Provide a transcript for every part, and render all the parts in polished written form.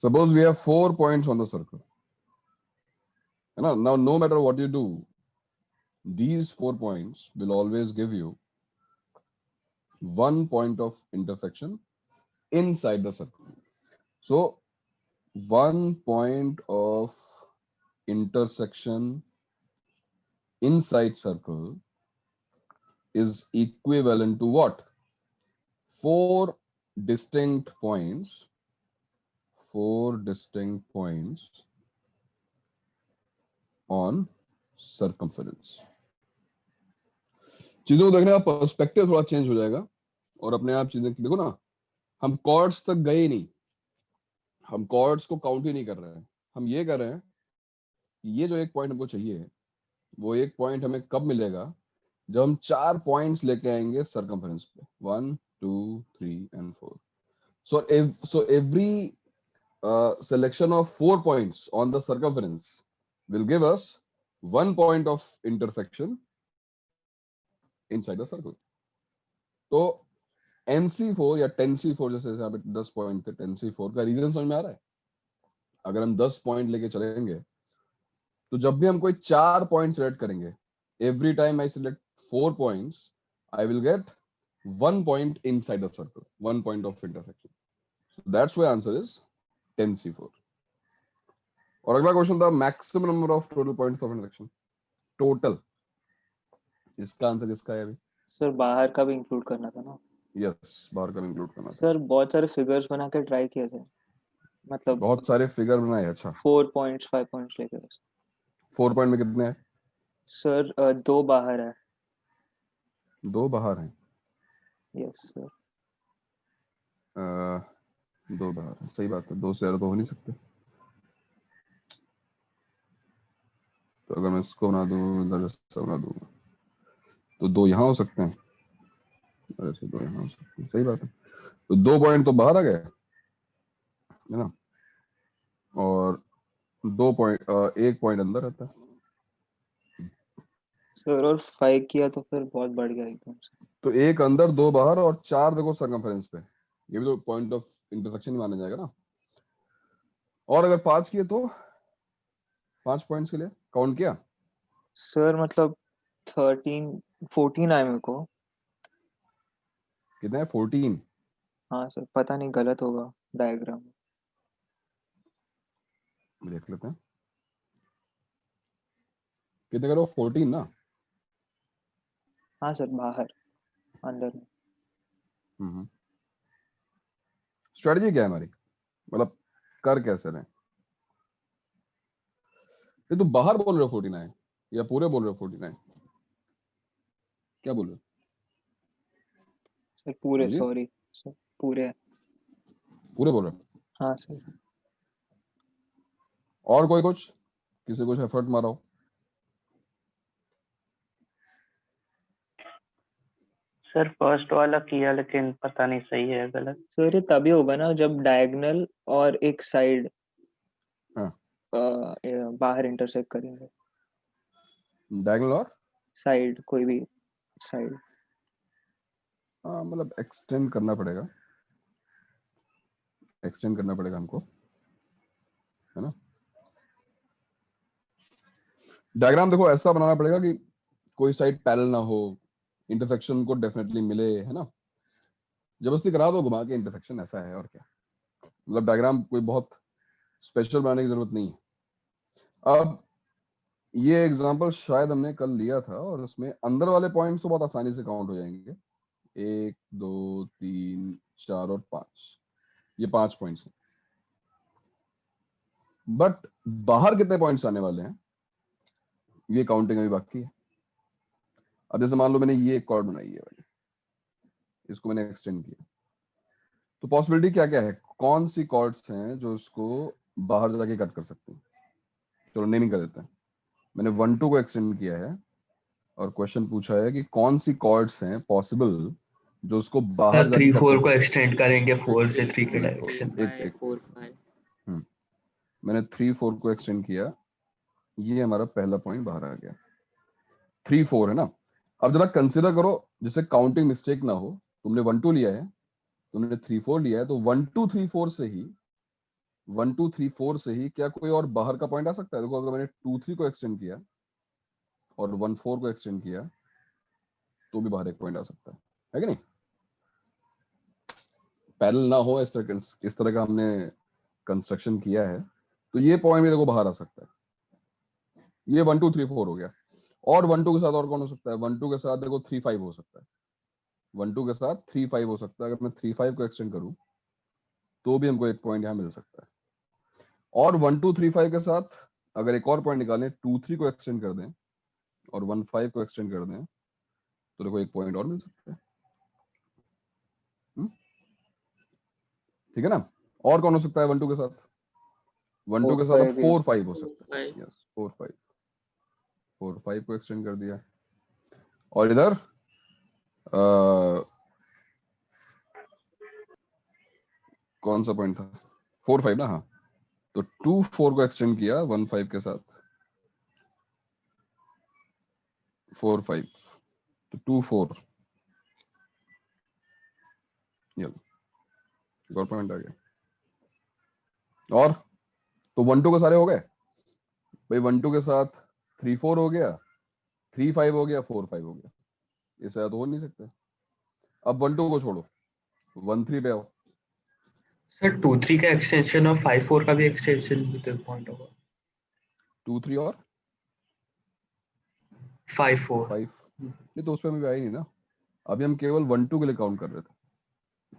Suppose we have 4 points on the circle. Now, no matter what you do, these 4 points will always give you 1 point of intersection inside the circle. So 1 point of intersection inside circle is equivalent to what? 4 distinct points. 4 distinct points on circumference. चीजों को देखने का perspective थोड़ा change हो जाएगा और अपने आप चीजें देखो ना, हम कॉर्ड्स तक गए ही नहीं, हम कॉर्ड्स को काउंट ही नहीं कर रहे हैं, हम ये कर रहे हैं कि ये जो एक पॉइंट हमको चाहिए वो एक पॉइंट हमें कब मिलेगा, जब हम 4 पॉइंट्स लेके आएंगे सर्कमफरेंस पे, 1 2 3 and 4. So every selection of 4 points on the circumference will give us 1 point of intersection inside the circle. तो MC4 या 10C4 जैसे यहाँ पे 10 पॉइंट थे, 10C4 का रीजन समझ में आ रहा है? अगर हम 10 पॉइंट लेके चलेंगे तो जब भी हम कोई 4 पॉइंट सिलेक्ट करेंगे, every time I select 4 points, I will get 1 point inside the circle, 1 point of intersection. So that's why answer is 10C4. और अगला क्वेश्चन था maximum number of total points of intersection. Total, इसका answer किसका है अभी? Sir बाहर का भी इंक्लूड करना था ना. यस, बाहर का इंक्लूड करना था. सर बहुत सारे फिगर्स बना के ट्राई किए थे, मतलब बहुत सारे फिगर बनाए. अच्छा, 4 पॉइंट्स 5 पॉइंट्स लेके. 4 पॉइंट में कितने हैं? सर 2 बाहर है. 2 बाहर हैं. Yes sir. 2 बाहर है, सही बात है. 2 से ज्यादा तो हो नहीं सकते. तो अगर मैं इसको बना दूं, इधर से बना दूं, तो 2 यहाँ हो सकते हैं, ऐसे 2 यहाँ हो सकते हैं. सही बात है. तो 2 पॉइंट तो बाहर आ गए, है ना, और 2 पॉइंट, 1 पॉइंट अंदर रहता है. सर और 5 किया तो फिर बहुत बढ़ गया एकदम से. तो 1 अंदर, 2 बाहर और 4 देखो सर्कमफरेंस पे, ये भी तो पॉइंट ऑफ इंटरसेक्शन ही माना जाएगा ना. और अगर 5 किए तो 5 पॉइंट्स के लिए काउंट किया. सर मतलब 14 आए मेरे को. कितने हैं? 14. हाँ सर, पता नहीं गलत होगा डायग्राम. देख लेते हैं कितने करो. 14 ना. हाँ सर, बाहर अंदर में. स्ट्रेटजी क्या है हमारी, मतलब कर कैसे रहे? ये तो बाहर बोल रहे हो 14 है या पूरे बोल रहे हो 14 है? क्या बोल रहे हो सर? पूरे, जी? सॉरी सर, पूरे. पूरे बोल रहे हो? हाँ सर. और कोई कुछ, किसी कुछ एफर्ट मारा हो? सर फर्स्ट वाला किया लेकिन पता नहीं सही है गलत. सर ये तभी होगा ना जब डायगोनल और एक साइड हाँ, बाहर इंटरसेक्ट करेंगे. डायगोनल और साइड, कोई भी साइड. हाँ, मतलब एक्सटेंड करना पड़ेगा, एक्सटेंड करना पड़ेगा हमको, है ना. डायग्राम देखो ऐसा बनाना पड़ेगा कि कोई साइड पैरेलल ना हो, इंटरसेक्शन को डेफिनेटली मिले, है ना. जबरदस्ती करा दो घुमा के इंटरसेक्शन, ऐसा है और क्या. मतलब डायग्राम कोई बहुत स्पेशल बनाने की जरूरत नहीं है. अब ये एग्जांपल शायद हमने कल लिया था और उसमें अंदर वाले पॉइंट्स तो बहुत आसानी से काउंट हो जाएंगे. 1 2 3 4 और 5, ये 5 पॉइंट्स हैं. बट बाहर कितने पॉइंट्स आने वाले हैं ये काउंटिंग अभी बाकी है. अब जैसे मान लो मैंने ये एक कॉर्ड बनाई है वाली, इसको मैंने एक्सटेंड किया, तो पॉसिबिलिटी क्या क्या है, कौन सी कॉर्ड्स हैं जो इसको बाहर जाके कट कर सकती हैं. चलो नेमिंग कर देते हैं. मैंने 1 2 को एक्सटेंड किया है और क्वेश्चन पूछा है कि कौन सी कॉर्ड्स हैं पॉसिबल जो उसको बाहर जाके 3 कट 4 कर को सकती एक्सटेंड करेंगे 4 से 3 के डायरेक्शन. एक 4 5. मैंने 3 4 को एक्सटेंड किया, ये हमारा पहला पॉइंट बाहर आ गया. 3 4 है ना. अब जरा कंसीडर करो जिससे काउंटिंग मिस्टेक ना हो, तुमने 1 2 लिया है, तुमने 3 4 लिया है, तो 1 2 3 4 से ही 1 2 3 4 से ही क्या कोई और बाहर का पॉइंट आ सकता है? देखो अगर मैंने 2 3 को एक्सटेंड किया और 1 4 को एक्सटेंड किया तो भी बाहर एक पॉइंट आ सकता है कि नहीं? पैरेलल ना हो इस तरह का हमने कंस्ट्रक्शन किया है तो ये पॉइंट भी देखो बाहर आ सकता है। ये 1 2 3 4 हो गया। और 1 2 के साथ और कौन हो सकता है? 1 2 के साथ देखो 3 5 हो सकता है। 1 2 के साथ 3 5 हो सकता है। अगर मैं 3 5 को एक्सटेंड करूं तो भी हमको एक पॉइंट यहाँ मिल सकता है। और 1 2 3 5 के साथ अगर एक और पॉइंट निकालें, 2 3 को एक्सटेंड कर दें और 1 5 को एक्सटेंड कर दें तो देखो एक पॉइंट और मिल सकता है। ठीक है ना? और कौन हो सकता है 1 2 के साथ? 1 2 के साथ अब 4 5 हो सकता है। यस 4 5 को एक्सटेंड कर दिया। और इधर कौन सा पॉइंट था? 4 5 ना? हाँ, तो 2 4 को एक्सटेंड किया 1 5 के साथ 4 5 तो 2 4 एक और पॉइंट आ गया। और तो 1 2 के सारे हो गए भाई। 1 2 के साथ 3 4 हो गया, 3 5 हो गया, 4 5 हो गया। इससे ज्यादा तो हो नहीं सकते। अब 1 2 को छोड़ो, 1 3 पे आओ। सर 2 3 का एक्सटेंशन और 5 4 का भी एक्सटेंशन भी तो पॉइंट होगा। 2 3 और 5 4 5 नहीं तो उस पे भी आई नहीं ना। अभी हम केवल 1 2 के लिए काउंट कर रहे थे।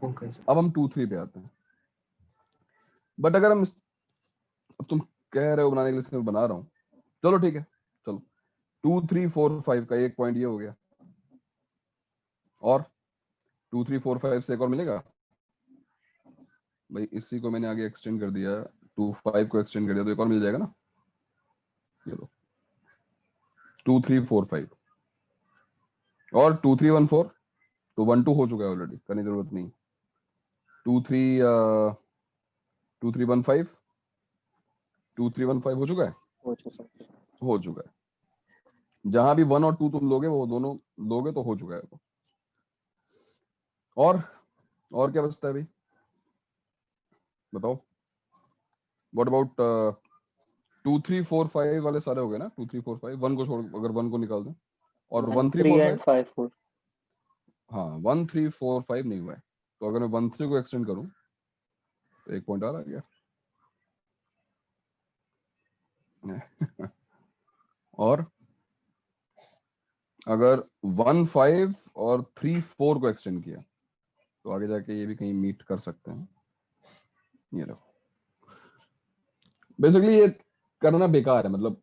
Okay sir. अब हम 2 3 पे आते हैं। बट अगर हम अब तुम कह रहे हो बनाने के लिए इसलिए मैं बना रहा हूँ। चलो ठीक है, चलो 2 3 4 5 का एक पॉइंट ये हो गया। और 2 3 4 5 से एक और मिलेगा भाई। इसी को मैंने आगे एक्सटेंड कर दिया, 2 5 को एक्सटेंड कर दिया तो एक और मिल जाएगा ना। चलो 2 3 4 5 और 2 3 1 4 तो 1 2 हो चुका है ऑलरेडी, करने की जरूरत नहीं। 2 3 2 3 1 5 2 3 1 5 हो चुका है। हो चुका है। जहां भी 1 और 2 तुम लोगे वो दोनों लोगे तो हो चुका है वो। और क्या बचता है भाई बताओ? व्हाट अबाउट 2 3 4 5 वाले सारे हो गए ना? 2 3 4 5 1 को छोड़, अगर 1 को निकाल दें और 1 3 4 एंड 5 5 4 हाँ 1 3 4 5 नहीं हुआ है तो अगर मैं 1 3 को एक्सटेंड करूं तो एक पॉइंट और आ गया। और अगर 1 5 और 3 4 को एक्सटेंड किया तो आगे जाके ये भी कहीं मीट कर सकते हैं। ये देखो बेसिकली ये करना बेकार है। मतलब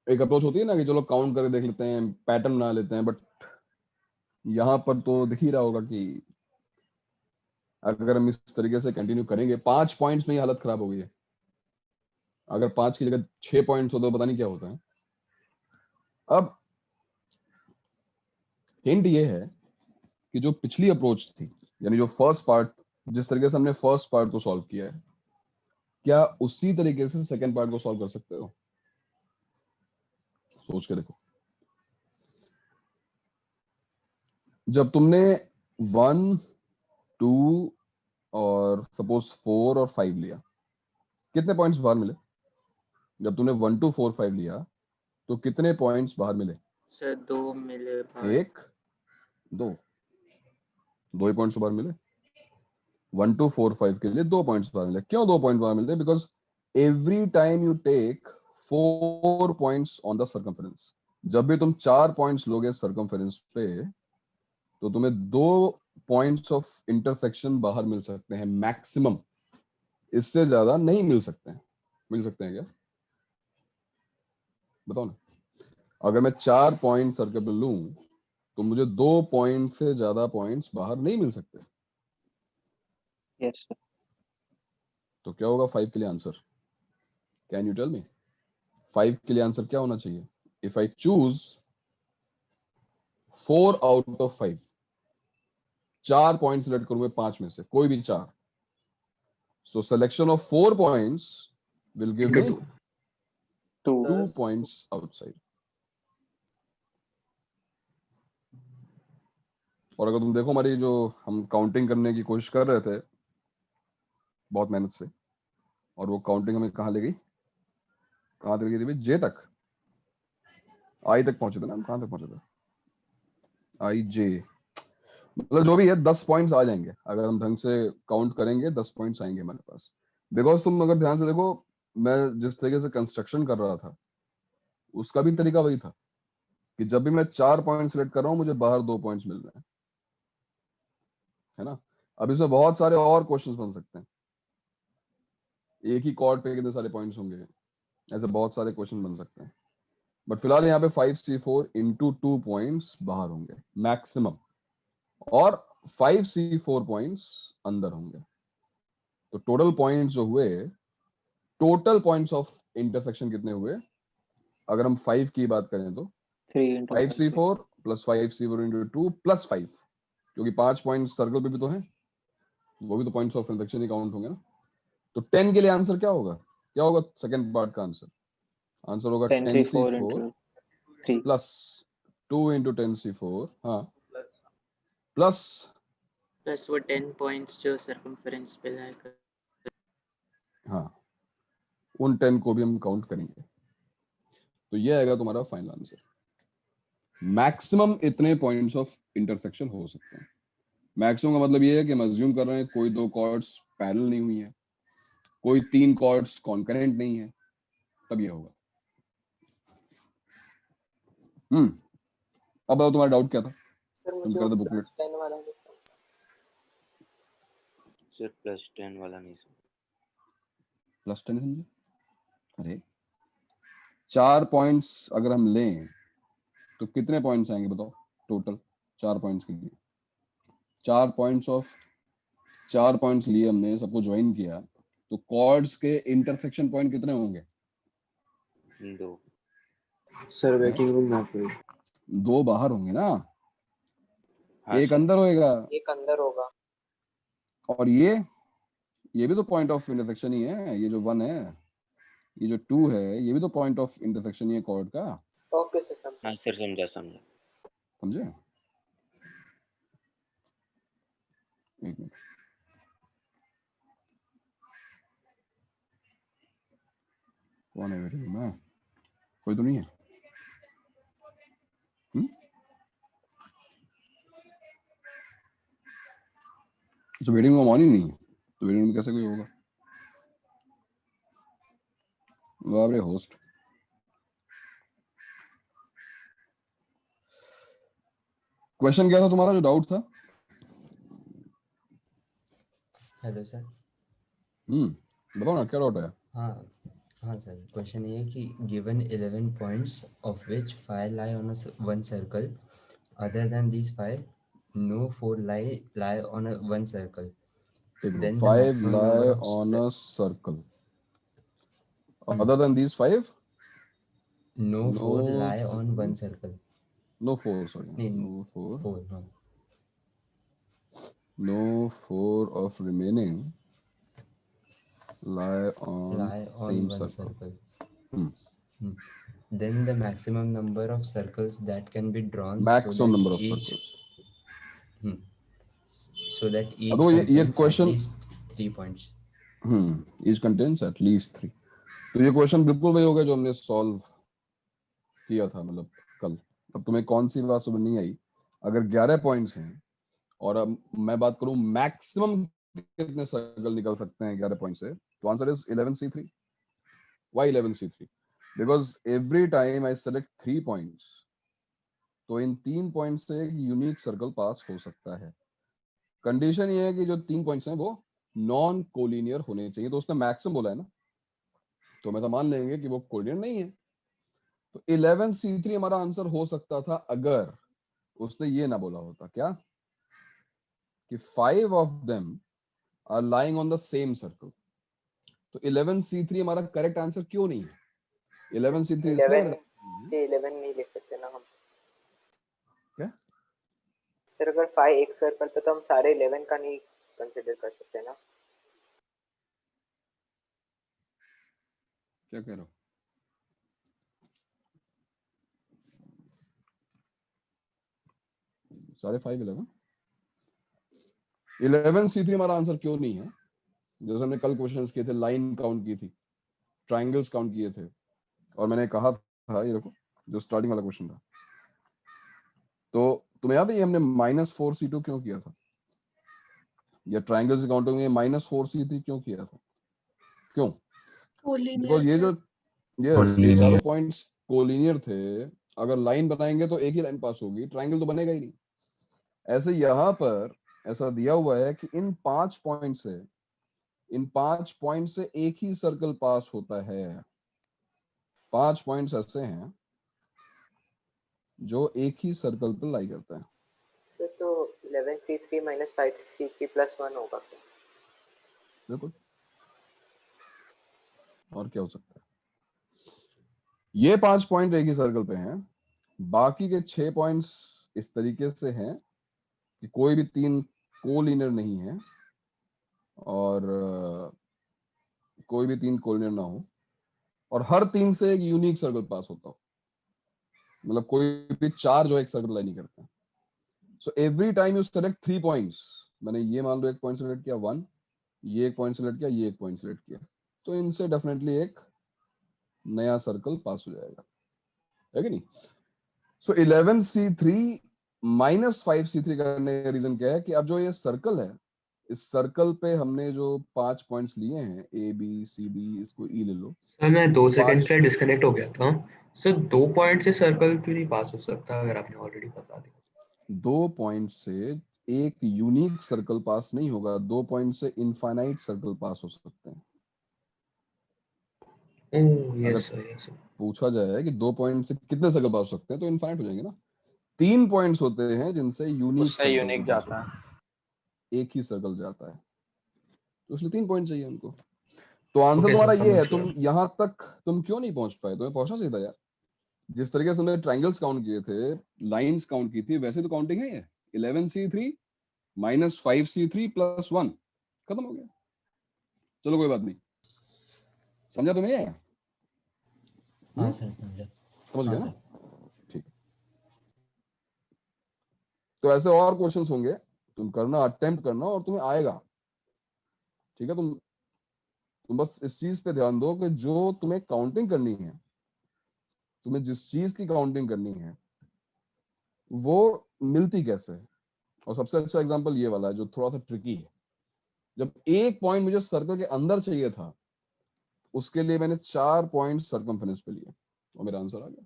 एक अप्रोच होती है ना कि चलो काउंट करके देख लेते हैं, पैटर्न बना लेते हैं। बट यहाँ पर तो दिख ही रहा होगा कि अगर हम इस तरीके से कंटिन्यू करेंगे 5 पॉइंट्स में ही हालत खराब हो गई है। अगर 5 की जगह 6 पॉइंट्स हो तो पता नहीं क्या होता है। अब हिंट ये है कि जो पिछली अप्रोच थी, यानी जो फर्स्ट पार्ट, जिस तरीके से हमने फर्स्ट पार्ट को सॉल्व किया है, क्या उसी तरीके से सेकंड पार्ट को सॉल्व कर सकते हो? सोच के देखो। जब तुमने 1 2 और सपोज 4 और 5 लिया, कितने पॉइंट्स बाहर मिले? जब तुमने 1 2 4 5 लिया तो कितने पॉइंट्स बाहर मिले? सर 2 मिले बाहर। 1 2 दो ही पॉइंट्स बाहर मिले। 1 2 4 5 के लिए 2 पॉइंट्स बाहर मिले। क्यों 2 पॉइंट बाहर मिले? Because every time you take 4 points on the circumference, जब भी तुम 4 पॉइंट्स लोगे सर्कमफेरेंस पे तो तुम्हें 2 पॉइंट्स ऑफ इंटरसेक्शन बाहर मिल सकते हैं मैक्सिमम। इससे ज्यादा नहीं मिल सकते हैं। मिल सकते हैं क्या? बताओ ना। अगर मैं 4 पॉइंट सर्कल पे लूं तो मुझे 2 पॉइंट से ज्यादा पॉइंट्स बाहर नहीं मिल सकते। Yes sir. तो क्या होगा 5 के लिए answer? Can you tell me 5 के लिए आंसर क्या होना चाहिए? If I choose 4 out of 5, 4 point select करूंगा 5 में से कोई भी 4, so selection of 4 points will give me 2 points outside. और अगर तुम देखो हमारी जो हम काउंटिंग करने की कोशिश कर रहे थे बहुत मेहनत से, और वो काउंटिंग हमें कहाँ ले गई, कहाँ तक गई थी जे तक, आई तक पहुंचे थे ना हम, कहाँ तक पहुंचे थे, आई जे, मतलब जो भी है 10 पॉइंट्स आ जाएंगे अगर हम ढंग से काउंट करेंगे, 10 पॉइंट्स आएंगे हमारे पास। बिकॉज तुम अगर ध्यान से देखो, मैं जिस तरीके से कंस्ट्रक्शन कर रहा था उसका भी तरीका वही था कि जब भी मैं 4 पॉइंट सेलेक्ट कर रहा हूँ मुझे बाहर 2 पॉइंट्स मिल रहे हैं, है ना। अब इसमें बहुत सारे और क्वेश्चंस बन सकते हैं, एक ही कॉर्ड पे कितने सारे पॉइंट्स होंगे, ऐसे बहुत सारे क्वेश्चन बन सकते हैं। बट फिलहाल यहाँ पे 5c4 इंटू 2 पॉइंट्स बाहर होंगे मैक्सिमम, और 5c4 पॉइंट्स अंदर होंगे। तो टोटल पॉइंट्स जो हुए, टोटल पॉइंट्स ऑफ इंटरसेक्शन कितने हुए, अगर हम 5 की बात करें तो 3 into 5 5c4 plus 5c4 into 2 plus 5, क्योंकि 5 पॉइंट सर्कल पे भी तो है, वो भी तो points of intersection he count होंगे ना। तो 10 के लिए आंसर क्या होगा, क्या होगा सेकंड पार्ट का आंसर, आंसर होगा 10c4 10c4 into 3 plus 2 into 10c4, हाँ, प्लस प्लस वो 10 पॉइंट्स जो सर्कमफेरेंस पे लाएगा। हाँ, उन 10 को भी हम काउंट करेंगे। तो ये आएगा तुम्हारा फाइनल आंसर। मैक्सिमम इतने पॉइंट्स ऑफ इंटरसेक्शन हो सकते हैं। मैक्सिमम का मतलब ये है कि हम अज्यूम कर रहे हैं कोई 2 कॉर्ड्स पैरेलल नहीं हुई है, कोई 3 कॉर्ड्स कॉन्करेंट नहीं है, तब ये होगा। अब बताओ तुम्हारा डाउट क्या था, सर तुम मुझे कर दो बुकलेट। +10 वाला नहीं समझा। सर +10 वाला नहीं समझा। प्लस 10 समझे, अरे 4 पॉइंट्स अगर हम लें तो कितने पॉइंट्स आएंगे बताओ टोटल, 4 पॉइंट्स के लिए, 4 पॉइंट्स ऑफ 4 पॉइंट्स लिए हमने, सबको ज्वाइन किया, तो कॉर्ड्स के इंटरसेक्शन पॉइंट कितने होंगे, 2। सर वेटिंग रूम में पे 2 बाहर होंगे ना, हाँ एक सर। अंदर होएगा, एक अंदर होगा। और ये भी तो पॉइंट ऑफ इंटरसेक्शन ही है, ये जो 1 है, ये जो 2 है, ये भी तो पॉइंट ऑफ इंटरसेक्शन ही है कॉर्ड का, ओके सर समझा। हाँ सर, समझा समझा। समझे। एक मिनट, कौन है वेटिंग रूम में, कोई तो नहीं है। तो वेटिंग रूम ऑन ही नहीं है, तो वेटिंग रूम कैसे कोई होगा, बाप रे होस्ट। क्वेश्चन क्या था तुम्हारा, जो डाउट था। Hello sir. बताओ ना क्या डाउट है। हाँ हाँ सर, क्वेश्चन ये है कि given 11 points of which 5 lie on one circle, other than these 5 no 4 lie on one circle, then the 5 maximum number lie of on a circle, other than these 5 no 4 no lie on one circle. no 4, sorry, नहीं, no 4, 4 हाँ. no 4 of remaining lie on same one circle. circle. Then the maximum number of circles that can be drawn Maximum so that number of each circles. so that each अब ये contains at question least 3 points. each contains at least 3, तो ये question बिल्कुल वही होगा जो हमने solve किया था, मतलब कल। अब तुम्हें कौन सी बात समझ नहीं आई, अगर 11 पॉइंट्स हैं और अब मैं बात करूं मैक्सिमम कितने सर्कल निकल सकते हैं 11 पॉइंट से, तो answer is 11c3। Why 11c3? Because every time I select 3 points, तो इन 3 पॉइंट से एक यूनिक सर्कल पास हो सकता है। कंडीशन ये है कि जो 3 पॉइंट्स हैं वो नॉन कोलिनियर होने चाहिए, तो उसने मैक्सिमम बोला है ना, तो मैं तो मान लेंगे कि वो कोलिनियर नहीं है। तो 11c3 हमारा आंसर हो सकता था अगर उसने ये ना बोला होता, क्या कि 5 of them are lying on the same circle. तो 11c3 हमारा करेक्ट आंसर क्यों नहीं है, 11c3 इसलिए 11 के 11 नहीं लिख सकते ना हम। क्या सर अगर 5 एक सर्कल पे तो हम सारे 11 का नहीं कंसीडर कर सकते ना। क्या कह रहे हो, सारे 5 11 11c3 हमारा आंसर क्यों नहीं है, जैसे हमने कल क्वेश्चंस किए थे, लाइन काउंट की थी, ट्रायंगल्स काउंट किए थे, और मैंने कहा था, ये देखो जो स्टार्टिंग वाला क्वेश्चन था, तो तुम्हें याद है ये हमने -4c2 क्यों किया था, या ट्रायंगल्स काउंटिंग में -4c3 क्यों किया था? क्यों? बिकॉज ये जो ये चारों पॉइंट्स कोलिनियर थे, अगर लाइन बनाएंगे तो एक ही लाइन पास होगी, ट्रायंगल तो बनेगा ही नहीं। ऐसे यहाँ पर ऐसा दिया हुआ है कि इन 5 पॉइंट से एक ही सर्कल पास होता है। 5 पॉइंट्स ऐसे हैं जो एक ही सर्कल पर लाई करते हैं। सर तो 11c3 - 5c3 + 1 होगा क्या? बिल्कुल, और क्या हो सकता है? ये 5 पॉइंट एक ही सर्कल पे हैं, बाकी के 6 पॉइंट्स इस तरीके से हैं कि कोई भी 3 कोलिनियर नहीं है, और कोई भी 3 कोलिनियर ना हो, और हर 3 से एक यूनिक सर्कल पास होता हो, मतलब कोई भी 4 जो एक सर्कल लाई नहीं करते। So every time you select 3 points, मैंने ये मान लो एक पॉइंट सेलेक्ट किया 1, ये एक पॉइंट सेलेक्ट किया, ये एक पॉइंट सेलेक्ट किया, तो इनसे डेफिनेटली एक नया सर्कल पास हो जाएगा, है कि नहीं? सो 11c3 - 5c3 करने का रीजन क्या है कि अब जो ये सर्कल है, इस सर्कल पे हमने जो 5 पॉइंट्स लिए हैं, ए बी सी डी, इसको ई ले लो। सर मैं 2 सेकंड पांच- के लिए डिस्कनेक्ट हो गया था सर। 2 पॉइंट से सर्कल क्यों नहीं पास हो सकता, अगर आपने ऑलरेडी बता दिया? 2 पॉइंट से एक यूनिक सर्कल पास नहीं होगा, 2 पॉइंट से इनफाइनाइट सर्कल पास हो सकते हैं। ओह अगर यस सर, यस सर। पूछा जाए कि 2 पॉइंट से कितने सर्कल पास हो सकते हैं, तो इनफाइनाइट हो जाएंगे ना। 3 पॉइंट्स होते हैं जिनसे यूनिक उससे यूनिक जाता है। एक ही सर्कल जाता है, तो इसलिए 3 पॉइंट चाहिए उनको। तो आंसर Okay, तुम्हारा sir, ये है। समझ तुम गया। यहां तक तुम क्यों नहीं पहुंच पाए? तुम्हें पहुंचना चाहिए था यार। जिस तरीके से तुमने ट्रायंगल्स काउंट किए थे, लाइंस काउंट की थी, वैसे तो काउंटिंग है ये। 11c3 - 5c3 + 1 खत्म हो गया। चलो कोई बात नहीं, समझा तुम्हें ये? हाँ सर समझा। समझ हाँ गया ना? सर। ठीक। तो ऐसे और क्वेश्चंस होंगे, तुम करना, अटेम्प्ट करना, और तुम्हें आएगा। ठीक है, तुम बस इस चीज पे ध्यान दो कि जो तुम्हें काउंटिंग करनी है, तुम्हें जिस चीज की काउंटिंग करनी है, वो मिलती कैसे है। और सबसे अच्छा एग्जांपल ये वाला है जो थोड़ा सा ट्रिकी है। जब एक पॉइंट मुझे सर्कल के अंदर चाहिए था, उसके लिए मैंने 4 पॉइंट सर्कमफेरेंस पे लिए, और मेरा आंसर आ गया।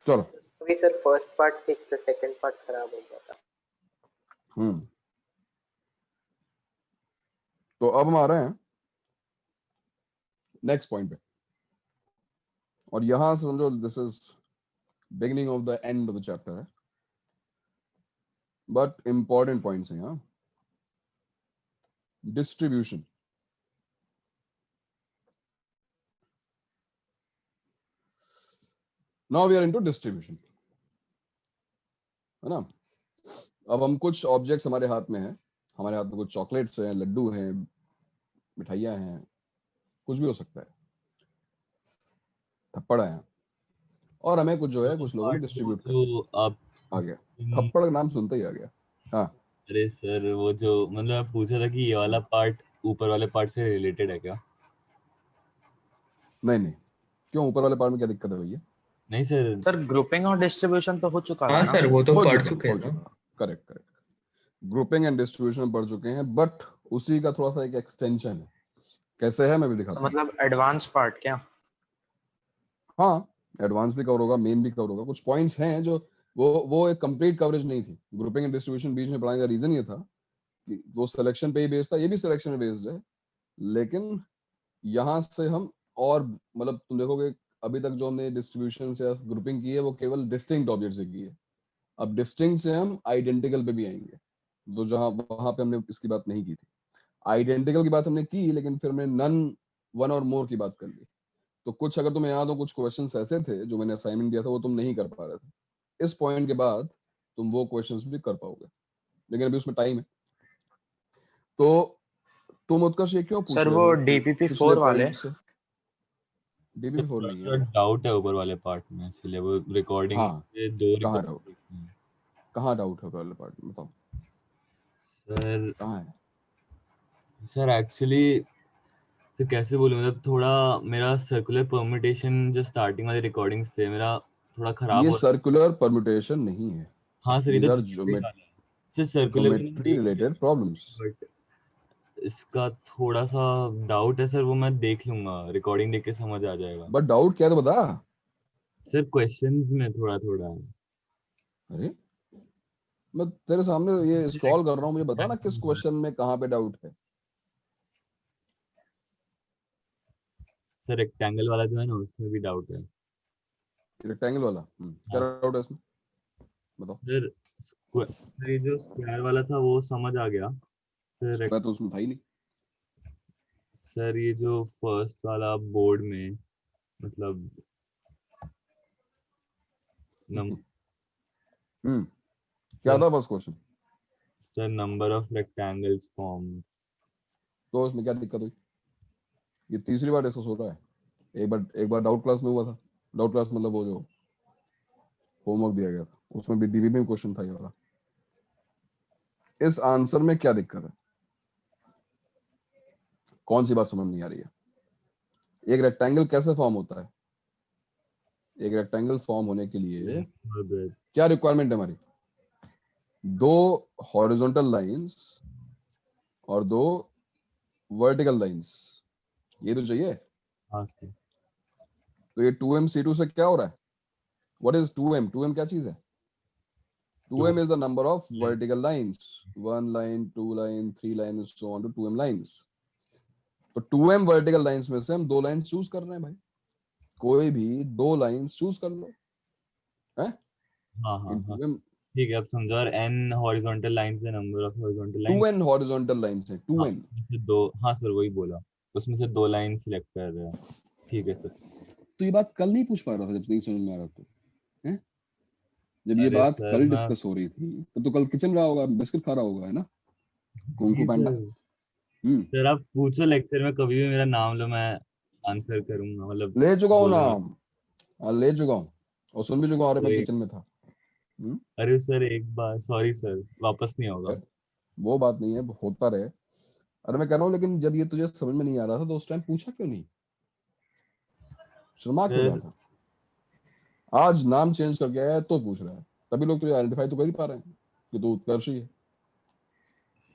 चलो। अभी सर फर्स्ट पार्ट ठीक था, सेकंड पार्ट खराब हो गया था। तो अब हम आ रहे हैं नेक्स्ट पॉइंट पे, और यहां से समझो this is beginning of the end of the chapter है, बट इंपॉर्टेंट पॉइंट्स हैं यहाँ। Distribution. Now we are into distribution, है ना? अब हम कुछ ऑब्जेक्ट्स हमारे हाथ में हैं, हमारे हाथ में कुछ चॉकलेट्स हैं, लड्डू हैं, मिठाइयाँ हैं, कुछ भी हो सकता है, थप्पड़ है, और हमें कुछ जो है कुछ लोगों ने डिस्ट्रीब्यूट कर तो आप आ गया। थप्पड़ का नाम सुनते ही आ गया। हाँ अरे सर, वो जो मतलब मैं पूछा था कि ये वाला पार्ट ऊपर वाले पार्ट से रिलेटेड है क्या? नहीं, क्यों? ऊपर वाले पार्ट में क्या दिक्कत है भैया? नहीं सर। सर ग्रुपिंग और डिस्ट्रीब्यूशन तो हो चुका था हाँ ना? सर, वो तो हो पढ़ चुका, चुके हो हैं ना। चुका। करेक्ट। ग्रुपिंग एंड डिस्ट्रीब्यूशन पढ़ चुके हैं, बट उसी का थोड़ा सा एक एक्सटेंशन है। कैसे है मैं भी दिखाता तो हूँ। मतलब एडवांस पार्ट क्या? हाँ, एडवांस भी कवर होगा, मेन भी कवर होगा। कुछ पॉइंट्स हैं जो वो एक कंप्लीट कवरेज नहीं थी। ग्रुपिंग एंड डिस्ट्रीब्यूशन बीच में पढ़ाने का रीजन ये था कि वो सिलेक्शन पे ही बेस्ड था, ये भी सिलेक्शन पे बेस्ड है, लेकिन यहाँ से हम और मतलब तुम देखोगे अभी तक जो हमने डिस्ट्रीब्यूशन से ग्रुपिंग की है वो केवल डिस्टिंक्ट ऑब्जेक्ट से की है। अब डिस्टिंक्ट से हम आइडेंटिकल पे भी आएंगे, तो जहां वहां पे हमने इसकी बात नहीं की थी। आइडेंटिकल की बात हमने की, लेकिन फिर हमने नन, वन और मोर की बात कर ली। तो कुछ अगर तुम्हें याद हो, कुछ क्वेश्चंस ऐसे थे जो मैंने असाइनमेंट दिया था वो तुम नहीं कर पा रहे थे। इस पॉइंट के बाद तुम वो क्वेश्चंस भी कर पाओगे, लेकिन अभी उसमें टाइम है। तो तुम उत्कर्ष ये क्यों पूछ सर रहे वो हो कि पिछले DPP4 वाले पॉइंट से? DPP4 नहीं है। डाउट है ऊपर वाले पार्ट में, इसलिए वो रिकॉर्डिंग हाँ, के 2 कहाँ डाउट? रिकॉर्डिंग। कहाँ डाउट है वाले पार्ट में बताओ? सर कहाँ है? सर एक्चुअली तो कैसे बोलूं, मतलब थोड़ा मेरा सर्कुलर परम्यूटेशन जो स्टार्टिंग वाले रिकॉर्डिंग्स थे मेरा थोड़ा खराब ये हो। सर्कुलर परम्यूटेशन नहीं है, हाँ सर, ये these तो are ज्योमेट्री वाला है सर, सर्कुलर मैंने geometry देख लिया related problems. बट इसका थोड़ा सा डाउट है सर, वो मैं देख लूंगा, रिकॉर्डिंग देख के समझ आ जाएगा बट डाउट क्या है तो बता। सर। क्वेश्चंस में थोड़ा थोड़ा है। अरे मैं तेरे सामने ये स्क्रॉल कर रहा हूँ, मुझे बता ना किस क्वेश्चन में कहाँ पे डाउट है। सर रेक्टेंगल वाला जो है ना उसमें भी डाउट है रेक्टेंगल वाला क्या डाउट है इसमें, बताओ। सर। ये जो स्क्वायर वाला था वो समझ आ गया सर। स्क्वायर तो उसमें था ही नहीं। सर ये जो फर्स्ट वाला बोर्ड में मतलब क्या था first question? Sir number of rectangles form. तो उसमें क्या दिक्कत हुई? ये तीसरी बार डिस्कस हो रहा है। एक बार डाउट क्लास में हुआ था। डाउट क्लास मतलब वो जो होमवर्क दिया गया था उसमें भी डीबी में क्वेश्चन था ये वाला। इस आंसर में क्या दिक्कत है? कौन सी बात समझ नहीं आ रही है? एक रेक्टेंगल कैसे फॉर्म होता है? एक रेक्टेंगल फॉर्म होने के लिए क्या रिक्वायरमेंट है हमारी? 2 हॉरिजॉन्टल लाइंस और 2 वर्टिकल लाइंस, ये तो चाहिए। हाँ सर। तो ये 2m c2 से क्या हो रहा है? What is 2m? 2m क्या चीज है? 2m is the number of vertical lines. 1 line, 2 line, 3 line, so on to 2m lines. तो 2m वर्टिकल लाइंस में से हम 2 लाइन चूज कर रहे हैं भाई। कोई भी 2 लाइन चूज कर लो है। हाँ हाँ इन हाँ 2m ठीक है, अब समझो। और n हॉरिजॉन्टल लाइंस है, number of horizontal lines 2n horizontal lines है। 2n उसमें से दो। हाँ सर वही बोला, उसमें से 2 लाइन सिलेक्ट कर रहे हैं। ठीक है सर। तो ये बात कल नहीं पूछ पा रहा था जब नहीं समझ में आ रहा तो है? जब ये अरे बात सर कल मैं डिस्कस हो रही थी तो कल किचन रहा होगा, बिस्किट खा रहा होगा, है ना? कुंफू जी पांडा। सर आप पूछो लेक्चर में कभी भी मेरा नाम लो, मैं आंसर करूंगा, मतलब ले चुका हूँ बोलूंगा। नाम। हाँ ले चुका हूँ और सुन भी चुका हूँ। अरे तो मैं एक किचन में था। अरे सर एक बार सॉरी सर, वापस नहीं होगा। खैर, वो बात नहीं है, होता रहे। अरे मैं कह रहा हूँ लेकिन जब ये तुझे समझ में नहीं आ रहा था तो उस टाइम पूछा क्यों नहीं? शर्मा क्यों रहा सर था? आज नाम चेंज करके आया है तो पूछ रहा है। तभी लोग तुझे आइडेंटिफाई तो कर ही पा रहे हैं कि तू उत्कर्ष ही है।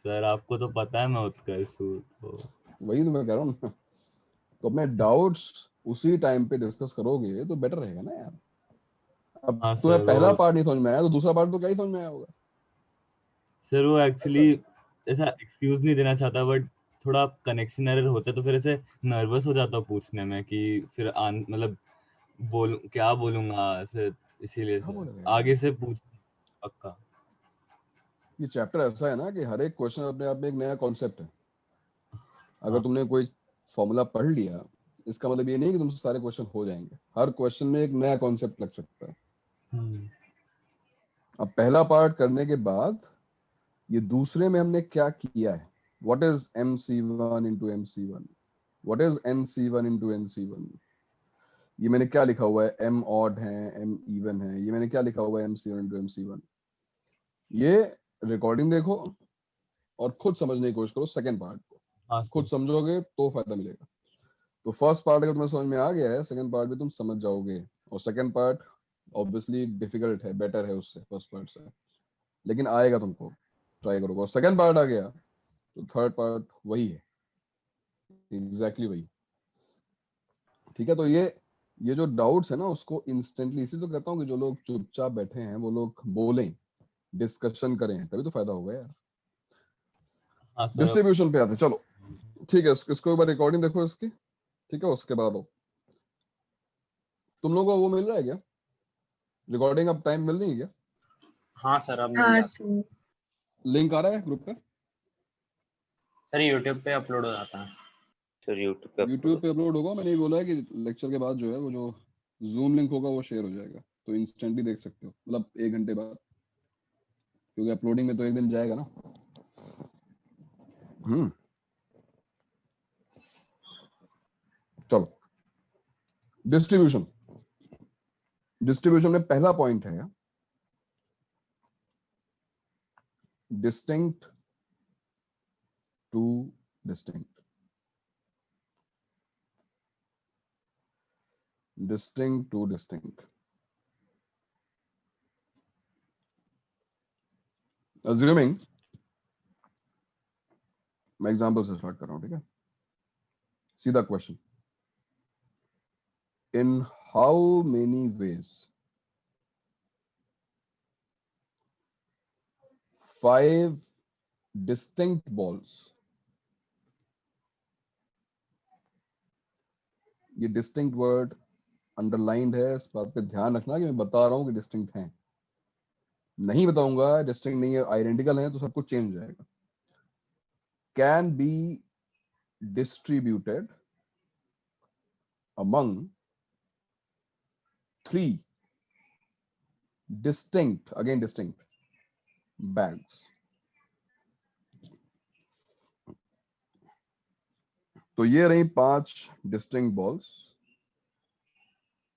सर आपको तो पता है मैं उत्कर्ष हूँ तो। वही तो मैं कह रहा हूँ ना। तो अपने डाउट्स उसी टाइम पे डिस्कस करोगे तो बेटर रहेगा ना यार। अब हाँ तुम्हें सर पहला वो पार्ट नहीं समझ में आया तो दूसरा पार्ट तो क्या ही समझ में आया होगा। सर वो एक्चुअली ऐसा एक्सक्यूज नहीं देना चाहता, बट थोड़ा कनेक्शन एरर होता है तो फिर ऐसे नर्वस हो जाता हूँ पूछने में कि फिर मतलब बोल क्या बोलूंगा ऐसे, इसीलिए क्या सर बोलेगा यार? आगे से पूछ पक्का। ये चैप्टर ऐसा है ना कि हर एक क्वेश्चन अपने आप में एक नया कॉन्सेप्ट है। अगर हाँ तुमने कोई फॉर्मूला पढ़ लिया इसका मतलब ये नहीं कि तुमसे सारे क्वेश्चन हो जाएंगे। हर क्वेश्चन में एक नया कॉन्सेप्ट लग सकता है। अब पहला पार्ट करने के बाद ये दूसरे में हमने क्या किया है? What is MC1 into MC1? What is NC1 into NC1? ये मैंने क्या लिखा हुआ है? M ऑड है, M इवन है। ये मैंने क्या लिखा हुआ है? MC1 into MC1। ये रिकॉर्डिंग देखो और खुद समझने की कोशिश करो सेकंड पार्ट को। हाँ खुद सर। समझोगे तो फायदा मिलेगा। तो फर्स्ट पार्ट अगर तुम्हें समझ में आ गया है सेकंड पार्ट भी तुम समझ जाओगे। और सेकंड पार्ट ऑब्वियसली डिफिकल्ट है, बेटर है उससे, फर्स्ट पार्ट से, लेकिन आएगा तुमको। ट्राई करोगे और सेकंड पार्ट आ गया तो थर्ड पार्ट वही है, एग्जैक्टली वही। ठीक है, तो ये जो डाउट्स है ना उसको इंस्टेंटली, इसी तो कहता हूँ कि जो लोग चुपचाप बैठे हैं वो लोग बोलें, डिस्कशन करें, तभी तो फायदा होगा यार। हाँ सर। डिस्ट्रीब्यूशन पे आते चलो। ठीक है, इसको एक बार रिकॉर्डिंग देखो इसकी। ठीक है, उसके बाद हो। तुम लोगों को वो मिल रहा है क्या रिकॉर्डिंग? अब टाइम मिल रही है क्या? हाँ सर, अब मिल हाँ जाता सर। लिंक आ रहा है ग्रुप पे? सर यूट्यूब पे अपलोड हो जाता है। सर यूट्यूब पे यूट्यूब पे अपलोड होगा। मैंने ये बोला है कि लेक्चर के बाद जो है वो जो जूम लिंक होगा वो शेयर हो जाएगा, तो इंस्टेंटली देख सकते हो, मतलब 1 घंटे बाद, क्योंकि अपलोडिंग में तो 1 दिन जाएगा ना। चलो, डिस्ट्रीब्यूशन। डिस्ट्रीब्यूशन में पहला पॉइंट है distinct two distinct, distinct to distinct. Assuming, मैं एग्जाम्पल से स्टार्ट कर रहा हूं, ठीक है? सीधा question, in how many ways 5 distinct balls, ये डिस्टिंक्ट वर्ड अंडरलाइंड है, इस बात पे ध्यान रखना कि मैं बता रहा हूं कि डिस्टिंक्ट हैं, नहीं बताऊंगा डिस्टिंक्ट नहीं है, आइडेंटिकल है, तो सब कुछ चेंज हो जाएगा। Can be distributed among 3 distinct, again distinct bags. तो ये रही 5 distinct balls,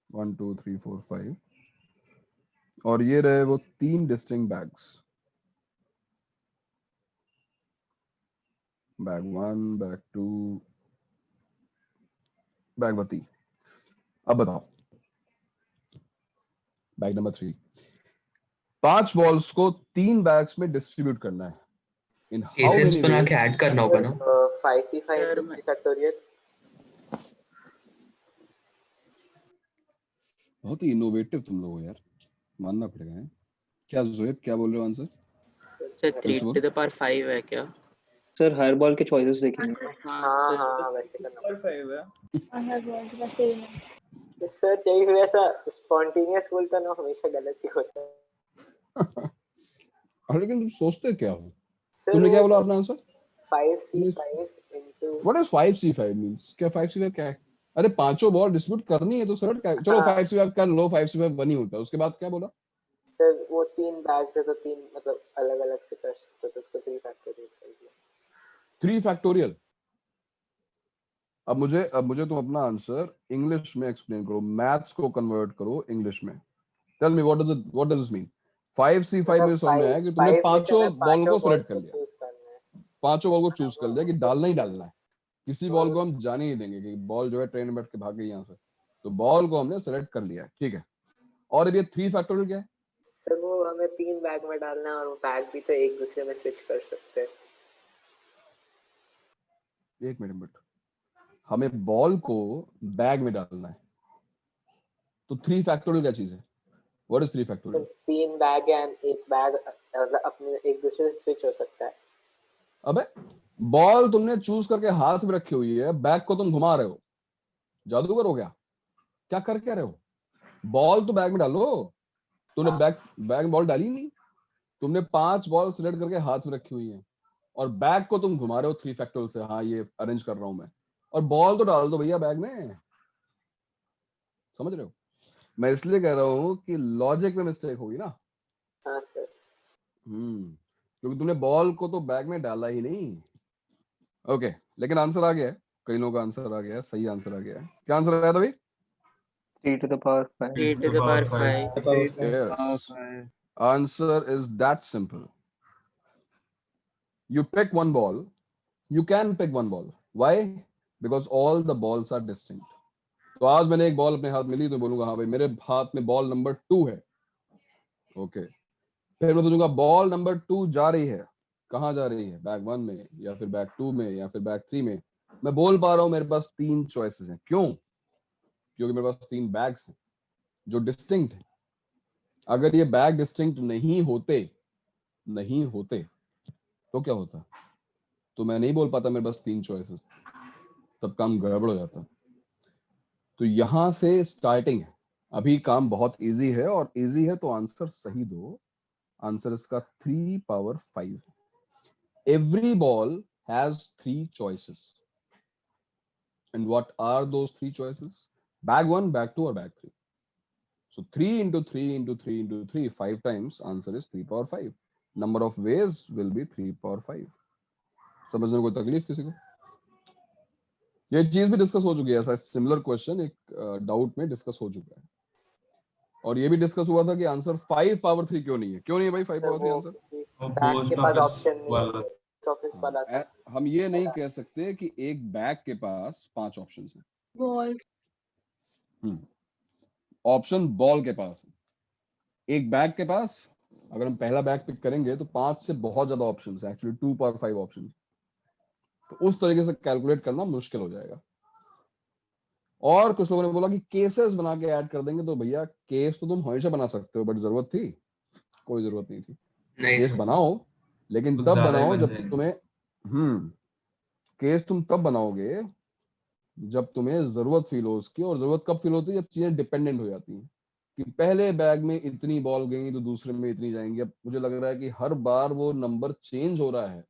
1 2 3 4 5, और ये रहे वो 3 distinct bags, bag 1, bag 2, bag 3। अब बताओ बैग नंबर 3, 5 बॉल्स को 3 बैग्स में डिस्ट्रीब्यूट करना है। इन हाउ केसेस मेनी बना के ऐड करना होगा ना। 5c5 factorial. बहुत ही इनोवेटिव तुम लोग हो यार, मानना पड़ेगा है। क्या जोएब क्या बोल रहे हो answer? Sir 3 to the power 5 है क्या? सर हर बॉल के चॉइसेस देखेंगे। हाँ वैसे करना 5 है। हर बॉल के पास 3 है। सर चाहिए वैसा स्पॉन्टेनियस बोलता ना हमेशा गलत ही होता है। और लेकिन तुम सोचते क्या हो? तुमने क्या बोला अपना answer? 5c5 into what is 5c5 means? क्या 5c5 क्या है? अरे पांचों बॉल डिस्ट्रीब्यूट करनी है तो सरल क्या, चलो 5c5 कर लो, 5c5 बनी होता है, उसके बाद क्या बोला? सर वो 3 बैग्स है तो 3 मतलब अलग अलग से कर सकते हो, तो उसको 3 फैक्टोरियल कर दिया। 3 फैक्टोरियल। अब मुझे तुम अपना आंसर इंग्लिश में एक्सप्लेन करो, मैथ्स को कन्वर्ट करो इंग्लिश में। Tell me what does this mean? 5c5 में समझ में आया कि तुमने पांचों बॉल को सिलेक्ट कर लिया, पांचों बॉल को चूज कर लिया कि डालना ही डालना है, किसी बॉल को हम जाने ही देंगे कि बॉल जो है ट्रेन में बैठ के भाग गई यहाँ से, तो बॉल को हमने सिलेक्ट कर लिया है, ठीक है। और अब ये 3 फैक्टोरियल क्या है? सर वो हमें 3 बैग में डालना है और वो बैग भी तो एक दूसरे में स्विच कर सकते हैं। एक मिनट, हमें बॉल को बैग में डालना है, तो 3 फैक्टोरियल क्या चीज है? What is 3 factorial? 3 bag and एक बैग मतलब अपने एक दूसरे से स्विच हो सकता है। अबे बॉल तुमने चूज करके हाथ में रखी हुई है, बैग को तुम घुमा रहे हो, जादूगर हो गया क्या? कर क्या रहे हो? बॉल तो बैग में डालो, तूने बैग में बॉल डाली नहीं, तुमने 5 बॉल सिलेक्ट करके हाथ में रखी हुई है और बैग को तुम घुमा रहे हो 3 फैक्टोरियल से। हाँ ये अरेंज कर रहा हूं मैं, और बॉल तो डाल दो भैया बैग में, समझ रहे हो? मैं इसलिए कह रहा हूं कि लॉजिक में मिस्टेक होगी ना। हाँ सर। क्योंकि तुमने बॉल को तो बैग में डाला ही नहीं। ओके, लेकिन आंसर आ गया है, कई लोगों का आंसर आ गया है, सही आंसर आ गया है। क्या आंसर आया था भाई? 3 to the power 5। 3 to the power 5। Yes. Answer is that simple. You pick one ball. You can pick one ball. Why? Because all the balls are distinct. तो आज मैंने एक बॉल अपने हाथ में ली तो बोलूंगा हाँ भाई मेरे हाथ में बॉल नंबर 2 है। ओके, फिर मैं सोचूंगा बॉल नंबर 2 जा रही है, कहाँ जा रही है? बैग 1 में या फिर बैग 2 में या फिर बैग 3 में। मैं बोल पा रहा हूँ मेरे पास 3 चॉइसेस हैं। क्यों? क्योंकि मेरे पास 3 बैग्स हैं जो डिस्टिंक्ट है। अगर ये बैग डिस्टिंक्ट नहीं होते तो क्या होता? तो मैं नहीं बोल पाता मेरे पास 3 चॉइसेस, तब काम गड़बड़ हो जाता। तो यहां से स्टार्टिंग है, अभी काम बहुत इजी है, और इजी है तो आंसर सही दो। आंसर इसका 3 power 5। Every ball has 3 choices, and what are those 3 choices? Bag 1, bag 2 or bag 3. So 3 into 3 into 3 into 3, 5 times, answer is 3 power 5. Number of ways will be 3 power 5. समझने में कोई तकलीफ किसी को? ये चीज भी डिस्कस हो चुकी है, ऐसा सिमिलर क्वेश्चन एक डाउट में डिस्कस हो चुका है, और ये भी डिस्कस हुआ था कि आंसर 5 power 3 क्यों नहीं है? क्यों नहीं है भाई 5 power 3 आंसर? बैग के पास ऑप्शन नहीं है, मोस्ट ऑप्शंस वाला था। हम ये नहीं कह सकते कि एक बैग के पास 5 ऑप्शंस हैं। balls, ऑप्शन बॉल के पास है। एक बैग के पास अगर हम पहला बैग पिक करेंगे तो 5 से बहुत ज्यादा ऑप्शंस है, एक्चुअली 2 पावर 5 ऑप्शंस। तो उस तरीके से कैलकुलेट करना मुश्किल हो जाएगा। और कुछ लोगों ने बोला कि केसेस बना के ऐड कर देंगे, तो भैया केस तो तुम हमेशा बना सकते हो, बट जरूरत थी? कोई जरूरत नहीं थी। नहीं केस सर। बनाओ, लेकिन कुछ तब ज्यादा ही बनाओ बन जब जाएंगे। तुम्हें केस तुम तब बनाओगे जब तुम्हें जरूरत फील हो उसकी। और जरूरत कब फील होती है? जब चीजें डिपेंडेंट हो जाती हैं कि पहले बैग में इतनी बॉल गई तो दूसरे में इतनी जाएंगी। अब मुझे लग रहा है कि हर बार वो नंबर चेंज हो रहा है,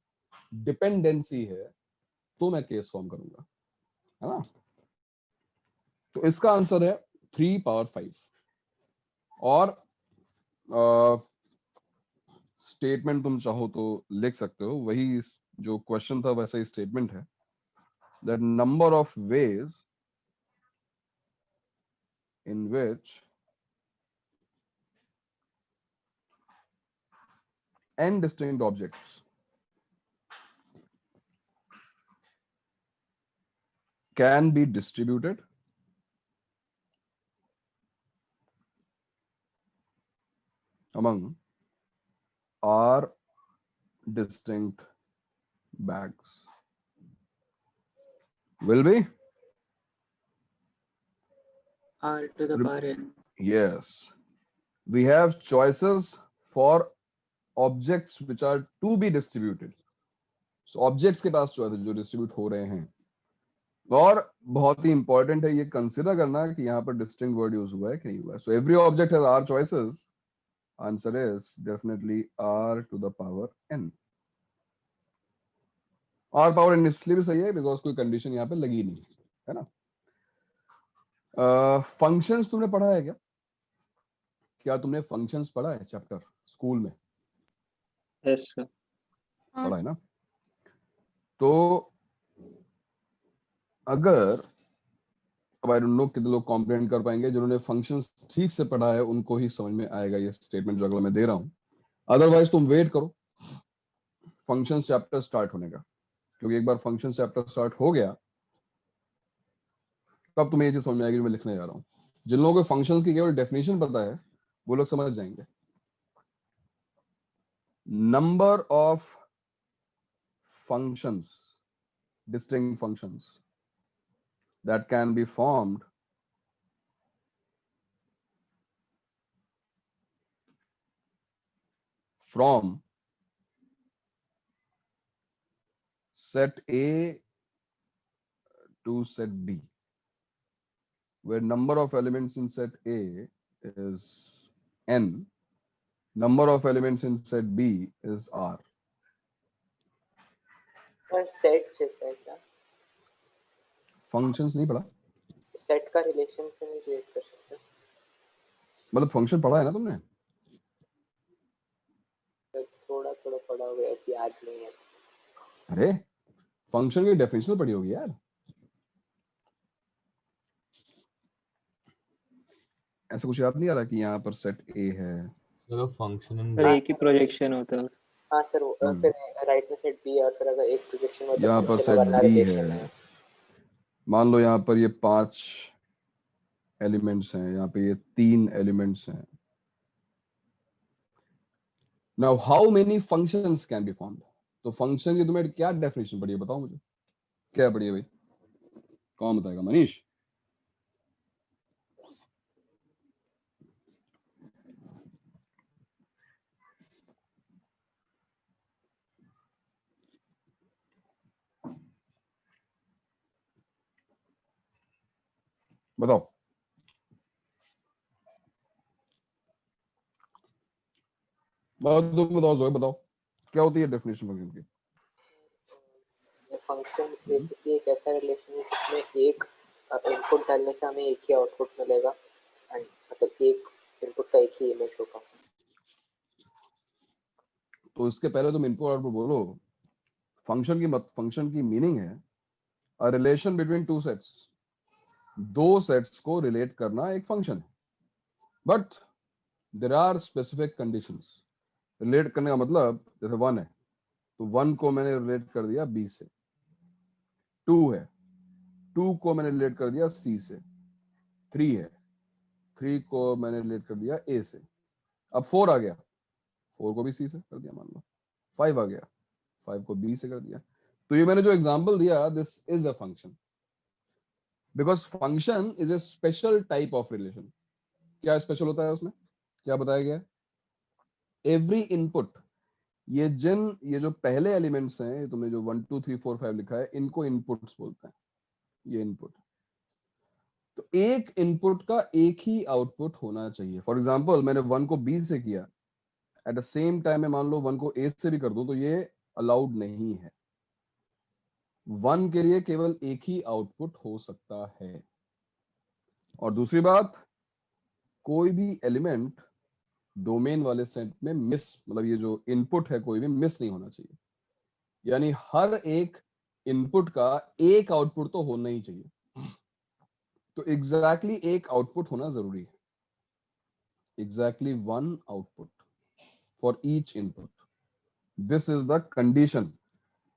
डिपेंडेंसी है, तो मैं केस फॉर्म करूंगा, है ना? तो इसका आंसर है 3 पावर 5। और स्टेटमेंट तुम चाहो तो लिख सकते हो, वही जो क्वेश्चन था वैसा ही स्टेटमेंट है, that number of veg in which n distinct objects can be distributed among r distinct bags will be R to the power n. yes, we have choices for objects which are to be distributed. So objects के पास choices जो distribute हो रहे हैं। और बहुत ही important है ये consider करना कि यहाँ पर डिस्टिंक्ट वर्ड यूज हुआ है कि नहीं हुआ है। So every object has r choices. Answer is definitely r to the power n. r power n इसलिए भी सही है बिकॉज कोई कंडीशन यहाँ पे लगी नहीं है ना। फंक्शंस तुमने पढ़ा है क्या? क्या तुमने फंक्शंस पढ़ा है चैप्टर स्कूल में? Yes sir. पढ़ा है ना? तो अगर अब आई डोंट नो कितने लोग कॉम्प्रिहेंड कर पाएंगे, जिन्होंने फंक्शंस ठीक से पढ़ा है उनको ही समझ में आएगा ये स्टेटमेंट जो अगला मैं दे रहा हूं। अदरवाइज तुम वेट करो फंक्शंस चैप्टर स्टार्ट होने का, क्योंकि एक बार फंक्शन चैप्टर स्टार्ट हो गया तब तुम्हें ये चीज समझ में आएगी जो मैं लिखने जा रहा हूँ। जिन लोगों को फंक्शंस की केवल डेफिनेशन पता है वो लोग समझ जाएंगे। Number of functions, distinct functions that can be formed from set A to set B, where number of elements in set A is n, number of elements in set B is r. Sir set जैसा है क्या? Functions नहीं पढ़ा? Set का relation से नहीं create कर सकते? मतलब फंक्शन पढ़ा है ना तुमने? थोड़ा थोड़ा पढ़ा हुआ है, याद नहीं है। अरे फंक्शन की डेफिनेशन पढ़ी होगी यार। ऐसा कुछ याद नहीं आ रहा कि यहाँ पर सेट ए है? चलो फंक्शन सर एक ही प्रोजेक्शन होता है। हाँ सर, फिर राइट में सेट बी और फिर अगर एक प्रोजेक्शन हो तो यहाँ पर फंक्शन सेट वरना बी रिलेशन है। है। मान लो यहाँ पर ये 5 एलिमेंट्स हैं, यहाँ पे ये 3 एलिमेंट्स हैं। Now how many functions can be formed? तो फंक्शन की तुम्हें क्या डेफिनेशन पड़ी है बताओ मुझे, क्या पड़ी है भाई? कौन बताएगा? मनीष? बताओ। तुम बताओ जोए, बताओ क्या होती है डेफिनेशन फंक्शन की? फंक्शन बेसिकली एक ऐसा रिलेशन है जिसमें एक इनपुट डालने से हमें एक ही आउटपुट मिलेगा, एंड मतलब एक इनपुट का एक ही इमेज होगा। तो इसके पहले तुम इनपुट आउटपुट बोलो। फंक्शन की मीनिंग है a relation between two sets. दो सेट्स को रिलेट करना एक फंक्शन है, but there are specific conditions. Relate करने का मतलब जैसे 1 है, तो 1 को मैंने रिलेट कर दिया B से, 2 है, 2 को मैंने रिलेट कर दिया C से, 3 है, 3 को मैंने रिलेट कर दिया A से। अब 4 आ गया, 4 को भी C से कर दिया मान लो, 5 आ गया, 5 को B से कर दिया। तो ये मैंने जो एग्जांपल दिया, this is a function, because function is a special type of relation. क्या स्पेशल होता है उसमें, क्या बताया गया? एवरी इनपुट, ये जो पहले एलिमेंट्स हैं, ये तुमने जो 1 2 3 4 5 लिखा है, इनको इनपुट्स बोलते हैं, ये इनपुट। तो एक इनपुट का एक ही आउटपुट होना चाहिए। फॉर एग्जांपल मैंने 1 को B से किया, एट द सेम टाइम में मान लो 1 को A से भी कर दूं, तो ये अलाउड नहीं है। 1 के लिए केवल एक ही आउटपुट हो सकता है। और दूसरी बात, कोई भी एलिमेंट डोमेन वाले सेट में मिस, मतलब ये जो इनपुट है कोई भी मिस नहीं होना चाहिए। यानी हर एक इनपुट का एक आउटपुट तो होना ही चाहिए। तो एग्जैक्टली एक आउटपुट होना जरूरी है, exactly one output for each input. This is the condition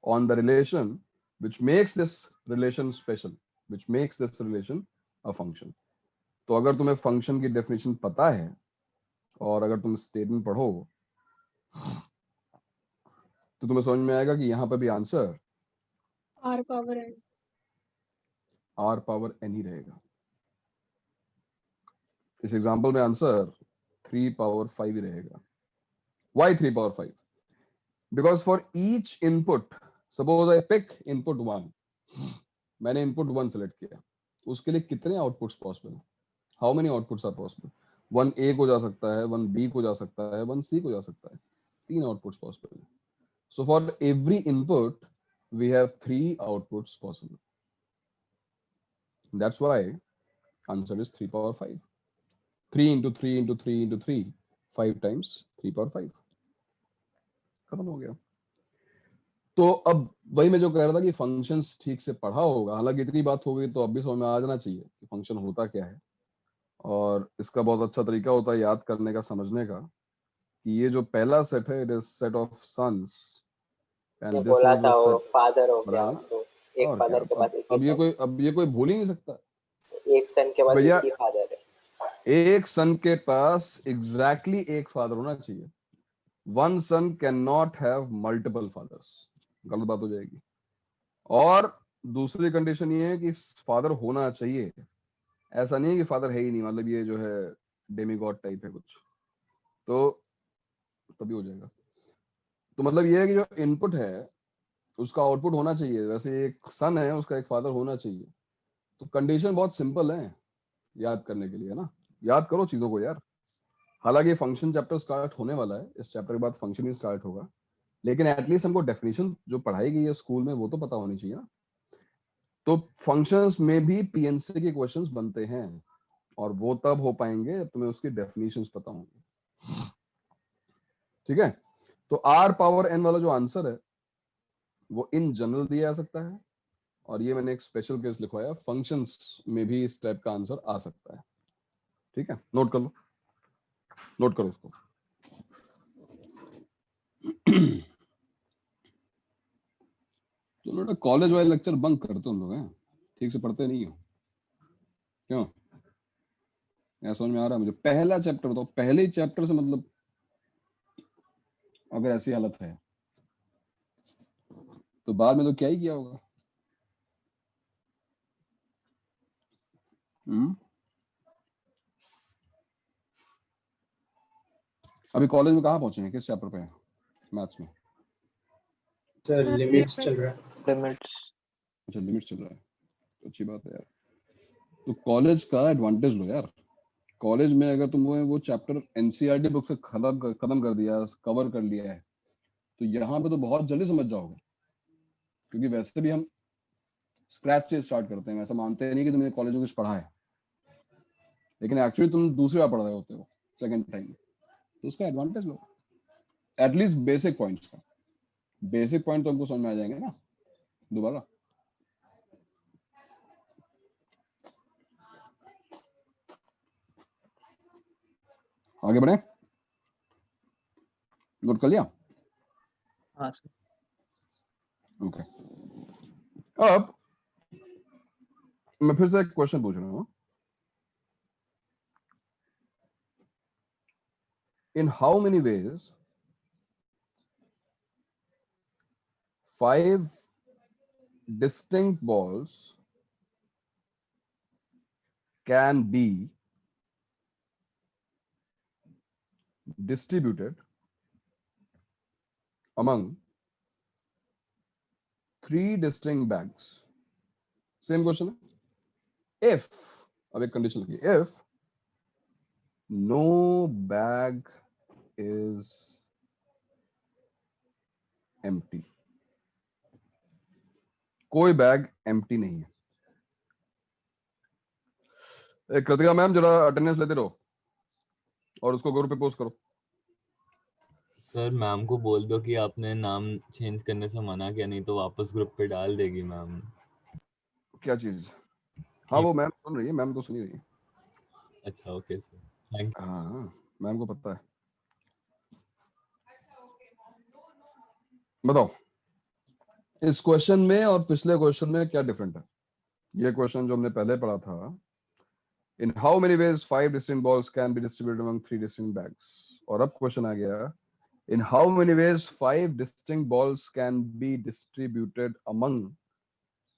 on the relation which makes this relation special, which makes this relation a function. तो अगर तुम्हें फंक्शन की डेफिनेशन पता है और अगर तुम स्टेटमेंट पढ़ो तो तुम्हें समझ में आएगा कि यहाँ पे भी answer R power n। r power n ही रहेगा। इस एग्जांपल में आंसर 3 पावर 5 ही रहेगा। Why 3 power 5? Because for each input, suppose I pick input 1, मैंने इनपुट 1 सेलेक्ट किया, उसके लिए कितने आउटपुट्स पॉसिबल है? How many outputs are possible? 1 A को जा सकता है, 1 B को जा सकता है, 1 C को जा सकता है, 3 आउटपुट्स पॉसिबल है। So for every input we have 3 outputs possible. That's why answer is 3 power 5। 3 into 3 into 3 into 3, 5 times 3 power 5। खत्म हो गया। तो अब वही मैं जो कह रहा था कि फंक्शंस ठीक से पढ़ा होगा, हालांकि इतनी बात हो गई तो अब भी समझ में आ जाना चाहिए कि फंक्शन होता क्या है। और इसका बहुत अच्छा तरीका होता है याद करने का, समझने का, कि ये जो पहला सेट है, it is set of sons and this बोला इज था द वो सेट। फादर हो गया, बराबर, तो एक और फादर के क्या, बाद एक ही अब ये कोई भूल ही नहीं सकता। एक सन के बाद भैया एक ही फादर है। एक सन के पास एग्जैक्टली एक फादर होना चाहिए। One son can not have multiple fathers, गलत बात हो जाएगी। और दूसरी कंडीशन ये है कि फादर होना चाहिए, ऐसा नहीं है कि फादर है ही नहीं, मतलब ये जो है डेमीगॉड टाइप है कुछ, तो तभी हो जाएगा। तो मतलब ये है कि जो इनपुट है उसका आउटपुट होना चाहिए। वैसे एक सन है, उसका एक फादर होना चाहिए। तो कंडीशन बहुत सिंपल है याद करने के लिए ना, याद करो चीजों को यार। हालांकि फंक्शन चैप्टर स्टार्ट होने वाला है, इस चैप्टर के बाद फंक्शन ही स्टार्ट होगा, लेकिन एटलीस्ट हमको डेफिनेशन जो पढ़ाई गई है स्कूल में वो तो पता होनी चाहिए ना। तो फंक्शंस में भी पीएनसी के क्वेश्चंस बनते हैं, और वो तब हो पाएंगे जब तुम्हें उसकी डेफिनेशंस पता होंगे। ठीक है, तो आर पावर एन वाला जो आंसर है वो इन जनरल दिया जा सकता है, और ये मैंने एक स्पेशल केस लिखवाया, फंक्शंस में भी इस टाइप का आंसर आ सकता है। ठीक है, नोट कर लो, नोट करो उसको। तो लोग कॉलेज वाले लेक्चर बंक करते हो लोग, हैं ठीक से पढ़ते नहीं हो क्यों? ऐसा समझ में आ रहा है मुझे। पहला चैप्टर बताओ, पहले ही चैप्टर से मतलब अगर ऐसी हालत है तो बाद में तो क्या ही किया होगा। अभी कॉलेज में कहाँ पहुंचे हैं, किस चैप्टर पे हैं मैथ्स में? सर लिमिट्स चल रहा है। लिमिट्स। अच्छा लिमिट्स चल रहा है, तो अच्छी बात है यार। तो कॉलेज का एडवांटेज लो यार। कॉलेज में अगर तुमने वो चैप्टर एनसीईआरटी बुक से खत्म कर दिया, कवर कर लिया है, तो यहाँ पे तो बहुत जल्दी समझ जाओगे, क्योंकि वैसे भी हम स्क्रैच से स्टार्ट करते हैं। ऐसा मानते नहीं कि तुमने कॉलेज में कुछ पढ़ा है, लेकिन एक्चुअली तुम दूसरी बार पढ़ रहे होते हो, सेकंड टाइम। तो उसका एडवांटेज लो, एटलीस्ट बेसिक पॉइंट्स का। बेसिक पॉइंट तो हमको समझ में आ जाएंगे ना दोबारा। आगे बढ़े, नोट कर लिया? हाँ सर। ओके, अब मैं फिर से एक क्वेश्चन पूछ रहा हूँ. In how many ways 5 distinct balls can be distributed among 3 distinct bags? Same question है. If, अब एक कंडीशन लगी, if no bag is empty, कोई बैग एम्प्टी नहीं है. एक कृतिका मैम जरा अटेंडेंस लेते रहो और उसको ग्रुप पे पोस्ट करो. सर मैम को बोल दो कि आपने नाम चेंज करने से मना किया, नहीं तो वापस ग्रुप पे डाल देगी मैम. क्या चीज? हाँ वो मैम सुन रही है, मैम तो सुनी रही है. अच्छा ओके सर, थैंक यू. हाँ मैम को पता है. बताओ इस क्वेश्चन में और पिछले क्वेश्चन में क्या डिफरेंट है? ये क्वेश्चन जो हमने पहले पढ़ा था, in how many ways 5 distinct balls can be distributed among 3 distinct bags, और अब क्वेश्चन आ गया in how many ways 5 distinct balls can be distributed among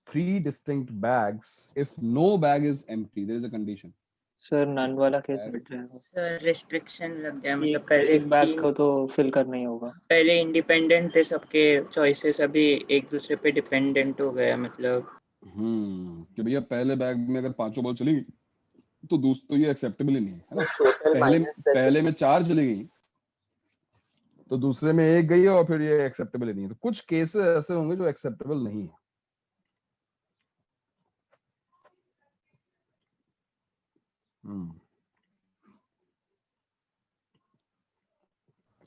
3 distinct bags if no bag is empty, there is a condition. Sir none वाला case बैठ जाएगा. Sir restriction लग गया, मतलब एक पहले एक बैग 3 को तो फिल करना ही होगा. पहले इंडिपेंडेंट थे सबके चॉइसेस, अभी एक दूसरे पे डिपेंडेंट हो गया. मतलब कि भैया पहले बैग में अगर 5 बॉल चली गई तो तो ये एक्सेप्टेबल ही नहीं है ना. टोटल माइनस पहले में 4 चली गई तो दूसरे में 1 गई है और फिर ये एक्सेप्टेबल ही नहीं है. तो कुछ केसेस ऐसे होंगे जो एक्सेप्टेबल नहीं है.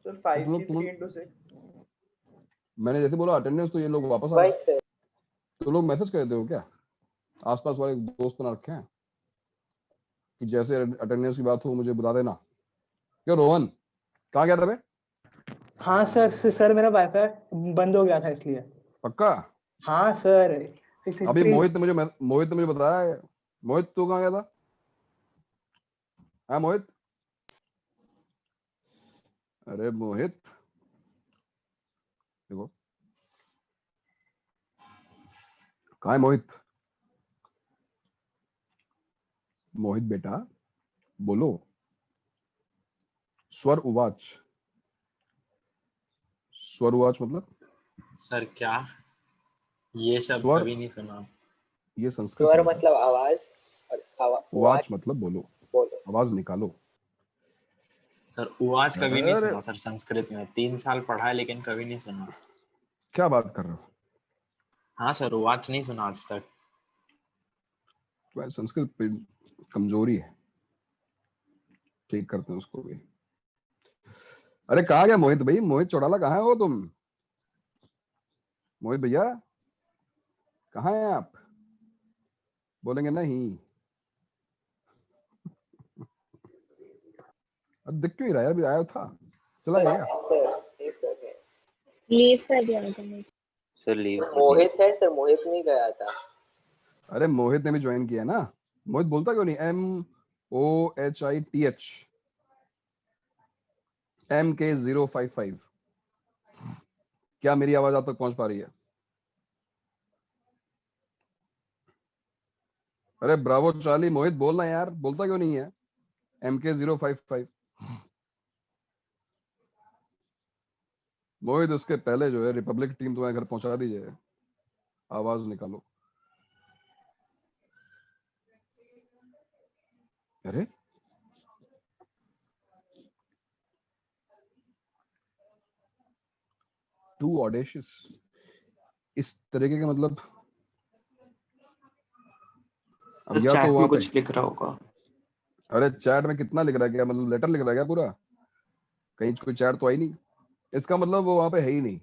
Sir 5C3 into 6. मैंने जैसे बोला अटेंडेंस, तो ये लोग वापस आ भाई गए. सर तो लोग मैसेज कर देते हो क्या? आसपास वाले दोस्त बना रखे हैं कि जैसे अटेंडेंस की बात हो मुझे बता देना. क्यों रोहन कहाँ गया था बे? हाँ सर मेरा वाईफाई बंद हो गया था इसलिए. पक्का? हाँ सर. अभी मोहित ने मुझे बताया. मोहित तू कहाँ गया था? हाँ मोहित, अरे मोहित देखो कहाँ है मोहित? मोहित बेटा बोलो. स्वर उवाच मतलब सर क्या ये शब्द स्वर, कभी नहीं सुना. ये संस्कृत स्वर है. मतलब आवाज और उवाच मतलब बोलो, बोलो. आवाज निकालो. सर उवाच कभी नहीं अरे सुना सर. संस्कृत में 3 साल पढ़ा है लेकिन कभी नहीं सुना. क्या बात कर रहे हो? हाँ सर उवाच नहीं सुना आज तक. तो संस्कृत पे कमजोरी है, ठीक करते हैं उसको भी. अरे कहाँ गया मोहित भाई? मोहित चौड़ाला कहाँ हो तुम? मोहित भैया कहाँ हैं आप? बोलेंगे नहीं. अब दिख क्यों नहीं रहा यार? अभी आया था, चला गया. लीव कर दिया था. Sir leave. मोहित है सर, मोहित नहीं गया था. अरे मोहित ने भी ज्वाइन किया ना. मोहित बोलता क्यों नहीं? MOHITH MK055. क्या मेरी आवाज आप तक पहुंच पा रही है? अरे ब्रावो चार्ली, मोहित बोलना यार, बोलता क्यों नहीं है? MK055. मोहित उसके पहले जो है रिपब्लिक टीम तुम्हारे घर पहुंचा दीजिए. आवाज निकालो. अरे टू ऑडेशियस इस तरीके का मतलब अब या चैट तो में वहां पे कुछ लिख रहा होगा. अरे चैट में कितना लिख रहा है? क्या मतलब लेटर लिख रहा है क्या पूरा? कहीं कोई चैट तो आई नहीं. इसका मतलब वो वहां पे है ही नहीं.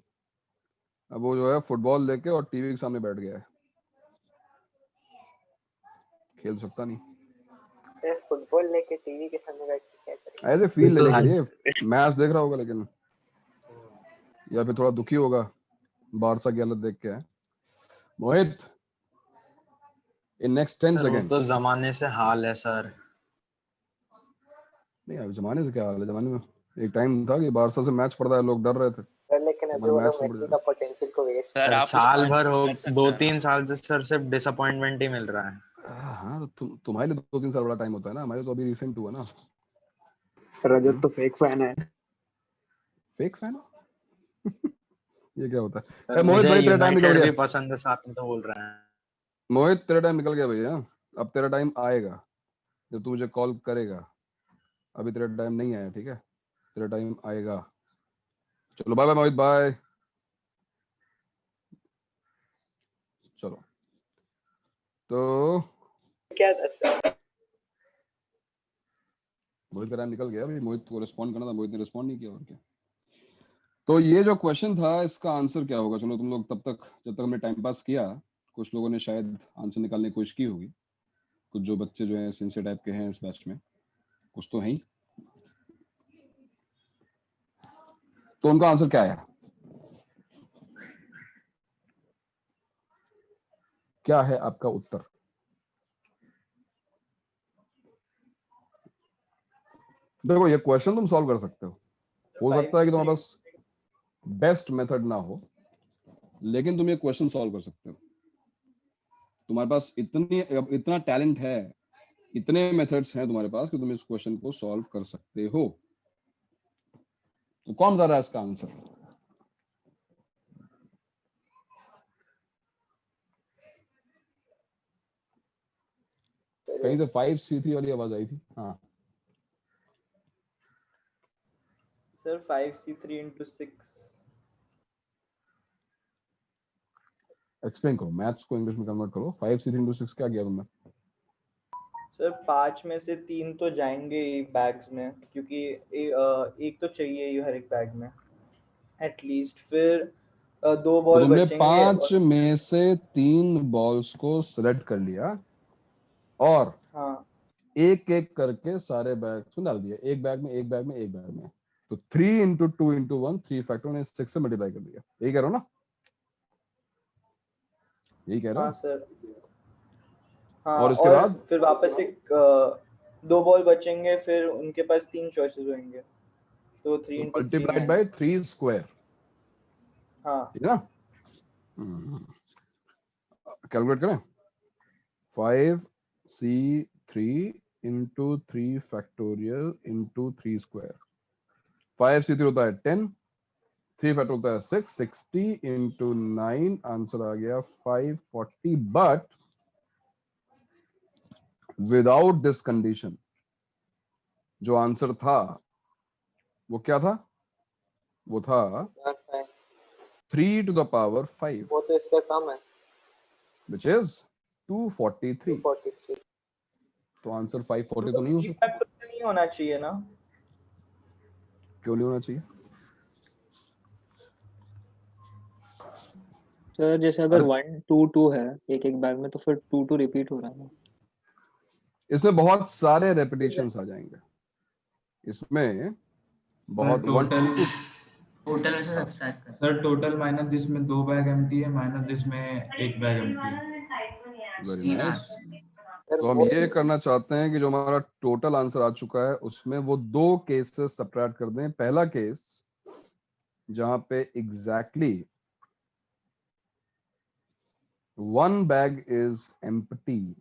अब वो जो है फुटबॉल लेके और टीवी के सामने बैठ गया है, खेल सकता नहीं. फुटबॉल लेके टीवी के सामने बैठ के क्या करेंगे? ऐसे फील लेने के लिए मैच देख रहा होगा लेकिन, या फिर थोड़ा दुखी होगा बारसा की हालत देख के आए। मोहित, इन नेक्स्ट 10 सर वो सेकेंड। तो जमाने से हाल है सर। नहीं अब जमाने से क्या हाल है, जमाने में एक टाइम था कि बारसा से मैच पड़ता है, लोग डर रहे थे। सर लेकिन अभी हमारे वो मैच लोग तो बढ़ मेसी जाए। का पोटेंशियल को वेस्ट सर कर साल भर हो 2-3 साल से सर सिर्फ डिसअपॉइंटमेंट ही मिल रहा है। हाँ तो तुम्हारे लिए 2-3 साल बड़ा टाइम होता है ना, हमारे तो अभी रिसेंट हुआ ना। रजत तो फेक फैन है। फेक फैन ये क्या होता है? सर मोहित मुझे भाई तेरा टाइम निकल यूनाइटेड गया। भी पसंद है, साथ में तो बोल रहे हैं। मोहित तेरा टाइम निकल गया भैया, अब तेरा टाइम आएगा जब तू मुझे कॉल करेगा। अभी तेरा टाइम नहीं आया, ठीक है? तेरा टाइम आएगा। चलो बाय बाय मोहित, बाय। चलो तो क्या था सर? मोहित का टाइम निकल गया, अभी मोहित को रिस्पॉन्ड करना था, मोहित ने रिस्पॉन्ड नहीं किया, और क्या। तो ये जो क्वेश्चन था इसका आंसर क्या होगा? चलो तुम लोग तब तक, जब तक हमने टाइम पास किया, कुछ लोगों ने शायद आंसर निकालने की कोशिश की होगी। कुछ जो बच्चे जो हैं सिंसियर टाइप के हैं इस बैच में, कुछ तो हैं ही। तो उनका आंसर क्या है? क्या है आपका उत्तर? देखो ये क्वेश्चन तुम सॉल्व कर सकते हो सकता है कि तुम्हारे पास बेस्ट मेथड ना हो, लेकिन तुम ये क्वेश्चन सॉल्व कर सकते हो। तुम्हारे पास इतना टैलेंट है, इतने मेथड्स हैं तुम्हारे पास कि तुम इस क्वेश्चन को सॉल्व कर सकते हो। तो कौन जा रहा है इसका आंसर? कहीं से 5C3 वाली आवाज आई थी। हाँ सर 5C3 into 6। एक्सप्लेन करो, मैथ्स को इंग्लिश में कन्वर्ट करो। 5C3 into 6 क्या किया तुमने? सर 5 में से 3 तो जाएंगे ही बैग्स में, क्योंकि एक तो चाहिए ही हर एक बैग में एटलीस्ट। फिर 2 तो बॉल तुमने बचेंगे 5 में से 3 बॉल्स को सिलेक्ट कर लिया और हाँ एक एक करके सारे बैग्स में डाल दिया, एक बैग में, एक बैग में, एक बैग में। तो 3 into 2 into 1, 3 फैक्टर ने 6 से मल्टीप्लाई कर दिया। यही कह रहे हो ना? यही कह रहे हाँ हो? सर हाँ। और इसके और बाद फिर वापस एक 2 बॉल बचेंगे, फिर उनके पास 3 चॉइसेस होंगे, तो 3 into 3 मल्टीप्लाइड बाय 3 स्क्वायर, हाँ ठीक है ना? कैलकुलेट करें। 5C3 into 3 factorial into 3 square. 5C3 होता है 10, 3 फैक्टर होता है 6, 60 into 9, आंसर आ गया 540। बट विदाउट दिस कंडीशन जो आंसर था वो क्या था? वो था 3 to the power 5, वो तो इससे कम है, which is 243। 243। तो आंसर 540 तो नहीं हो सकता। नहीं होना चाहिए ना? क्यों नहीं होना चाहिए? सर जैसे अगर 1 2 2 है एक एक बैग में, तो फिर 2 2 रिपीट हो रहा है ना? इसमें बहुत सारे रेपिटेशंस आ जाएंगे, इसमें बहुत टोटल में से सब्ट्रैक्ट कर। सर टोटल माइनस जिसमें 2 बैग एम्प्टी है, माइनस जिसमें 1 बैग एम्प्टी है। Very nice. तो हम ये करना चाहते हैं कि जो हमारा टोटल आंसर आ चुका है उसमें वो 2 केसेस सब्ट्रैक्ट कर दें। पहला केस जहां पे एग्जैक्टली 1 बैग इज एम्प्टी,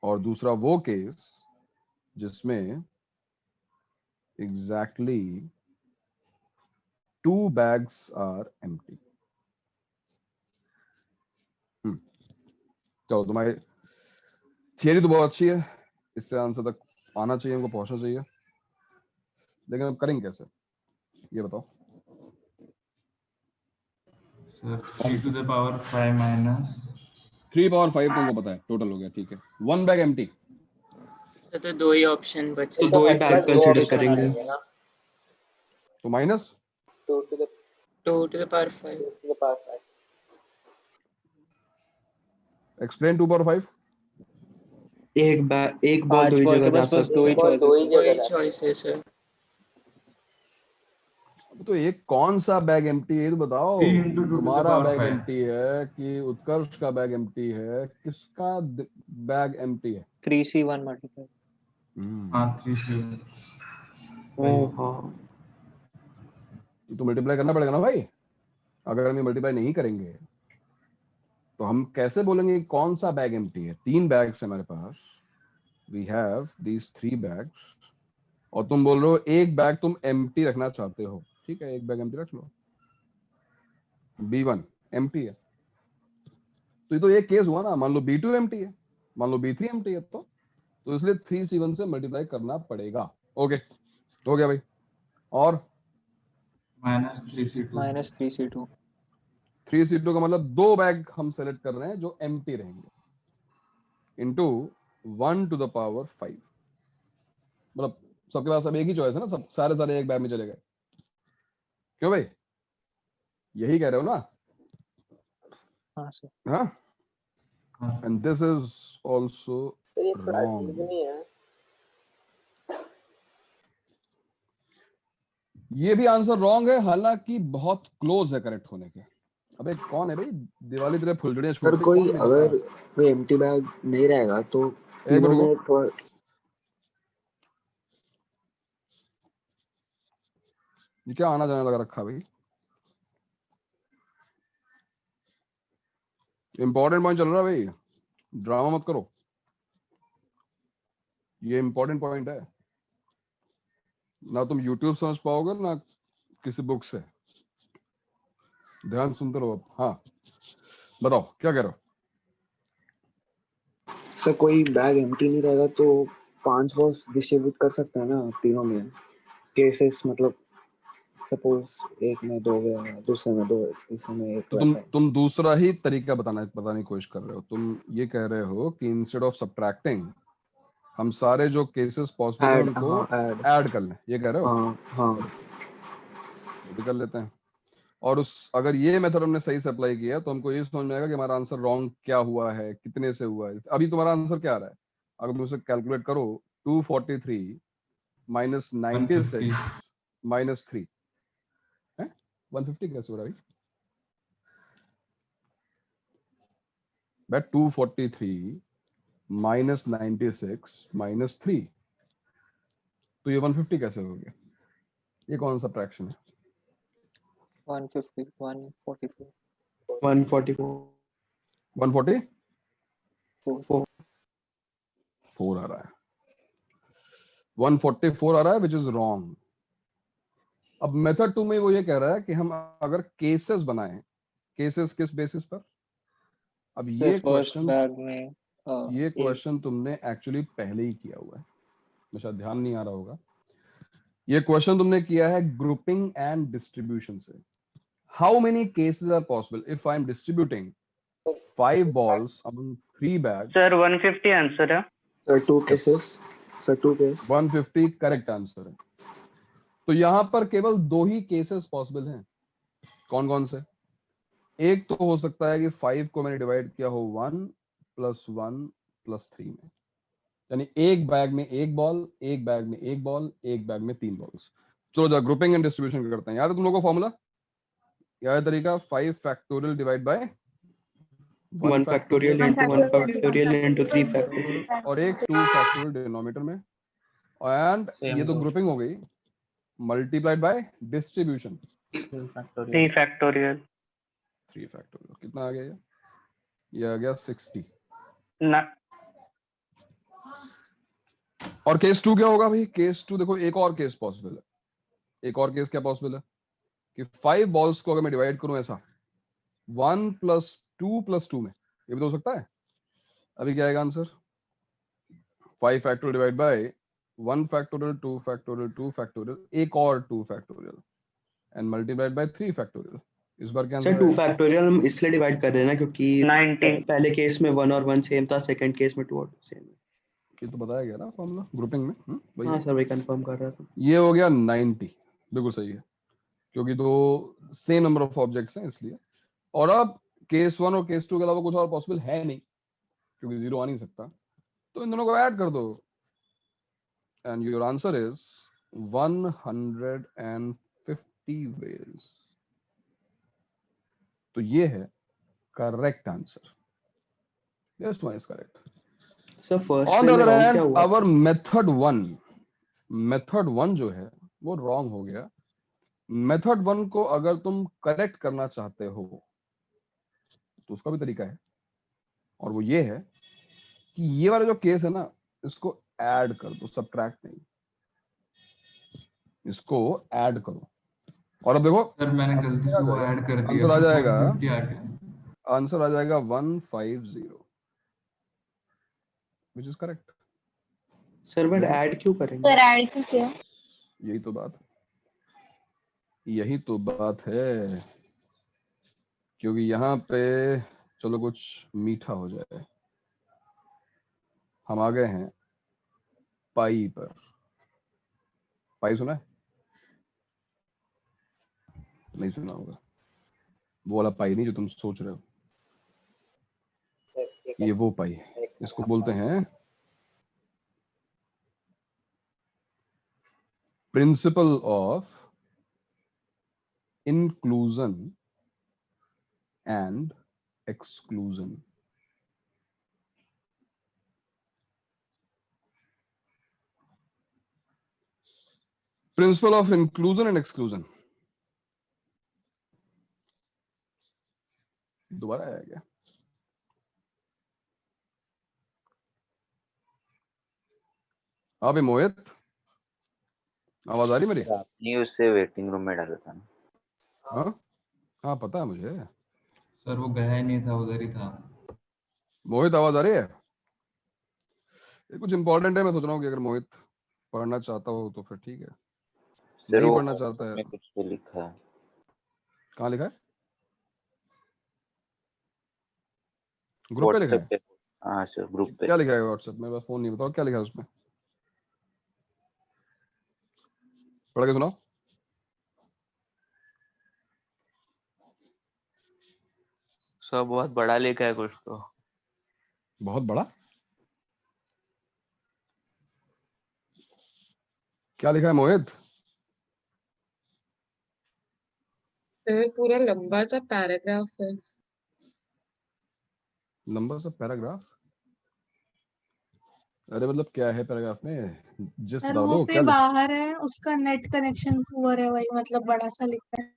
और दूसरा वो केस जिसमें एग्जैक्टली 2 bags are empty। चलो तुम्हारी थियरी तो बहुत अच्छी है, इससे आंसर तक आना चाहिए, हमको पहुंचना चाहिए, लेकिन हम करेंगे कैसे ये बताओ। Sir 3 to the power 5 minus 3 power 5 तुमको पता है टोटल हो गया, ठीक है। 1 बैग एम्प्टी, तो 2 ही ऑप्शन बचे, तो 2 ही बैग कंसीडर करेंगे। तो minus 2 to the 2 to the power 5। Explain 2 power 5। एक बॉल 2 ही जगह जा सकता है। दो ही चॉइस है सर। तो एक कौन सा बैग एम्प्टी है ये तो बताओ। 3 into 2 to the तुम्हारा power बैग 5. एम्प्टी है कि उत्कर्ष का बैग एम्प्टी है, किसका बैग एम्प्टी है? 3C1 multiply. हाँ 3C1 हाँ तो मल्टीप्लाई करना पड़ेगा ना भाई। अगर हम मल्टीप्लाई नहीं करेंगे तो हम कैसे बोलेंगे कौन सा बैग एम्प्टी है? 3 बैग्स है हमारे पास, वी हैव दीज 3 बैग्स, और तुम बोल रहे हो एक बैग तुम एम्प्टी रखना चाहते हो। ठीक है, एक बैग एम्प्टी रख लो, B1 एम्प्टी है। तो ये तो एक केस हुआ ना। मान लो B2 एम्प्टी है, मान लो B3 एम्प्टी है, तो इसलिए 3C1 से मल्टीप्लाई करना पड़ेगा। ओके, हो गया भाई। और -3C2 3C2 का मतलब 2 बैग हम सेलेक्ट कर रहे हैं जो एम्प्टी रहेंगे, इनटू 1 to the power 5। मतलब सबके पास अब एक ही चॉइस है ना, सब सारे एक बैग में चले गए। क्यों भाई, यही कह रहे हो ना? हाँ सर। हाँ, and this is also sir ये थोड़ा अजीब रॉन्ग। नहीं है? ये भी आंसर रॉन्ग है, हालांकि बहुत क्लोज है करेक्ट होने के। अबे कौन है भाई, दिवाली तेरे फुलझड़ियां छूट सर रही, कोई कौन नहीं अगर पता? कोई एम्प्टी बैग नहीं रहेगा तो एक तीनों मिनट में रुको, ये क्या आना जाने लगा रखा भाई? इंपॉर्टेंट पॉइंट चल रहा है भाई, ड्रामा मत करो, ये इंपॉर्टेंट पॉइंट है ना। तुम YouTube समझ पाओगे ना किसी बुक से। ध्यान सुनते रहो अब। हाँ बताओ क्या कह रहे हो? सर कोई बैग एम्प्टी नहीं रहेगा तो 5 बॉक्स डिस्ट्रीब्यूट कर सकते हैं ना तीनों में केसेस। मतलब सपोज एक में 2 गया, दूसरे में 2, तीसरे में 1, तो वैसा। तुम दूसरा ही तरीका बताने की कोशिश कर रहे हो। तुम ये कह रहे हो कि इंस्टेड ऑफ सब्ट्रैक्टिंग हम सारे जो केसेस पॉसिबल है ऐड, उनको हाँ ऐड, ऐड कर लें, ये कह रहे हो? हाँ हाँ वो भी कर लेते हैं। और उस अगर ये मेथड हमने सही से अप्लाई किया तो हमको ये समझ में आएगा कि हमारा आंसर रॉन्ग क्या हुआ है, कितने से हुआ है। अभी तुम्हारा आंसर क्या आ रहा है? अगर तुम उसे कैलकुलेट करो, 243 माइनस 96 माइनस 3 है 150 कैसे हो रहा है भाई? 243 माइनस 96 माइनस 3, तो ये 150 कैसे हो गया? ये कौन सा फ्रैक्शन है? 150, 144, 144 4। 4 आ रहा है, 144 आ रहा है, विच इज रॉन्ग। अब मेथड 2 में वो ये कह रहा है कि हम अगर केसेस बनाएं, केसेस किस बेसिस पर? अब ये फर्स्ट बैग में ये क्वेश्चन तुमने एक्चुअली पहले ही किया हुआ है, मुझे शायद ध्यान नहीं आ रहा होगा। ये क्वेश्चन तुमने किया है ग्रुपिंग एंड डिस्ट्रीब्यूशन से। How many cases are possible if I am distributing 5 balls among 3 bags? Sir 150 answer है। Sir 2 cases, sir 2 case. 150 correct answer है। तो यहां पर केवल 2 ही केसेस पॉसिबल हैं। कौन कौन से? एक तो हो सकता है कि 5 को मैंने डिवाइड किया हो 1 + 1 + 3 में, यानी एक बैग में एक बॉल, एक बैग में एक बॉल, एक बैग में 3 बॉल्स। चलो जरा ग्रुपिंग एंड डिस्ट्रीब्यूशन करते हैं। याद है तुम लोगों को फॉर्मूला? याद है तरीका? 5 factorial divide by 1 factorial into 1 factorial into 3 factorial. और एक 2 फैक्टोरियल डिनोमिनेटर में, एंड ये तो ग्रुपिंग हो गई, multiplied by distribution 3 factorial. 3 factorial. कितना आ गया ये आ गया 60। ना और केस 2 क्या होगा भाई? केस 2 देखो, एक और केस पॉसिबल है। एक और केस क्या पॉसिबल है कि 5 बॉल्स को अगर मैं डिवाइड करूं ऐसा 1 + 2 + 2 में, ये भी तो हो सकता है। अभी क्या आएगा answer? 5 factorial divide by 1 factorial, 2 factorial, 2 factorial, एक और 2 factorial and multiplied by 3 factorial. इस बार क्या सर आंसर 2 है? फैक्टोरियल हम इसलिए डिवाइड कर रहे हैं ना क्योंकि 90। पहले केस में 1 और 1 सेम था, सेकंड केस में 2 और 2 सेम है। ये तो बताया गया ना फॉर्मूला ग्रुपिंग में। वही हाँ है। सर वही कंफर्म कर रहा था। ये हो गया 90, बिल्कुल सही है, क्योंकि दो सेम नंबर ऑफ ऑब्जेक्ट्स हैं इसलिए। और अब केस 1 और केस 2 के अलावा कुछ और पॉसिबल है नहीं, क्योंकि 0 आ नहीं सकता, तो इन दोनों को ऐड कर दो and your answer is 150 20 ways. तो ये है correct answer. This one is correct. Sir first On try the में other रॉन्ग hand, क्या हुआ? our method one जो है वो रॉन्ग हो गया. मेथड वन को अगर तुम करेक्ट करना चाहते हो तो उसका भी तरीका है, और वो ये है कि ये वाला जो केस है ना, इसको ऐड कर दो, सब्ट्रैक्ट नहीं, इसको ऐड करो. और अब देखो सर मैंने अब गलती क्या से आ वो जाएगा? ऐड कर दिया, आंसर आ जाएगा 150 आ गया. आंसर आ जाएगा 150, which is correct. Sir but देखो ऐड क्यों करेंगे? सर ऐड क्यों किया? यही तो बात है, क्योंकि यहाँ पे चलो कुछ मीठा हो जाए. हम आ गए हैं पाई पर. पाई सुना है? नहीं सुना होगा. वो वाला पाई नहीं जो तुम सोच रहे हो, ये वो पाई है. इसको बोलते हैं principal of inclusion and exclusion. Principal of inclusion and exclusion. दोबारा आया क्या? हाँ भाई मोहित, आवाज आ रही मेरी? आपने उसे वेटिंग रूम में डाला था ना? हाँ हाँ पता है मुझे. सर वो गया ही नहीं था, उधर ही था. मोहित आवाज आ रही है? ये कुछ इंपॉर्टेंट है. मैं सोच रहा हूँ कि अगर मोहित पढ़ना चाहता हो तो फिर ठीक है, सर नहीं वो पढ़ना चाहता है. में कुछ तो लिखा है. कहाँ लिखा है? ग्रुप पे लिखा व्हाट्सएप है? पे. हाँ सर ग्रुप पे. क्या लिखा है व्हाट्सएप में? बस फोन नहीं, बताओ क्या लिखा है उसमें, पढ़ के सुनाओ. सर बहुत बड़ा लिखा है कुछ तो. बहुत बड़ा? क्या लिखा है मोहित? सर पूरा लंबा सा पैराग्राफ है। लंबा सा पैराग्राफ? अरे मतलब क्या है पैराग्राफ में? जिस सर बता वो दो पे क्या लिखा है. बाहर है, उसका नेट कनेक्शन पुअर है, वही मतलब बड़ा सा लिखा है।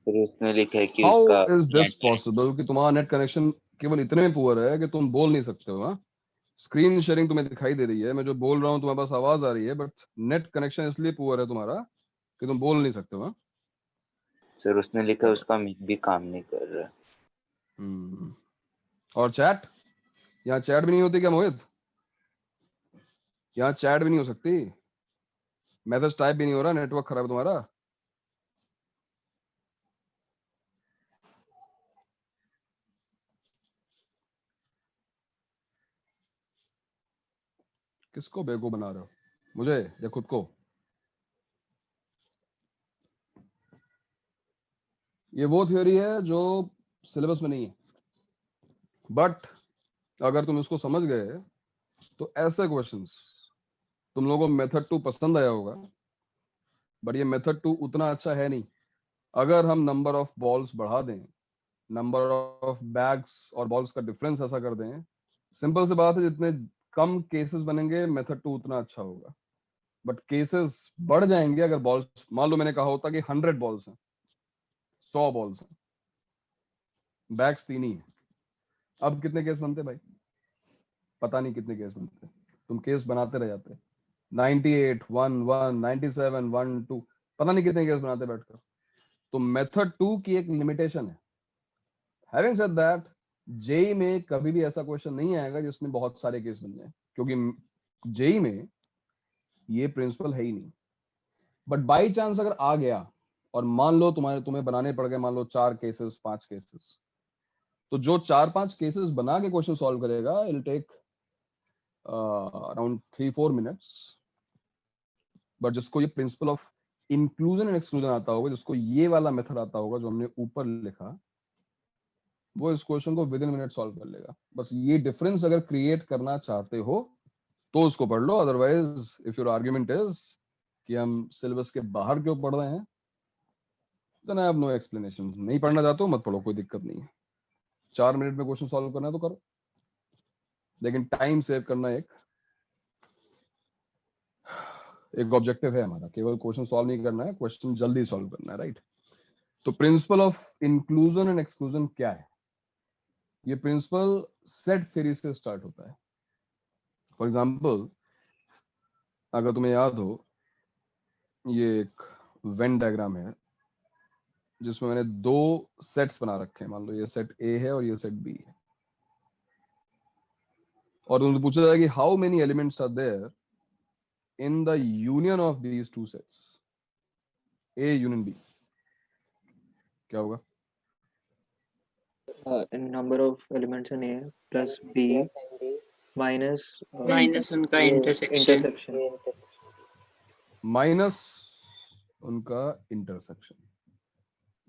फिर उसने लिखा है कि हाउ उसका इज दिस नेट पॉसिबल कि तुम्हारा नेट कनेक्शन केवल इतने में पुअर है कि तुम बोल नहीं सकते हो? हाँ, स्क्रीन शेयरिंग तुम्हें दिखाई दे रही है, मैं जो बोल रहा हूँ तुम्हारे पास आवाज आ रही है, बट नेट कनेक्शन इसलिए पुअर है तुम्हारा कि तुम बोल नहीं सकते हो. हाँ? सर उसने लिखा है उसका मिक भी काम नहीं कर रहा है. और चैट? यहाँ चैट भी नहीं होती क्या मोहित? यहाँ चैट भी नहीं हो सकती? मैसेज टाइप भी नहीं हो रहा? नेटवर्क खराब है तुम्हारा? किसको बेवकूफ बना रहे हो, मुझे या खुद को? ये वो थ्योरी है जो सिलेबस में नहीं है, बट अगर तुम इसको समझ गए तो ऐसे क्वेश्चंस तुम लोगों को मेथड 2 पसंद आया होगा, बट ये मेथड 2 उतना अच्छा है नहीं. अगर हम नंबर ऑफ बॉल्स बढ़ा दें, नंबर ऑफ बैग्स और बॉल्स का डिफरेंस ऐसा कर दें, सिंपल सी बात है, जितने कम केसेस बनेंगे मेथड 2 उतना अच्छा होगा. बट केसेस बढ़ जाएंगे अगर बॉल्स, मान लो मैंने कहा होता कि 100 बॉल्स हैं, 100 बॉल्स हैं, बैग्स 3 ही है, अब कितने केस बनते भाई? पता नहीं कितने केस बनते. तुम केस बनाते रह जाते, 98, 1, 1, 97, 1, 2, पता नहीं कितने केस बनाते बैठकर. तो मेथड 2 की एक लिमिटेशन है. हैविंग सेड दैट, जेई में कभी भी ऐसा क्वेश्चन नहीं आएगा जिसमें बहुत सारे केस बन जाए, क्योंकि जेई में ये प्रिंसिपल है ही नहीं. बट बाई चांस अगर आ गया और मान लो तुम्हें बनाने पड़ गए, मान लो 4 केसेस 5 केसेस, तो जो 4-5 केसेस बना के क्वेश्चन सॉल्व करेगा, it will take around 3-4 minutes. But जिसको ये principle of inclusion and exclusion आता होगा, जिसको ये वाला मेथड आता होगा जो हमने ऊपर लिखा, वो इस क्वेश्चन को विद इन मिनट सॉल्व कर लेगा. बस ये डिफरेंस अगर क्रिएट करना चाहते हो तो उसको पढ़ लो. Otherwise if your argument is कि हम सिलेबस के बाहर क्यों पढ़ रहे हैं, then I have no explanation. नहीं पढ़ना चाहते हो मत पढ़ो, कोई दिक्कत नहीं है। 4 मिनट में क्वेश्चन सॉल्व करना है तो करो, लेकिन टाइम सेव करना एक ऑब्जेक्टिव है हमारा। केवल क्वेश्चन सॉल्व नहीं करना है, क्वेश्चन जल्दी सॉल्व करना है, राइट। तो principal of inclusion and exclusion क्या है? ये प्रिंसिपल सेट थ्योरी से स्टार्ट होता है। फॉर एग्जांपल, अगर तुम्हें याद हो, ये एक वेन डायग्राम है जिसमें मैंने 2 सेट्स बना रखे हैं। मान लो ये सेट ए है और ये सेट बी है, और तुमसे पूछा जाए कि how many elements are there in the union of these 2 sets, A union B, क्या होगा? Number of elements in A plus B minus minus उनका इंटरसेक्शन। इंटरसेक्शन माइनस उनका intersection.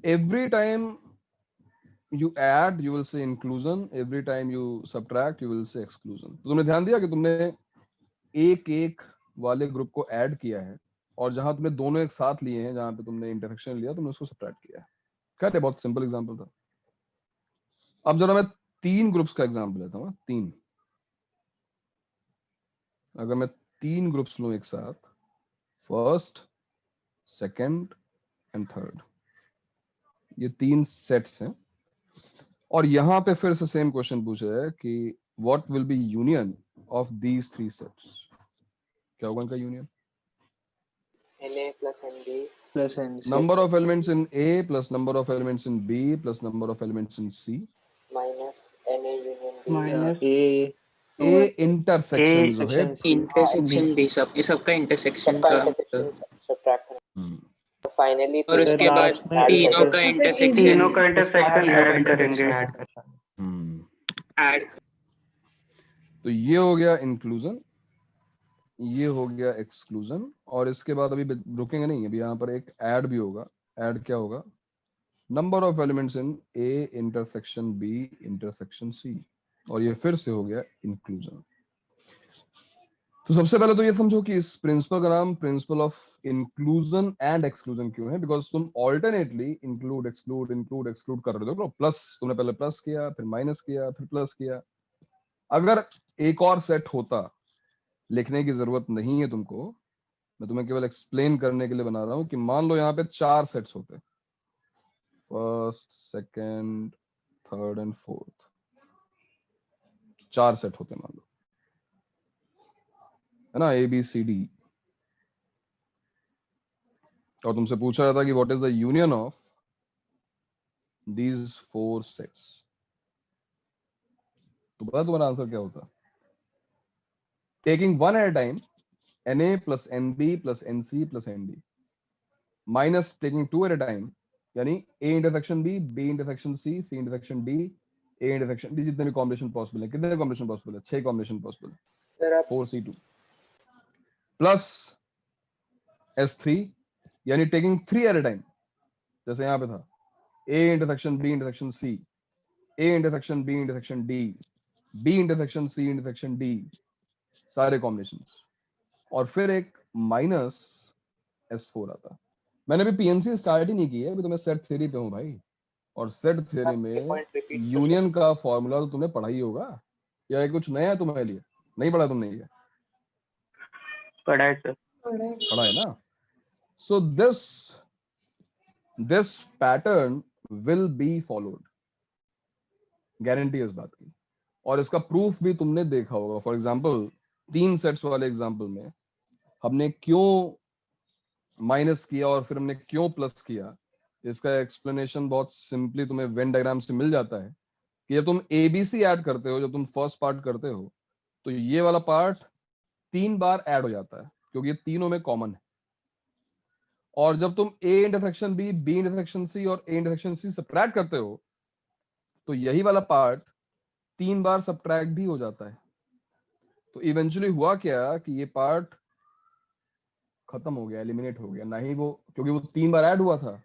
Every time you add you will say inclusion, every time you subtract you will say exclusion। तो तुमने ध्यान दिया कि तुमने एक वाले ग्रुप को ऐड किया है, और जहां तुमने दोनों एक साथ लिए हैं, जहां पे तुमने इंटरसेक्शन लिया, तुमने उसको सब्ट्रैक्ट किया है। क्या है? बहुत सिंपल एग्जांपल था। अब जरा मैं 3 ग्रुप्स का एग्जांपल लेता हूं। 3, अगर मैं 3 ग्रुप्स लूं एक साथ, फर्स्ट, सेकंड एंड थर्ड, ये 3 सेट्स हैं, और यहां पे फिर से सेम क्वेश्चन पूछा है कि what will be union of these 3 sets. क्या होगा इनका union? Na plus NB plus NC number of elements in A plus number of elements in B plus number of elements in C minus Na union B minus A intersection जो है, intersection भी सबका intersection का subtract finally और उसके बाद तीनों का इंटरसेक्शन ऐड करेंगे। ऐड। तो ये हो गया इंक्लूजन, ये हो गया एक्सक्लूजन, और इसके बाद अभी रुकेंगे नहीं, अभी यहाँ पर एक ऐड भी होगा। ऐड क्या होगा? Number of elements in A intersection B intersection C, और ये फिर से हो गया इंक्लूजन। तो सबसे पहले तो ये समझो कि इस प्रिंसिपल का नाम principal of inclusion and exclusion क्यों है? बिकॉज तुम ऑल्टरनेटली इंक्लूड एक्सक्लूड कर रहे हो। प्लस तुमने पहले प्लस किया, फिर माइनस किया, फिर प्लस किया। अगर एक और सेट होता, लिखने की जरूरत नहीं है तुमको, मैं तुम्हें केवल एक्सप्लेन करने के लिए बना रहा हूं कि मान लो यहाँ पे 4 सेट्स होते, first, second, third and fourth, 4 set होते मान लो, है ना, ए बी सी डी, और तुमसे पूछा जाता कि what is the union of these 4 sets, तो पता तुम्हारा आंसर क्या होता? Taking one at a time, Na plus Nb plus Nc plus Nd, minus taking 2 at a time, यानी A intersection B, B intersection C, C intersection D, A intersection D, जितने भी combination possible है। कितने combination possible है? 6 combination possible है, 4C2 plus S3, यानी taking 3 at a time, जैसे यहाँ पे था A intersection B intersection C, A intersection B intersection D, B intersection C intersection D, सारे कॉम्बिनेशंस, और फिर एक माइनस S4 आता। मैंने अभी पीएनसी स्टार्ट ही नहीं की है, अभी तो मैं सेट थ्योरी पे हूँ भाई, और सेट थ्योरी में यूनियन का फॉर्मूला तो तुमने पढ़ा ही होगा, या ये कुछ नया है तुम्हारे लिए? नहीं पढ़ा तुमने? ये पढ़ा है सर। पढ़ा है ना? So this pattern will be followed, guarantee है इस बात की, और इसका प्रूफ भी तुमने देखा होगा। फॉर एग्जाम्पल 3 सेट्स वाले एग्जाम्पल में हमने क्यों माइनस किया और फिर हमने क्यों प्लस किया, इसका एक्सप्लेनेशन बहुत सिंपली तुम्हें वेन डायग्राम से मिल जाता है कि जब तुम एबीसी ऐड करते हो, जब तुम फर्स्ट पार्ट करते हो, तो ये वाला पार्ट 3 बार ऐड हो जाता है, क्योंकि ये तीनों में कॉमन है। और जब तुम A intersection B, B intersection C और ए इंटरसेक्शन सी सब्ट्रैक्ट करते हो, तो यही वाला पार्ट 3 बार सब्ट्रैक्ट भी हो जाता है। तो इवेंचुअली हुआ क्या कि ये पार्ट खत्म हो गया, एलिमिनेट हो गया, ना ही वो, क्योंकि वो 3 बार ऐड हुआ था,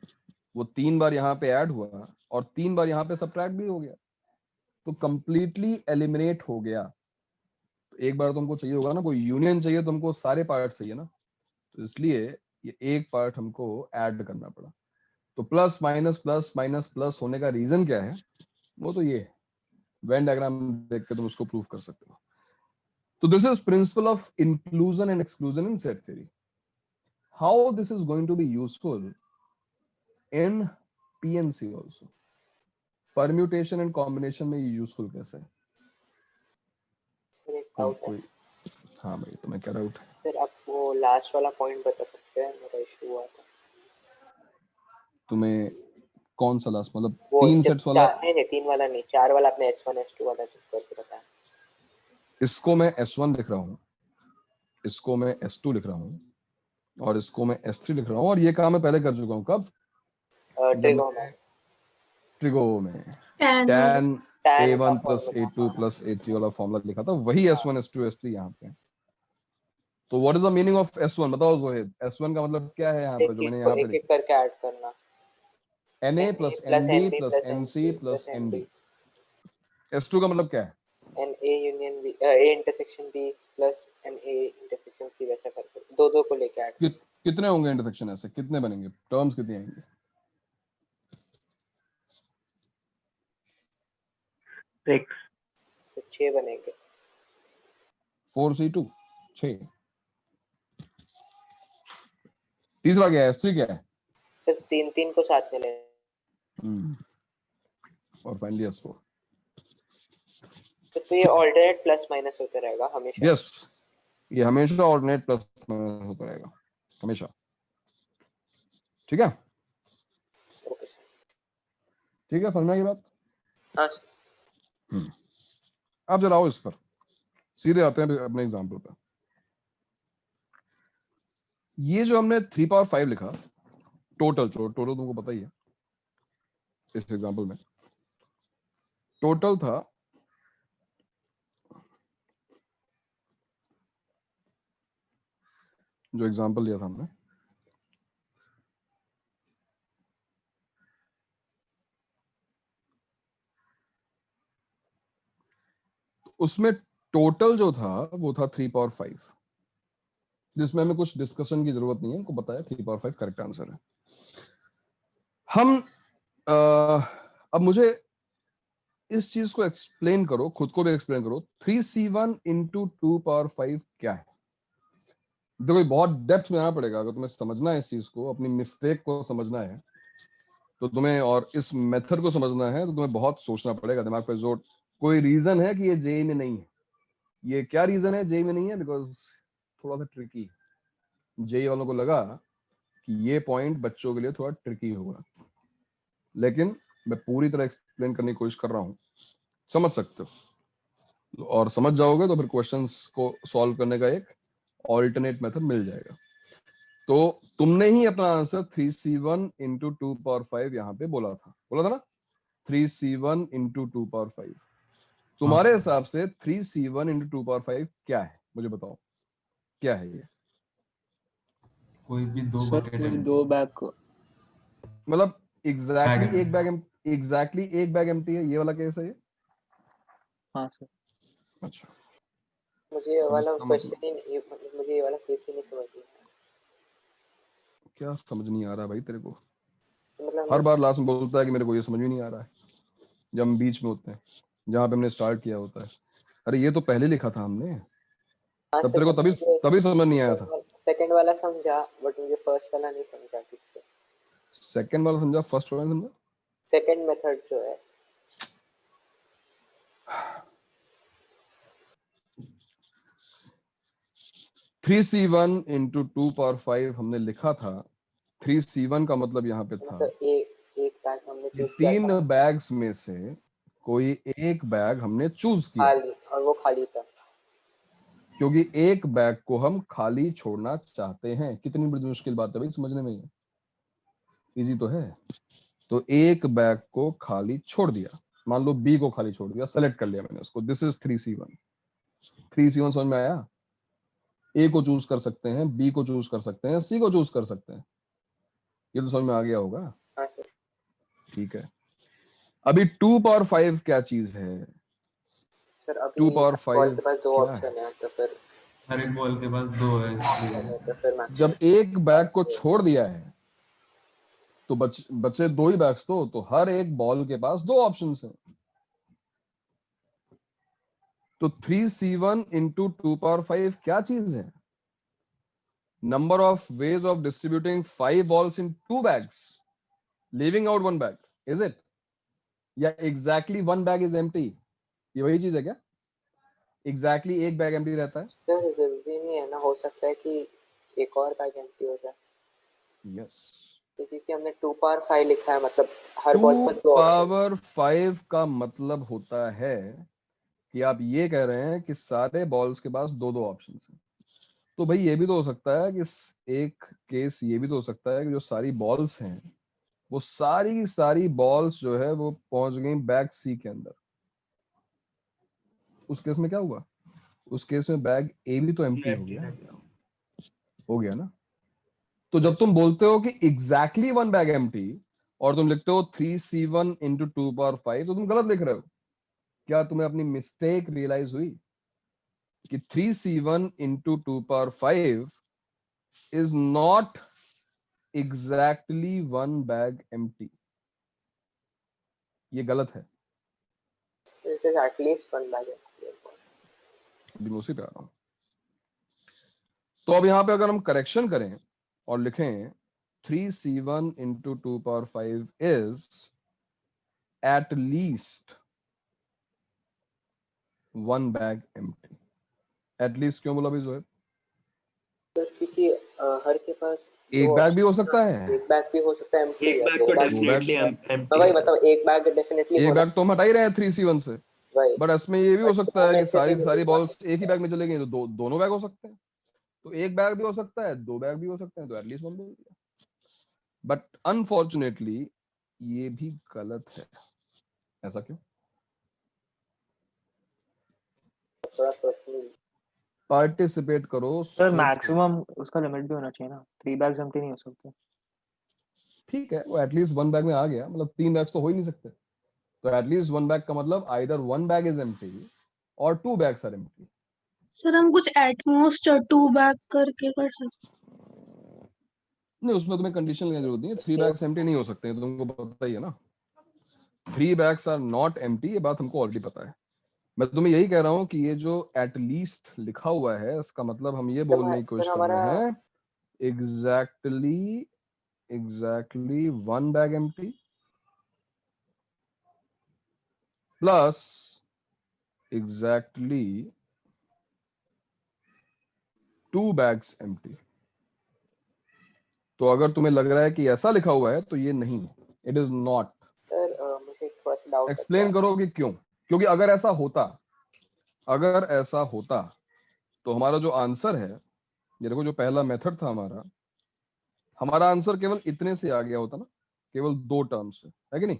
वो 3 बार यहाँ पे ऐड हुआ और 3 बार यहाँ पे सब्ट्रैक्ट भी हो गया, तो कंप्लीटली एलिमिनेट हो गया। तो एक बार तुमको चाहिए होगा ना, कोई यूनियन चाहिए, तुमको सारे पार्ट चाहिए ना, तो इसलिए ये एक पार्ट हमको ऐड करना पड़ा। तो plus minus plus minus plus होने का रीजन क्या है, वो तो ये है, वेन डायग्राम देख के तुम उसको प्रूव कर सकते हो। तो this is principle of inclusion and exclusion in set theory. How this is going to be useful in PNC also, permutation and combination में ये यूजफुल कैसे है? कोई हाँ भाई, तुम्हें क्या डाउट है? सर आप वो लास्ट वाला पॉइंट बता सकते हैं, मेरा इशू हुआ था। तुम्हें कौन सा लास्ट, मतलब वो 3 सेट्स वाला? नहीं 3 वाला नहीं, 4 वाला आपने S1 S2 वाला चेक करके बताया। इसको मैं S1 लिख रहा हूँ, इसको मैं S2 लिख रहा हूँ, और इसको मैं S3 लिख रहा हूँ, और ये काम मैं पहले कर चुका हूँ। कब? ट्रिगो में tan A1 plus A2 plus A3 वाला फॉर्मूला लिखा था, वही S1 S2 S3 यहाँ पे। तो what is the meaning of S1? बताओ जोहिद, S1 का मतलब क्या है यहाँ पे, जो मैंने यहाँ पे एक करके ऐड करना। Na plus NB plus NC plus ND। S2 का मतलब क्या है? NA union B, A intersection B plus NA intersection C, वैसा करके दो को लेके ऐड। कितने होंगे इंटरसेक्शन? ऐसे कितने बनेंगे? टर्म्स कितनी आएंगी? 6 बनेंगे। 4C2 6। तीसरा क्या है? S3 क्या है? सिर्फ 3 को साथ में ले। और फाइनली S4। तो ये ऑल्टरनेट प्लस माइनस होता रहेगा हमेशा। यस, ये हमेशा ऑल्टरनेट प्लस माइनस होता रहेगा हमेशा। ठीक है? Okay sir. ठीक है, समझना ये बात? हाँ सर। अब जरा आओ इस पर सीधे आते हैं अपने एग्जांपल पे। ये जो हमने 3 पावर 5 लिखा, टोटल तुमको पता ही है, इस एग्जांपल में टोटल था जो एग्जांपल लिया था हमने, उसमें टोटल जो था वो था 3 पावर 5, जिसमें हमें कुछ डिस्कशन की जरूरत नहीं है, इनको बताया 3 पावर 5 करेक्ट आंसर है। हम अब मुझे इस चीज को एक्सप्लेन करो, खुद को भी एक्सप्लेन करो। 3C1 इंटू 2 पावर 5 क्या है? देखो बहुत डेप्थ में आना पड़ेगा अगर तुम्हें समझना है इस चीज को, अपनी मिस्टेक को समझना है तो तुम्हें, और इस मेथड को समझना है तो तुम्हें बहुत सोचना पड़ेगा, दिमाग पे जोर। कोई रीजन है कि ये जेई में नहीं है? ये क्या रीजन है जेई में नहीं है? बिकॉज थोड़ा सा ट्रिकी, जेई वालों को लगा कि ये पॉइंट बच्चों के लिए थोड़ा ट्रिकी होगा, लेकिन मैं पूरी तरह एक्सप्लेन करने की कोशिश कर रहा हूं, समझ सकते हो, और समझ जाओगे तो फिर क्वेश्चंस को सॉल्व करने का एक ऑल्टरनेट मेथड मिल जाएगा। तो तुमने ही अपना आंसर 3C1 इंटू 2 पावर 5 यहाँ पे बोला था ना? 3C1 into 2 power 5। तुम्हारे हिसाब से 3C1 इंटू 2 पावर 5 क्या है? मुझे बताओ क्या है ये? कोई भी दो सर बकेट कोई 2 बैग को, मतलब एग्जैक्टली Bag एक बैग एम्प्टी है, ये वाला केस है ये? हाँ सर। अच्छा, मुझे ये वाला जिसका क्वेश्चन मतलब ही नहीं, मुझे ये वाला केस ही नहीं समझ में आया। क्या समझ नहीं आ रहा भाई तेरे को? मतलब हर बार लास्ट में बोलता है कि मेरे को ये समझ में नहीं आ रहा है, जब हम बीच में होते हैं, जहाँ पे हमने स्टार्ट किया होता है। अरे ये तो पहले लिखा था हमने, हाँ तब सर, तेरे को तभी समझ नहीं आया था। सेकंड वाला समझा बट मुझे फर्स्ट वाला नहीं समझा ठीक से। सेकंड वाला समझा, फर्स्ट वाला समझा? सेकंड मेथड जो है 3C1 इंटू 2 पावर 5 हमने लिखा था। 3C1 का मतलब यहाँ पे था मतलब एक बैग हमने कि चूज किया 3 था, बैग्स में से कोई एक बैग हमने चूज किया, खाली, और वो खाली था। क्योंकि एक बैग को हम खाली छोड़ना चाहते हैं। कितनी बड़ी मुश्किल बात है भाई समझने में, इजी तो है। तो एक बैग को खाली छोड़ दिया, मान लो बी को खाली छोड़ दिया, सेलेक्ट कर लिया मैंने उसको, दिस इज 3C1। 3C1 समझ में आया? ए को चूज कर सकते हैं, बी को चूज कर सकते हैं, सी को चूज कर सकते हैं, ये तो समझ में आ गया होगा। हाँ सर। ठीक है, अभी 2 पावर 5 क्या चीज है? सर अभी 2 पावर बॉल 5 के पास 2 क्या है? ऑप्शन है, तो फिर हर एक बॉल के पास 2 है इसलिए। तो फिर मैक्सिमम जब एक बैग को छोड़ दिया है तो बचे 2 ही बैग्स, तो हर एक बॉल के पास 2 ऑप्शंस हैं। तो 3c1 into 2 power 5 क्या चीज है? Number of ways of distributing 5 balls in 2 bags, leaving out 1 bag, is it? या exactly 1 bag is empty, ये वही चीज है क्या? exactly 1 बैग empty रहता है? सर जरूरी नहीं है ना, हो सकता है कि एक और बैग एम्प्टी हो जाए। यस, क्योंकि हमने 2 पावर 5 लिखा है, मतलब हर बॉल पर 2 2 ऑप्शन। power 5 का मतलब होता है कि आप ये कह रहे हैं कि सारे बॉल्स के पास 2 ऑप्शंस हैं। तो भाई ये भी तो हो सकता है कि एक केस ये भी तो हो सकता है कि जो सारी बॉल्स हैं वो सारी की सारी बॉल्स जो है वो पहुंच गई बैग सी के अंदर। उस केस में क्या हुआ? उस केस में बैग ए भी तो एम्प्टी हो गया ना। तो जब तुम बोलते हो कि एग्जैक्टली 1 बैग एम्प्टी और तुम लिखते हो 3c1 into 2 power 5, तो तुम गलत लिख रहे हो। क्या तुम्हें अपनी मिस्टेक रियलाइज हुई कि 3c1 into 2 power 5 is not exactly 1 bag empty? ये गलत है। It is at least 1 bag empty। अभी मैं उसी पे आ रहा हूं। तो अब यहाँ पे अगर हम करेक्शन करें और लिखें 3c1 into 2 power 5 is at least 1 bag empty। at least क्यों बोला भाई जोएब? क्योंकि हर के पास एक बैग भी हो सकता है, एक बैग भी हो सकता है empty, एक बैग तो डेफिनेटली एम्प्टी भाई मतलब एक बैग डेफिनेटली एक बैग तो हम हटा ही रहे हैं 3c1 से, बट इसमें ये भी हो सकता है कि सारी बॉल्स एक ही बैग में चले गई, तो दोनों बैग हो सकते हैं। तो एक बैग भी हो सकता है, 2 बैग भी हो सकते हैं, तो एटलीस्ट 1 बोल दिया। बट अनफॉर्चुनेटली ये भी गलत है। ऐसा क्यों? पार्टिसिपेट करो। सर मैक्सिमम उसका लिमिट भी होना चाहिए ना, 3 बैग्स एम्प्टी नहीं हो सकते। ठीक है, वो एटलीस्ट 1 बैग में आ गया, मतलब 3 बैग्स तो हो ही नहीं सकते। तो एटलीस्ट 1 बैग का मतलब आइदर 1 बैग इज एम्प्टी और 2 बैग्स आर एम्प्टी। सर हम कुछ एटमोस्ट 2 बैग करके कर सकते? नहीं, उसमें तुम्हें कंडीशन लेने की जरूरत नहीं है। 3 बैग्स एम्प्टी नहीं हो सकते, तुमको पता ही है ना। 3 बैग्स आर नॉट एम्प्टी, ये बात हमको ऑलरेडी पता है। मैं तुम्हें यही कह रहा हूँ कि ये जो एटलीस्ट लिखा हुआ है, इसका मतलब हम ये बोलने की कोशिश कर रहे हैं exactly 1 bag empty plus exactly 2 bags empty. तो अगर तुम्हें लग रहा है कि ऐसा लिखा हुआ है तो ये नहीं, इट इज नॉट। सर मुझे थोड़ा सा डाउट एक्सप्लेन करो कि क्यों। क्योंकि अगर ऐसा होता तो हमारा जो आंसर है, ये देखो जो पहला मेथड था हमारा आंसर केवल इतने से आ गया होता ना, केवल 2 टर्म्स से, है कि नहीं?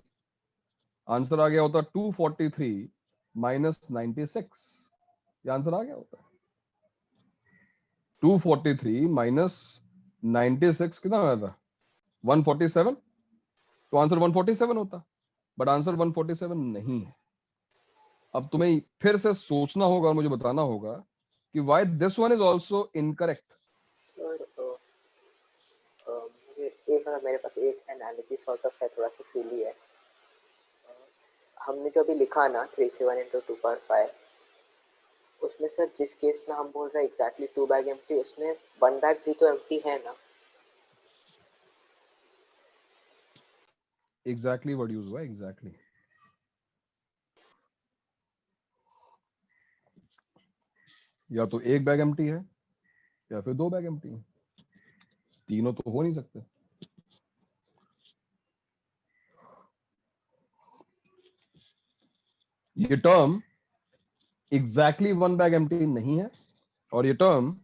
आंसर आ गया होता 243 माइनस 96, ये आंसर आ गया होता। 243 माइनस 96 कितना आया था? 147। तो आंसर 147 होता, बट आंसर 147 नहीं है। अब तुम्हें फिर से सोचना होगा और मुझे बताना होगा कि why this one is also incorrect. Sir मेरे पास एक एनालिसिस सॉर्ट ऑफ है, थोड़ा सा सिली है। हमने जो अभी लिखा ना 3c1 into 2 power 5, उसमें सर जिस केस में हम बोल रहे हैं एग्जैक्टली 2 बैग एम्प्टी, उसमें 1 बैग भी तो एम्प्टी है ना। एग्जैक्टली वर्ड यूज हुआ, एग्जैक्टली। या तो 1 बैग एम्प्टी है या फिर 2 बैग एम्प्टी है, तीनों तो हो नहीं सकते। ये टर्म एग्जैक्टली 1 बैग एम्प्टी नहीं है और ये term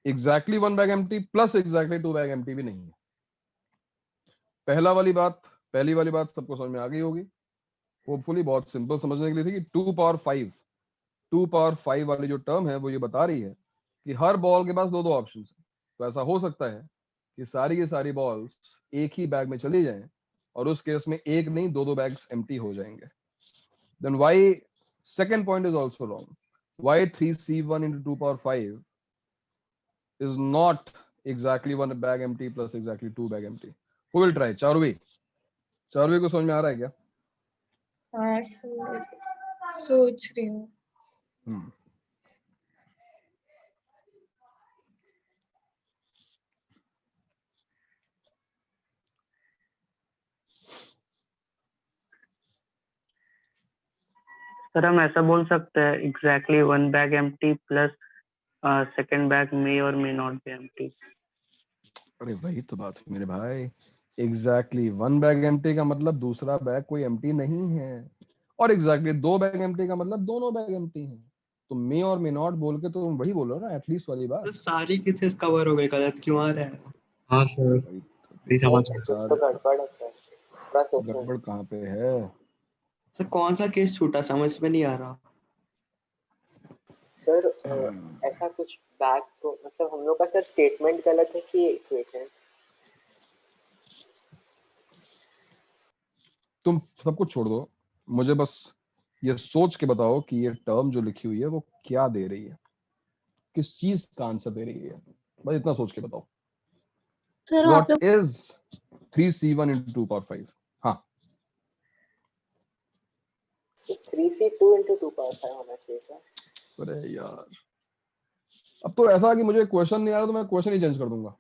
exactly 1 bag empty plus exactly 2 bag empty भी नहीं है। पहली वाली बात सबको समझ में आ गई होगी, होपफुली। बहुत सिंपल समझने के लिए थी कि 2 पावर 5 वाली जो टर्म है वो ये बता रही है कि हर बॉल के पास 2 ऑप्शन है। तो ऐसा हो सकता है कि सारी की सारी बॉल्स एक ही बैग में चली जाएं और उस केस में एक नहीं 2 बैग्स एम्प्टी हो जाएंगे। Then why second point is also wrong. Why 3c1 into 2 power 5 is not exactly 1 bag empty plus exactly 2 bag empty। Who will try? चारवी को समझ में आ रहा है क्या? हाँ सर, सोच रही हूँ। सर हम ऐसा बोल सकते हैं exactly one bag empty plus second bag may और मे नॉट बी एम्प्टी। अरे वही तो बात है मेरे भाई, एग्जैक्टली वन बैग एम्प्टी का मतलब दूसरा बैग कोई एम्प्टी नहीं है, और एग्जैक्टली दो बैग एम्प्टी का मतलब दोनों बैग एम्प्टी हैं। तो मे और मे नॉट बोल के तो तुम वही बोलो ना, एटलीस्ट वाली बात। तो सारी केसेस कवर हो गए, गलत क्यों आ रहा है? हाँ सर, नहीं समझ कुछ तो गड़बड़ है सर, थोड़ा सोचो। गड़बड़ कहाँ पे है? सर कौन सा केस छूटा, समझ में नहीं आ रहा। सर ऐसा कुछ बैग तो मतलब हम लोग का सर स्टेटमेंट गलत है कि इक्वेशन? तुम सब कुछ छोड़ दो, मुझे बस ये सोच के बताओ कि ये टर्म जो लिखी हुई है वो क्या दे रही है, किस चीज का आंसर दे रही है, बस इतना सोच के बताओ। Sir what is 3c1 into 2 power 5? हाँ 3c2 into 2 power 5 होना चाहिए सर। अरे यार, अब तो ऐसा कि मुझे क्वेश्चन नहीं आ रहा तो मैं क्वेश्चन ही चेंज कर दूंगा,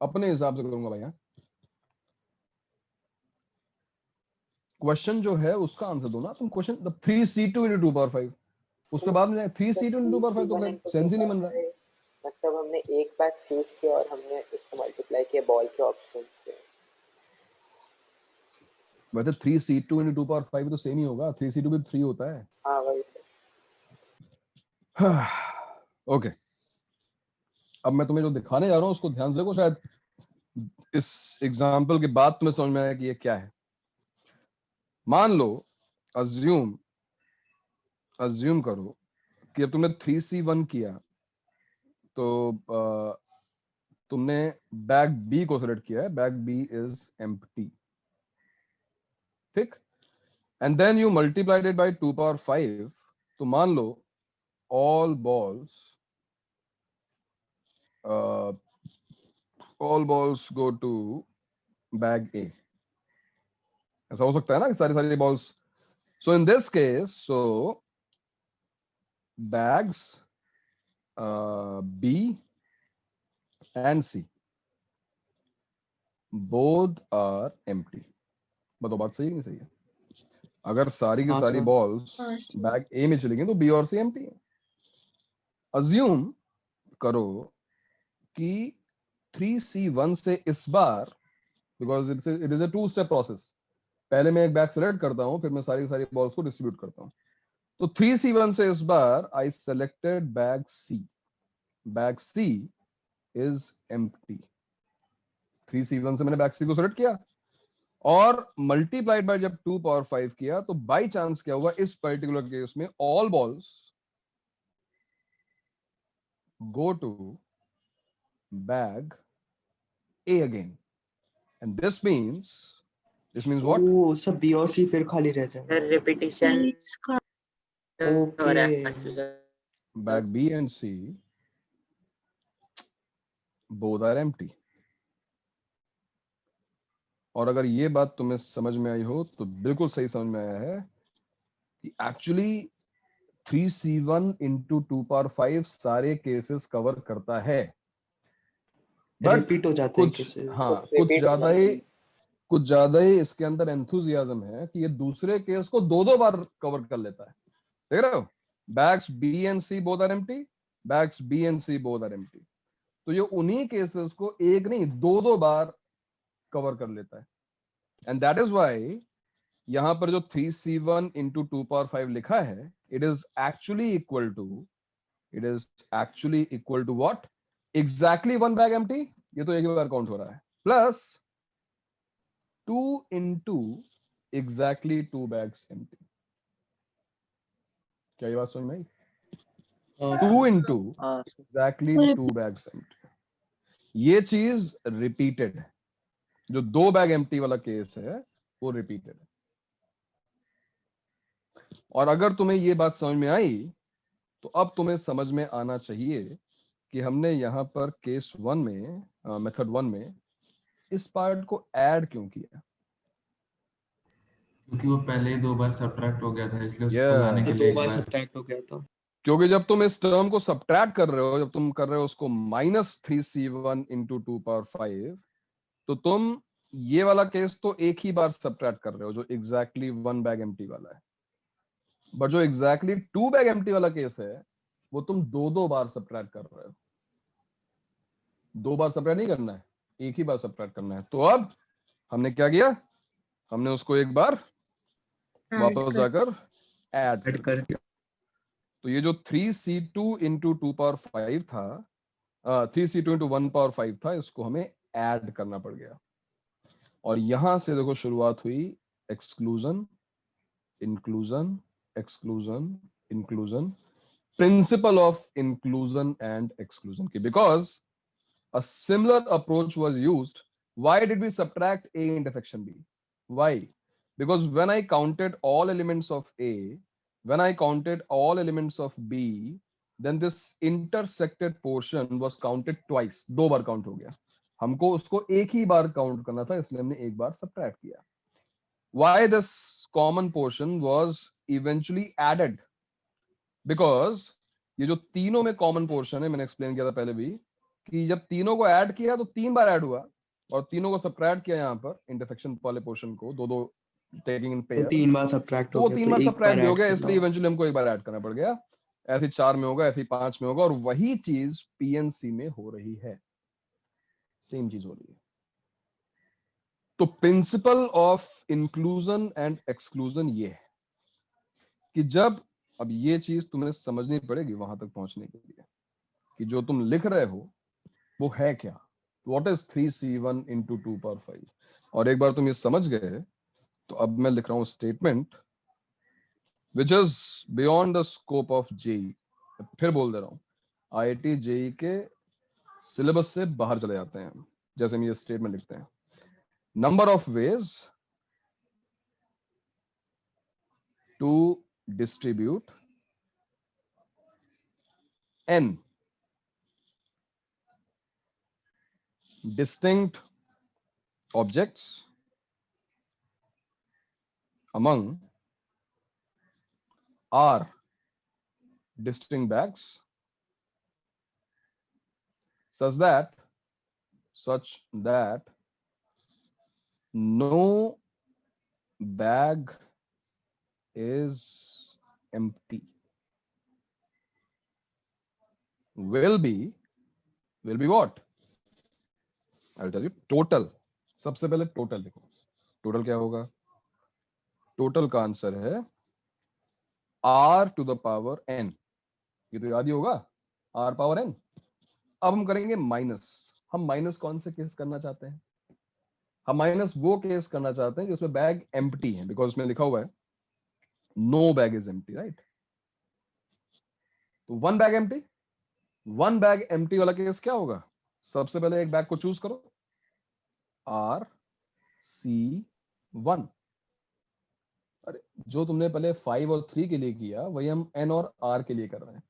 अपने हिसाब से करूंगा भाई। क्वेश्चन जो है उसका आंसर दो ना तुम। क्वेश्चन 3c2 into 2 power 5, उसके बाद में 3c2 into 2 power 5 तो सेंस ही नहीं बन रहा है। मतलब हमने एक बैग चूज किया और हमने इसको मल्टीप्लाई किया बॉल के ऑप्शन से। वैसे 3c2 into 2 power 5 तो सेम ही होगा, 3c2 भी 3 होता है। हाँ वही। ओके, अब मैं तुम्हें जो दिखाने जा रहा हूँ उसको ध्यान से देखो, शायद इस एग्जाम्पल के बाद तुम्हें समझ में आया कि ये क्या है। मान लो, अज्यूम करो कि अब तुमने 3c1 किया तो तुमने बैग बी को सिलेक्ट किया है, बैग बी इज एम्प्टी, ठीक, and then you multiplied it by 2 power 5, तो मान लो all balls go to bag A, ऐसा हो सकता है ना कि सारी balls. So in this case, so bags B and C both are empty। बताओ बात सही है नहीं सही है? अगर सारी की हाँ सारी सर। बॉल्स बैग ए में चली गई तो बी और सी एम्प्टी है। अज्यूम करो कि 3c1 से इस बार, because it is a 2-step process, पहले मैं एक बैग सेलेक्ट करता हूं फिर मैं सारी की सारी बॉल्स को डिस्ट्रीब्यूट करता हूं। तो 3c1 से इस बार I selected bag C, bag C is empty. 3c1 से मैंने बैग सी को सेलेक्ट किया और मल्टीप्लाइड बाय जब 2 power 5 किया तो बाई चांस क्या हुआ, इस पर्टिकुलर केस में all balls go to bag A again, and this means what? ओ सब बी और सी फिर खाली रह जाएगा। रिपीटिशन हो रहा है ओके। मतलब। Bag B and C both are empty। और अगर ये बात तुम्हें समझ में आई हो तो बिल्कुल सही समझ में आया है कि एक्चुअली 3c1 into 2 power 5 सारे केसेस कवर करता है, बट रिपीट हो जाते हैं कुछ केसेस। कुछ ज्यादा ही इसके अंदर एंथुजियाज्म है कि ये दूसरे केस को दो कवर कर लेता है। देख रहे हो, bags B and C both are empty, bags B and C both are empty, तो ये उन्हीं केसेस को एक नहीं दो बार कवर कर लेता है। एंड दैट इज व्हाई यहां पर जो 3c1 into 2 power 5 लिखा है, it is actually equal to what, exactly one bag empty, ये तो एक ही बार काउंट हो रहा है, plus 2 into exactly 2 bags empty। क्या ये बात समझ में आई? 2 into exactly 2 bags empty, ये चीज रिपीटेड है, जो 2 बैग एम्प्टी वाला केस है वो रिपीटेड है। और अगर तुम्हें ये बात समझ में आई तो अब तुम्हें समझ में आना चाहिए कि हमने यहां पर केस 1 में, मेथड 1 में इस पार्ट को ऐड क्यों किया? क्योंकि वो पहले ही 2 बार सब्ट्रैक्ट हो गया था, इसलिए उसको Yeah. लाने के तो लिए 2 एक बार बार सब्ट्रैक्ट हो गया था। क्योंकि जब तुम इस टर्म को सब्ट्रैक्ट कर रहे हो, जब तुम कर रहे हो उसको -3c1 into 2^5, तो तुम ये वाला केस तो एक ही बार सब्ट्रैक्ट कर रहे हो जो एग्जैक्टली 1 बैग एम्प्टी वाला है, बट जो एग्जैक्टली 2 बैग एम्प्टी वाला केस है वो तुम दो बार सब्ट्रैक्ट कर रहे हो। 2 बार सब्ट्रैक्ट नहीं करना है, एक ही बार सब्ट्रैक्ट करना है। तो अब हमने क्या किया, हमने उसको एक बार वापस जाकर ऐड कर दिया। तो ये जो 3c2 into 2^5 था, 3c2 into 1^5 था, इसको हमें ऐड करना पड़ गया। और यहां से देखो शुरुआत हुई exclusion, inclusion, exclusion, inclusion, principal of inclusion and exclusion की, because a similar approach was used. Why did we subtract A intersection B? Why? Because when I counted all elements of A, when I counted all elements of B, then this intersected portion was counted twice. 2 bar count हो गया, हमको उसको एक ही बार count करना था, इसलिए हमने एक बार सब्ट्रैक्ट किया। Why this common portion was eventually added? Because ये जो तीनों में कॉमन पोर्शन है, मैंने एक्सप्लेन किया था पहले भी कि जब तीनों को ऐड किया तो 3 बार ऐड हुआ, और तीनों को सब्ट्रैक्ट किया यहाँ पर इंटरसेक्शन वाले पोर्शन को, दो टेकिंग इन तो पेयर, 3 बार सब्ट्रैक्ट तो हो वो गया, 3 तो बार एक सब्ट्रैक्ट बार हो ऐड गया, करना इसलिए इवेंचुअली हमको एक बार ऐड करना पड़ गया। ऐसे 4 में होगा, ऐसे 5 में होगा, और वही चीज पीएनसी में हो रही है, सेम चीज हो रही है। तो principal of inclusion and exclusion ये है कि जब, अब ये चीज तुम्हें समझनी पड़ेगी वहां तक पहुंचने के लिए कि जो तुम लिख रहे हो वो है क्या, व्हाट इज 3c1 into 2^5। और एक बार तुम ये समझ गए तो अब मैं लिख रहा हूं statement which is beyond the scope of JEE. फिर बोल दे रहा हूं, आईआईटी जेई के सिलेबस से बाहर चले जाते हैं। जैसे हम ये स्टेटमेंट लिखते हैं, number of ways to distribute n distinct objects among R distinct bags such that no bag is empty, will be what? I'll tell you, total। सबसे पहले टोटल लिखो, टोटल क्या होगा? टोटल का आंसर है r to the power n, ये तो याद ही होगा, r पावर n। अब हम करेंगे माइनस। हम माइनस कौन से केस करना चाहते हैं? हम माइनस वो केस करना चाहते हैं जिसमें बैग एम्प्टी है, बिकॉज उसमें लिखा हुआ है no bag is empty, right? तो 1 बैग एम्प्टी, 1 बैग एम्प्टी वाला केस क्या होगा? सबसे पहले एक बैग को चूज करो, RC1। अरे जो तुमने पहले 5 और 3 के लिए किया वही हम N और R के लिए कर रहे हैं,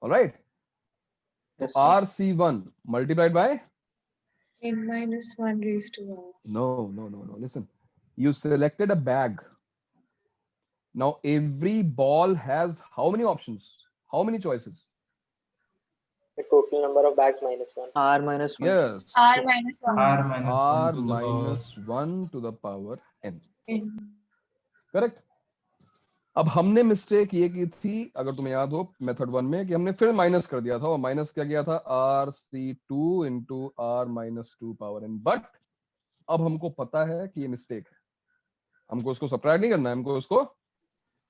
ऑलराइट? तो RC1 multiplied by n-1 raised to r. no, listen, you selected a bag. Now every ball has how many options, how many choices? The total number of bags -1. r minus 1. Yes, r so minus 1. r minus 1 R to the power minus 1 to the power n, n. Correct? अब हमने mistake ये की थी, अगर तुम्हें याद हो method 1 में, कि हमने फिर माइनस कर दिया था, और माइनस क्या किया था? RC2 into r minus 2 power n। But अब हमको पता है कि ये मिस्टेक है, हमको उसको सब्ट्रैक्ट नहीं करना है, हमको उसको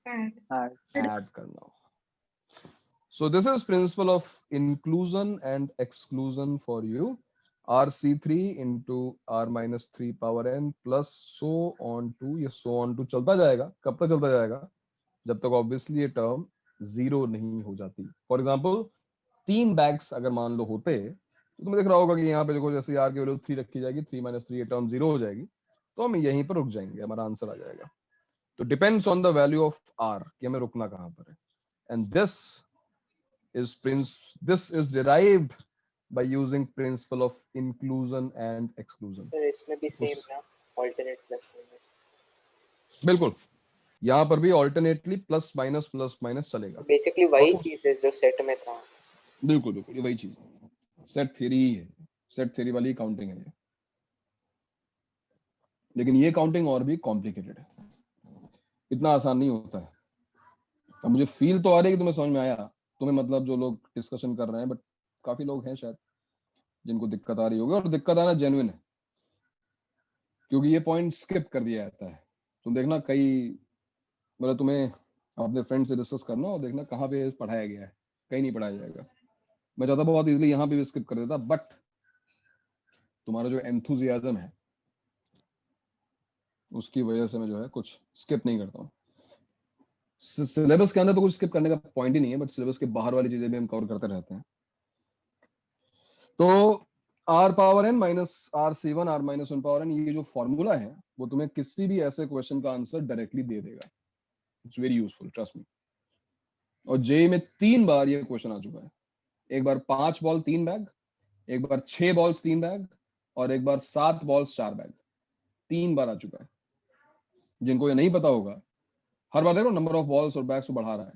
ऐड करना हो। So this is principle of inclusion and exclusion for you, RC3 into r minus 3 power n plus so on to, ये so on to चलता जाएगा। कब तक चलता जाएगा? जब तक ऑब्वियसली ये टर्म 0 नहीं हो जाती। फॉर एग्जाम्पल 3 बैग्स अगर मान लो होते, तो तुम्हें दिख रहा होगा कि यहाँ पे देखो जैसे r की वैल्यू 3 रखी जाएगी, 3 - 3 ये टर्म 0 हो जाएगी, तो हम यहीं पर रुक जाएंगे, हमारा आंसर आ जाएगा। तो depends on the value of r कि हमें रुकना कहाँ पर है। And this is derived by using principle of inclusion and exclusion. Sir इसमें भी सेम ना, ऑल्टरनेट प्लस माइनस। बिल्कुल, यहाँ पर भी ऑल्टरनेटली प्लस माइनस चलेगा। बेसिकली वही चीज है जो सेट में था। बिल्कुल बिल्कुल, ये वही चीज, सेट थ्योरी ही है, सेट थ्योरी वाली काउंटिंग है ये। लेकिन ये काउंटिंग और भी कॉम्प्लिकेटेड है, इतना आसान नहीं होता है। अब मुझे फील तो आ रही है कि तुम्हें समझ में आया, तुम्हें मतलब जो लोग डिस्कशन कर रहे हैं, बट काफी लोग हैं शायद जिनको दिक्कत आ रही होगी, और दिक्कत आना जेन्युइन है, क्योंकि ये पॉइंट स्किप कर दिया जाता है। तुम देखना कई, मतलब तुम्हें अपने फ्रेंड से डिस्कस करना और देखना कहाँ पे पढ़ाया गया है, कहीं नहीं पढ़ाया जाएगा। मैं चाहता बहुत इजीली यहाँ पे भी स्किप कर देता, बट तुम्हारा जो एंथुजियाज्म है उसकी वजह से मैं जो है कुछ स्किप नहीं करता हूँ। सिलेबस के अंदर तो कुछ स्किप करने का पॉइंट ही नहीं है, बट सिलेबस के बाहर वाली चीजें भी हम कवर करते रहते हैं। तो r⁻n माइनस r⁻c1 r⁻1 ये जो फॉर्मूला है वो तुम्हें किसी भी ऐसे क्वेश्चन का आंसर डायरेक्टली दे देगा। It's very useful, trust me. और जे में 3 बार ये क्वेश्चन आ चुका है, एक बार 5 बॉल 3 बैग, एक बार 6 बॉल्स 3 बैग, और एक बार 7 बॉल्स 4 बैग। 3 बार आ चुका है। जिनको ये नहीं पता होगा, हर बार देखो नंबर ऑफ बॉल्स और बैग्स को बढ़ा रहा है,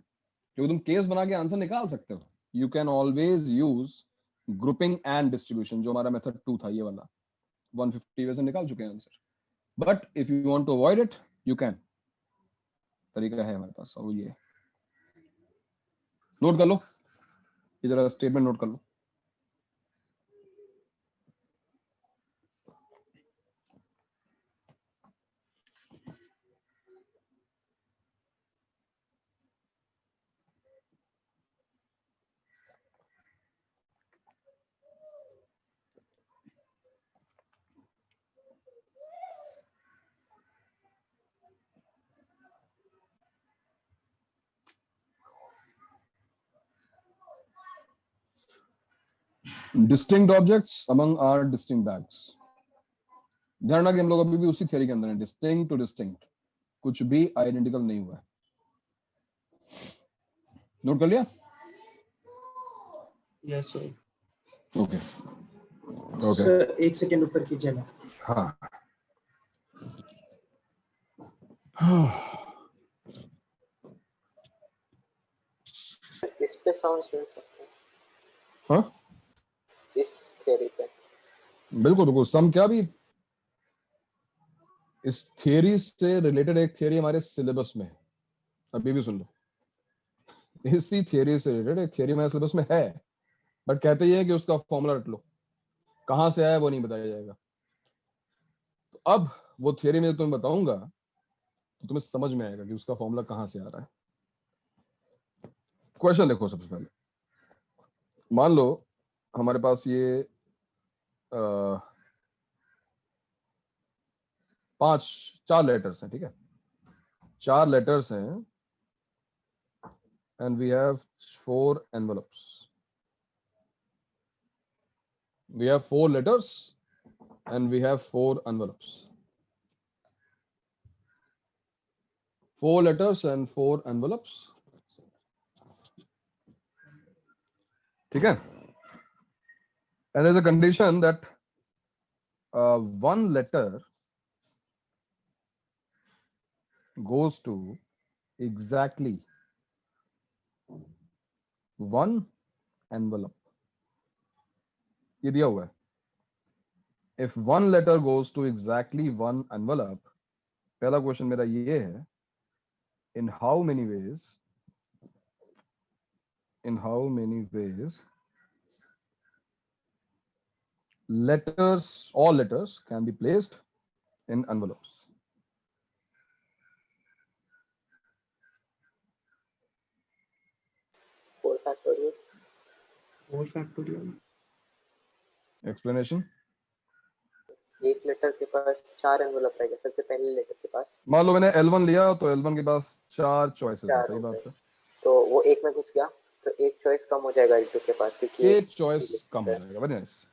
क्योंकि तुम केस बना के आंसर निकाल सकते हो। You can always use grouping and distribution, जो हमारा मेथड 2 था, ये वाला 150 वैसे निकाल चुके हैं answer. But if you want to avoid it, you can, तरीका है हमारे पास। और ये नोट कर लो, ये जरा स्टेटमेंट नोट कर लो। Distinct objects among R distinct bags. ध्यान रखना कि हम लोग अभी भी उसी थ्योरी के अंदर हैं, डिस्टिंक्ट टू डिस्टिंक्ट, कुछ भी आइडेंटिकल नहीं हुआ है। नोट कर लिया? Yes sir. Okay okay sir 1 second ऊपर कीजिए ना। हाँ इस पे साउंड्स मिल सकते हैं हाँ इस थ्योरी पे। बिल्कुल बिल्कुल। सम क्या भी, इस थियरी से रिलेटेड एक थियरी हमारे सिलेबस में है, अभी भी सुन लो। इसी थियरी से रिलेटेड एक थियरी हमारे सिलेबस में है, बट कहते ही है कि उसका फॉर्मूला रट लो, कहां से आया वो नहीं बताया जाएगा। तो अब वो थियरी में तुम्हें बताऊंगा तो तुम्हें समझ में आएगा कि उसका फॉर्मूला कहां से आ रहा है। क्वेश्चन देखो, सबसे पहले मान लो हमारे पास ये 4 लेटर्स हैं, ठीक है, 4 लेटर्स हैं, and we have 4 envelopes. We have 4 letters and we have 4 envelopes. 4 letters and 4 envelopes. ठीक है? And there's a condition that one letter goes to exactly 1 envelope. ये दिया हुआ है। If one letter goes to exactly 1 envelope, पहला question मेरा ये है, in how many ways all letters can be placed in envelopes? Four factorial. Explanation? एक letter के पास 4 एनवलप रहेगा, सबसे पहले लेटर के पास। मान लो मैंने L1 लिया तो L1 के पास 4 चॉइसेस है, सही बात है। तो वो एक में घुस गया तो एक चॉइस कम हो जाएगा L2 के पास, क्योंकि एक चॉइस कम हो जाएगा। Very nice.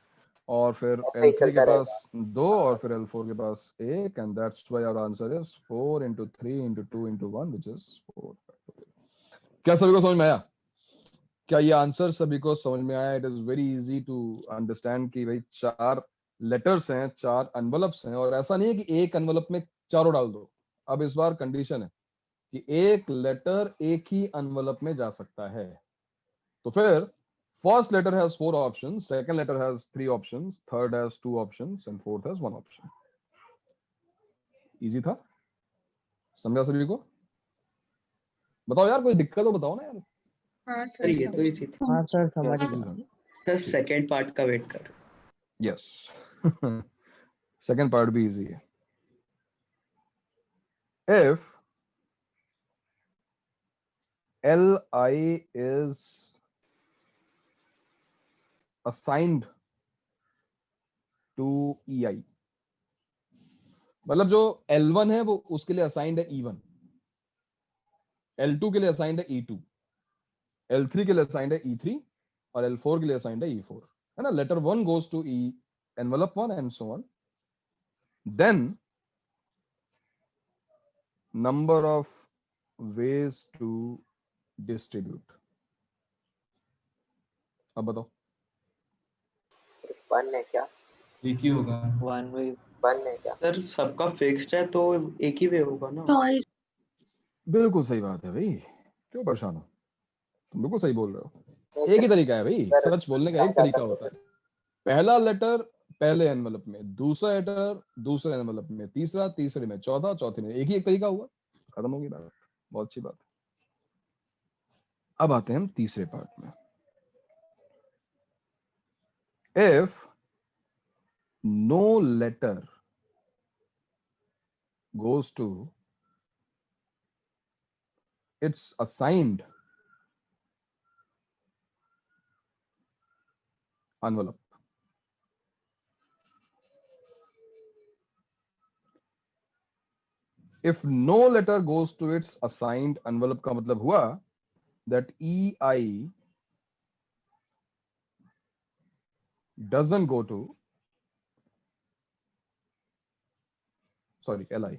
और फिर L3 के पास 2 और फिर L4 के पास 1, and that's why our answer is 4 × 3 × 2 × 1 which is 4। क्या सभी को समझ में आया? क्या ये आंसर सभी को समझ में आया? It is very easy to understand कि भाई 4 लेटर्स हैं, 4 एनवलप्स हैं, और ऐसा नहीं है कि एक एनवलप में चारों डाल दो। अब इस बार कंडीशन है कि एक लेटर एक ही एनवलप में जा सकता है। तो फिर first letter has 4 options, second letter has 3 options, third has 2 options and fourth has 1 option. Easy था? समझा सभी को? बताओ यार, कोई दिक्कत हो बताओ ना यार। हाँ सर सर ये तो समझ इजी था। हाँ सर समझ Easy गया। था। सर सेकंड पार्ट का वेट कर। Yes. Second part भी easy है। If Li is assigned to Ei, मतलब जो L1 है वो उसके लिए असाइंड है E1, L2 के लिए असाइंड है E2, L3 के लिए असाइंड है E3 और L4 के लिए असाइंड है E4, है ना? Letter 1 goes to E envelope 1 and so on. Then number of ways to distribute. अब बताओ। 1 है क्या? एक ही होगा। 1 है क्या? सर सबका फिक्स्ड है तो एक ही वे होगा ना। चॉइस बिल्कुल सही बात है भाई, क्यों परेशान हो? तुम बिल्कुल सही बोल रहे हो। नहीं एक ही सर, तरीका है भाई, सर सच बोलने का एक ज्यादा तरीका कर होता देते है। पहला लेटर पहले एनवलप में, दूसरा लेटर दूसरे एनवलप में, तीसरा तीसरे में, चौथा चौथे में। एक ही एक तरीका हुआ, खत्म होगी बात। बहुत अच्छी बात। अब आते हैं हम तीसरे पार्ट में। If no letter goes to its assigned envelope, if no letter goes to its assigned envelope का मतलब हुआ that EI doesn't go to, sorry, LI,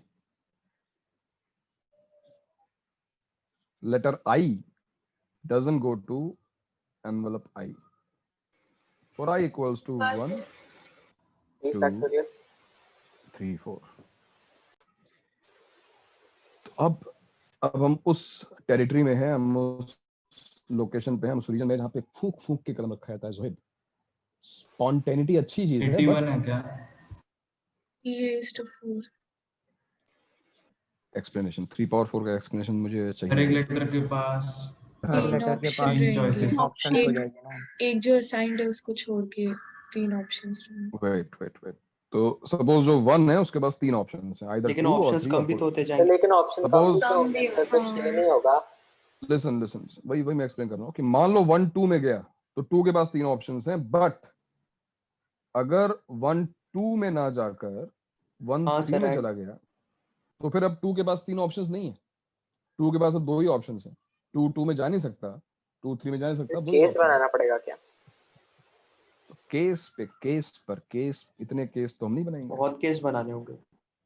letter I doesn't go to envelope I, for I equals to 1 3 2 factorial 3 4। तो अब हम उस territory में हैं, हम उस लोकेशन पे हैं, हम उस रीजन में जहां पे फूक फूक के कदम रखा जाता है। जोहिद, स्पॉन्टेनिटी अच्छी चीज है, 81 बट है क्या? e raised to 4 explanation 3 power 4 का एक्सप्लेनेशन मुझे हर चाहिए। एक लेटर के पास हर तीन लेटर के ऑप्शन पास तीन रहेंगे। choices। ऑप्शन हो जाएगी ना। एक जो असाइंड है उसको छोड़ के 3 ऑप्शंस रहेंगे। वेट, तो सपोज जो 1 है उसके पास 3 ऑप्शंस हैं, आइदर लेकिन 2 और ऑप्शंस 3 कम और भी तो 4। होते तो जाएंगे। लेकिन ऑप्शन कम सपोज भी तो होंगे सर, तो 6 नहीं होगा। लिसन वही मैं एक्सप्लेन कर रहा हूँ कि मान लो 1 2 में गया तो 2 के पास 3 ऑप्शंस हैं, बट अगर 1 2 में ना जाकर 1 हाँ 3 सर में राइट। चला गया तो फिर अब 2 के पास 3 ऑप्शंस नहीं है, 2 के पास अब 2 ही ऑप्शंस हैं। 2 2 में जा नहीं सकता, 2 3 में जा नहीं सकता, 2 ही केस ऑप्शन है। बनाना पड़ेगा क्या? केस पे केस पर केस, इतने केस तो हम नहीं बनाएंगे, बहुत केस बनाने होंगे।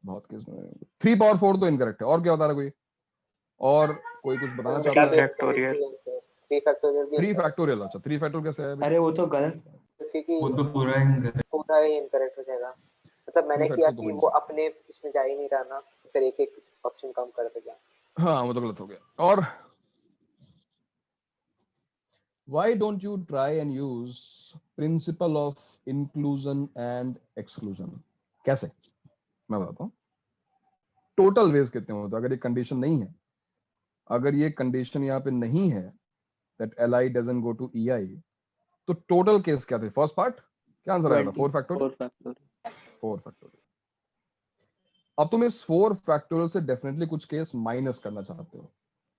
बहुत केस बनाएंगे। 3 पावर 4 तो इनकरेक्ट है। और क्या बता रहा कोई? और कोई कुछ बताना क्या चाहता है? फैक्टोरियल 3 फैक्टोरियल भी 3 फैक्टोरियल। अच्छा 3 फैक्टोरियल कैसे है भाई? अरे वो तो गलत। क्योंकि वो तो पूरा incorrect। पूरा ही इनकरेक्ट हो जाएगा। मतलब 3 मैंने किया फैक्टोरियल तो कि हो नहीं वो सकता। अपने इसमें जा ही नहीं रहा ना, फिर एक एक ऑप्शन कम कर देगा। हाँ वो तो गलत हो गया। और why don't you try and use principle of inclusion and exclusion? कैसे? मैं बताता हूँ। टोटल वेज कितने होते हैं? अगर ये कंडीशन नहीं है, अगर ये कंडीशन यहाँ पे नहीं है that Li doesn't go to Ei, तो टोटल केस क्या थे? फर्स्ट पार्ट क्या आंसर आया था? 4 फैक्टोरियल। 4 फैक्टोरियल। अब तुम इस 4 फैक्टोरियल से डेफिनेटली कुछ केस माइनस करना चाहते हो।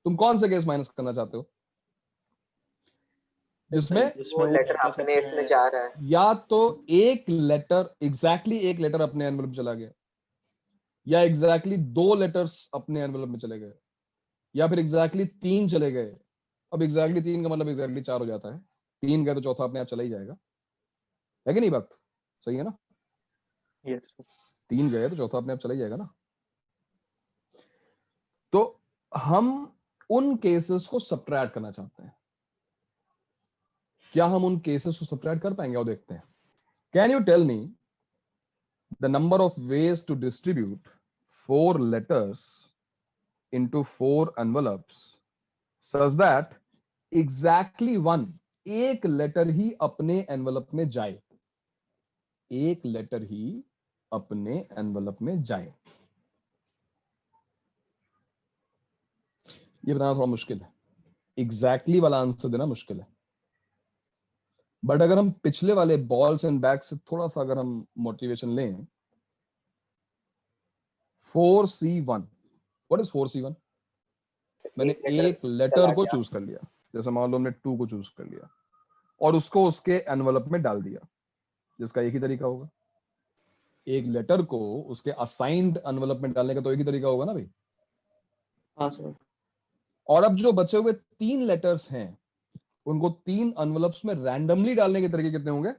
तुम कौन से केस माइनस करना चाहते हो? जिसमें वो लेटर अपने इसमें जा रहा है, या तो एक लेटर एग्जैक्टली एक लेटर अपने एनवलप में चला गया, या एग्जैक्टली 2 लेटर्स अपने एनवलप में चले गए, या फिर एग्जैक्टली 3 चले गए। अब एग्जैक्टली 3 का मतलब एग्जैक्टली 4 हो जाता है। 3 गए तो चौथा अपने आप चला ही जाएगा, है कि नहीं? बात सही है ना? यस 3 गए तो चौथा अपने आप चला ही जाएगा ना। तो हम उन केसेस को सब्ट्रैक्ट करना चाहते हैं। क्या हम उन केसेस को सब्ट्रैक्ट कर पाएंगे? और देखते हैं। Can you tell me the number of ways to distribute 4 letters into 4 envelopes such that exactly one, एक लेटर ही अपने एनवलप में जाए, एक लेटर ही अपने एनवलप में जाए। ये बताना थोड़ा मुश्किल है, एग्जैक्टली वाला आंसर देना मुश्किल है। बट अगर हम पिछले वाले बॉल्स एंड बैग्स से थोड़ा सा अगर हम मोटिवेशन लें, 4C1, व्हाट इज 4C1? मैंने एक लेटर को चूज कर लिया, जैसे मान लो हमने 2 को चूज कर लिया और उसको उसके एनवलप में डाल दिया, जिसका एक ही तरीका होगा। एक लेटर को उसके असाइंड एनवलप में डालने का तो एक ही तरीका होगा ना भाई। हाँ सर। और अब जो बचे हुए 3 लेटर्स हैं उनको 3 एनवलप्स में रैंडमली डालने के तरीके कितने होंगे?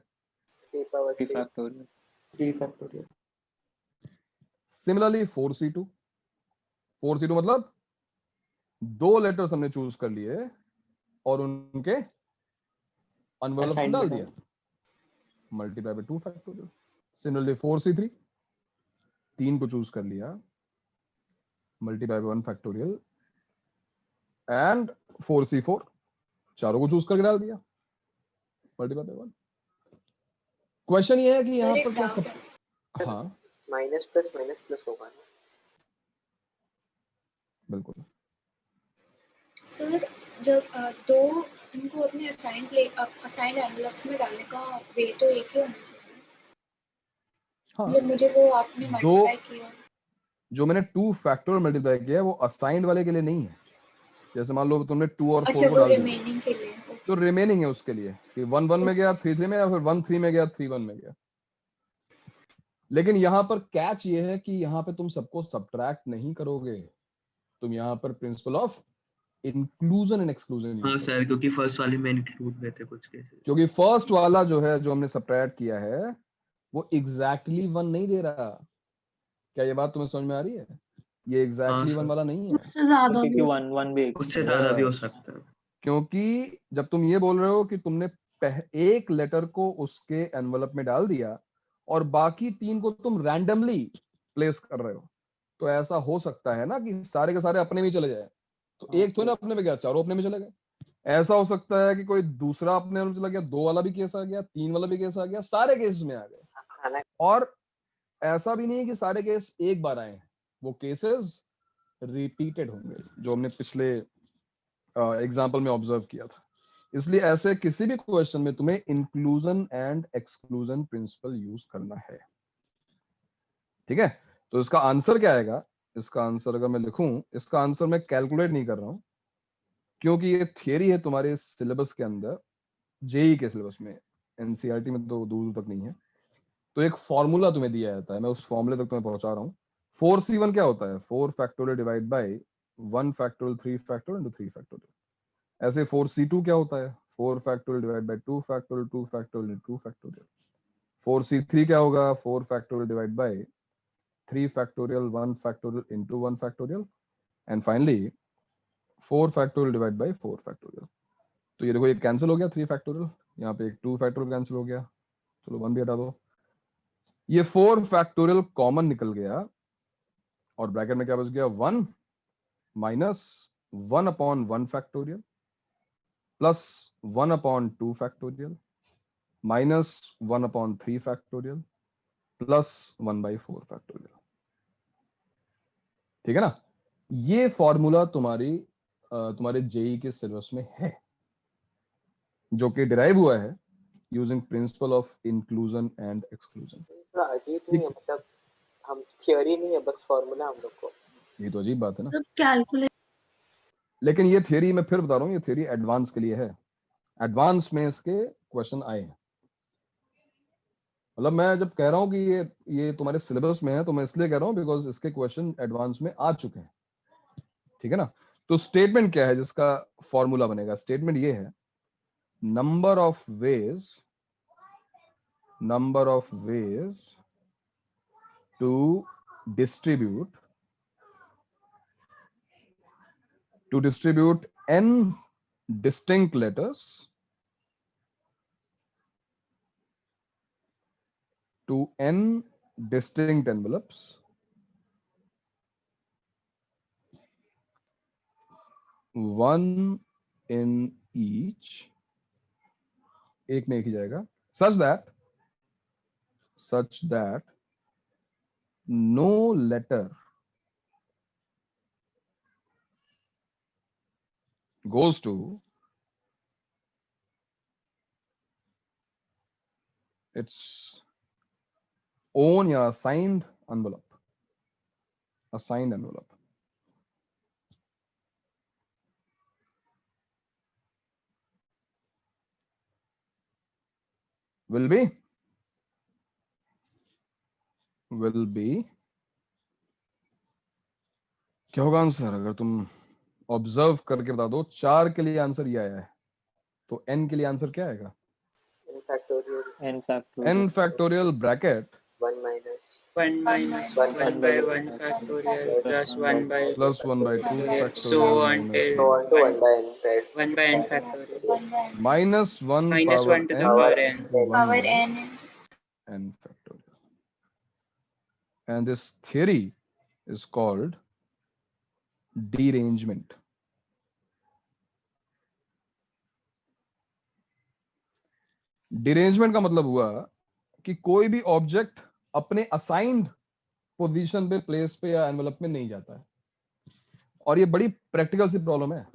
3 फैक्टोरियल। सिमिलरली 4C2 मतलब 2 लेटर्स हमने चूज कर लिए और उनके एनवलप में डाल दिया, multiply by 2 factorial. Similarly 4C3, 3 को चूज कर लिया, multiply by 1 factorial, and 4C4, चारों को चूज करके डाल दिया, मल्टीप्लाई बाय 1। क्वेश्चन ये है कि यहाँ पर क्या सब, हाँ माइनस प्लस होगा ना? बिल्कुल। सर जब दो इनको अपने असाइंड एनवलप्स में डालने का वे तो एक ही होना चाहिए। हाँ, मतलब मुझे वो आपने मल्टीप्लाई किया, जो मैंने 2 फैक्टोरियल मल्टीप्लाई किया है वो असाइंड वाले के लिए नहीं है। जैसे मान लो तुमने 2 और 4 अच्छा को वो डाल दिया, रिमेनिंग के लिए, तो रिमेनिंग है उसके लिए कि 1 1 में गया 3 3 में, या फिर 1 3 में गया 3 1 में गया। लेकिन यहाँ पर कैच ये है कि यहाँ पे तुम सबको सब्ट्रैक्ट नहीं करोगे, तुम यहाँ पर principal of inclusion and exclusion. हाँ सर, क्योंकि फर्स्ट वाले में इंक्लूड हुए थे कुछ केसेस। क्योंकि फर्स्ट वाला जो है, जो हमने सब्ट्रैक्ट किया है, वो एग्जैक्टली 1 नहीं दे रहा। क्या ये बात तुम्हें समझ में आ रही है? ये एग्जैक्टली 1 वाला नहीं है, उससे ज्यादा क्योंकि भी 1 भी उससे ज्यादा भी हो सकता है। क्योंकि जब तुम ये बोल रहे हो कि तुमने एक लेटर को उसके एनवलप में डाल दिया और बाकी 3 को तुम रैंडमली प्लेस कर रहे हो, तो ऐसा हो सकता है ना कि सारे के सारे अपने में चले जाए। तो एक तो ना अपने में गया, चारों अपने में चले गए। ऐसा हो सकता है कि कोई दूसरा अपने में चला गया, 2 वाला भी केस आ गया, 3 वाला भी केस आ गया, सारे केस में आ गए। और ऐसा भी नहीं है कि सारे केस एक बार आए हैं, वो केसेस रिपीटेड होंगे, जो हमने पिछले एग्जाम्पल में ऑब्जर्व किया था। इसलिए ऐसे किसी भी क्वेश्चन में तुम्हें inclusion and exclusion principle use करना है। ठीक है, तो इसका आंसर क्या आएगा? इसका आंसर अगर मैं लिखूं, इसका आंसर मैं कैलकुलेट नहीं कर रहा हूं, क्योंकि ये थियरी है तुम्हारे सिलेबस के अंदर, जेई के सिलेबस में, एनसीईआरटी में तो दूर तक नहीं है। तो एक फॉर्मूला तुम्हें दिया जाता है, मैं उस फॉर्मूले तक तुम्हें पहुंचा रहा हूँ। 4C1 क्या होता है? 4 factorial divide by 1 factorial 3 factorial into 3 factorial. ऐसे 4C2 क्या होता है? 4 factorial divide by 2 factorial 2 factorial into 2 factorial. 4C3 क्या होगा? 4 factorial divide by 3 factorial 1 factorial into 1 factorial, and finally 4 factorial divide by 4 factorial. तो ये देखो, ये कैंसिल हो गया 3 फैक्टोरियल, यहाँ पे एक 2 फैक्टोरियल कैंसिल हो गया, चलो 1 भी हटा दो। ये 4 फैक्टोरियल कॉमन निकल गया और ब्रैकेट में क्या बच गया? 1 minus 1 upon 1 factorial plus 1 upon 2 factorial minus 1 upon 3 factorial plus 1/4 factorial. ठीक है ना? ये फॉर्मूला तुम्हारे जेई के सिलेबस में है, जो कि डिराइव हुआ है using principal of inclusion and exclusion. थोड़ा अजीब नहीं है? मतलब हम थियोरी नहीं है, बस फॉर्मूला हम लोग को। ये तो अजीब बात है ना। मतलब कैलकुलेट। लेकिन ये थियरी, मैं फिर बता रहा हूँ, ये थियरी एडवांस के लिए है। एडवांस में इसके क्वेश्चन आए हैं। मतलब मैं जब कह रहा हूँ कि ये तुम्हारे सिलेबस में है, तो मैं इसलिए कह रहा हूँ बिकॉज इसके क्वेश्चन एडवांस में आ चुके हैं। ठीक है ना? तो स्टेटमेंट क्या है जिसका फॉर्मूला बनेगा? स्टेटमेंट ये है, number of ways to distribute n distinct letters to n distinct envelopes one in each, एक में एक ही जाएगा, such that no letter goes to its own या assigned envelope. Will be क्या होगा आंसर? अगर तुम ऑब्जर्व करके बता दो, 4 के लिए आंसर ये आया है, तो n के लिए आंसर क्या आएगा? n factorial bracket 1 minus 1 minus 1 by 1 factorial plus 1 by plus 1 by 2 factorial so on till 1 by n factorial minus 1 minus power 1 to the n power n. Power by n. n factorial. And this theory is called derangement. Derangement का मतलब हुआ कि कोई भी object अपने assigned position पे, place पे या एनवेलप में नहीं जाता है। और ये बड़ी प्रैक्टिकल सी प्रॉब्लम है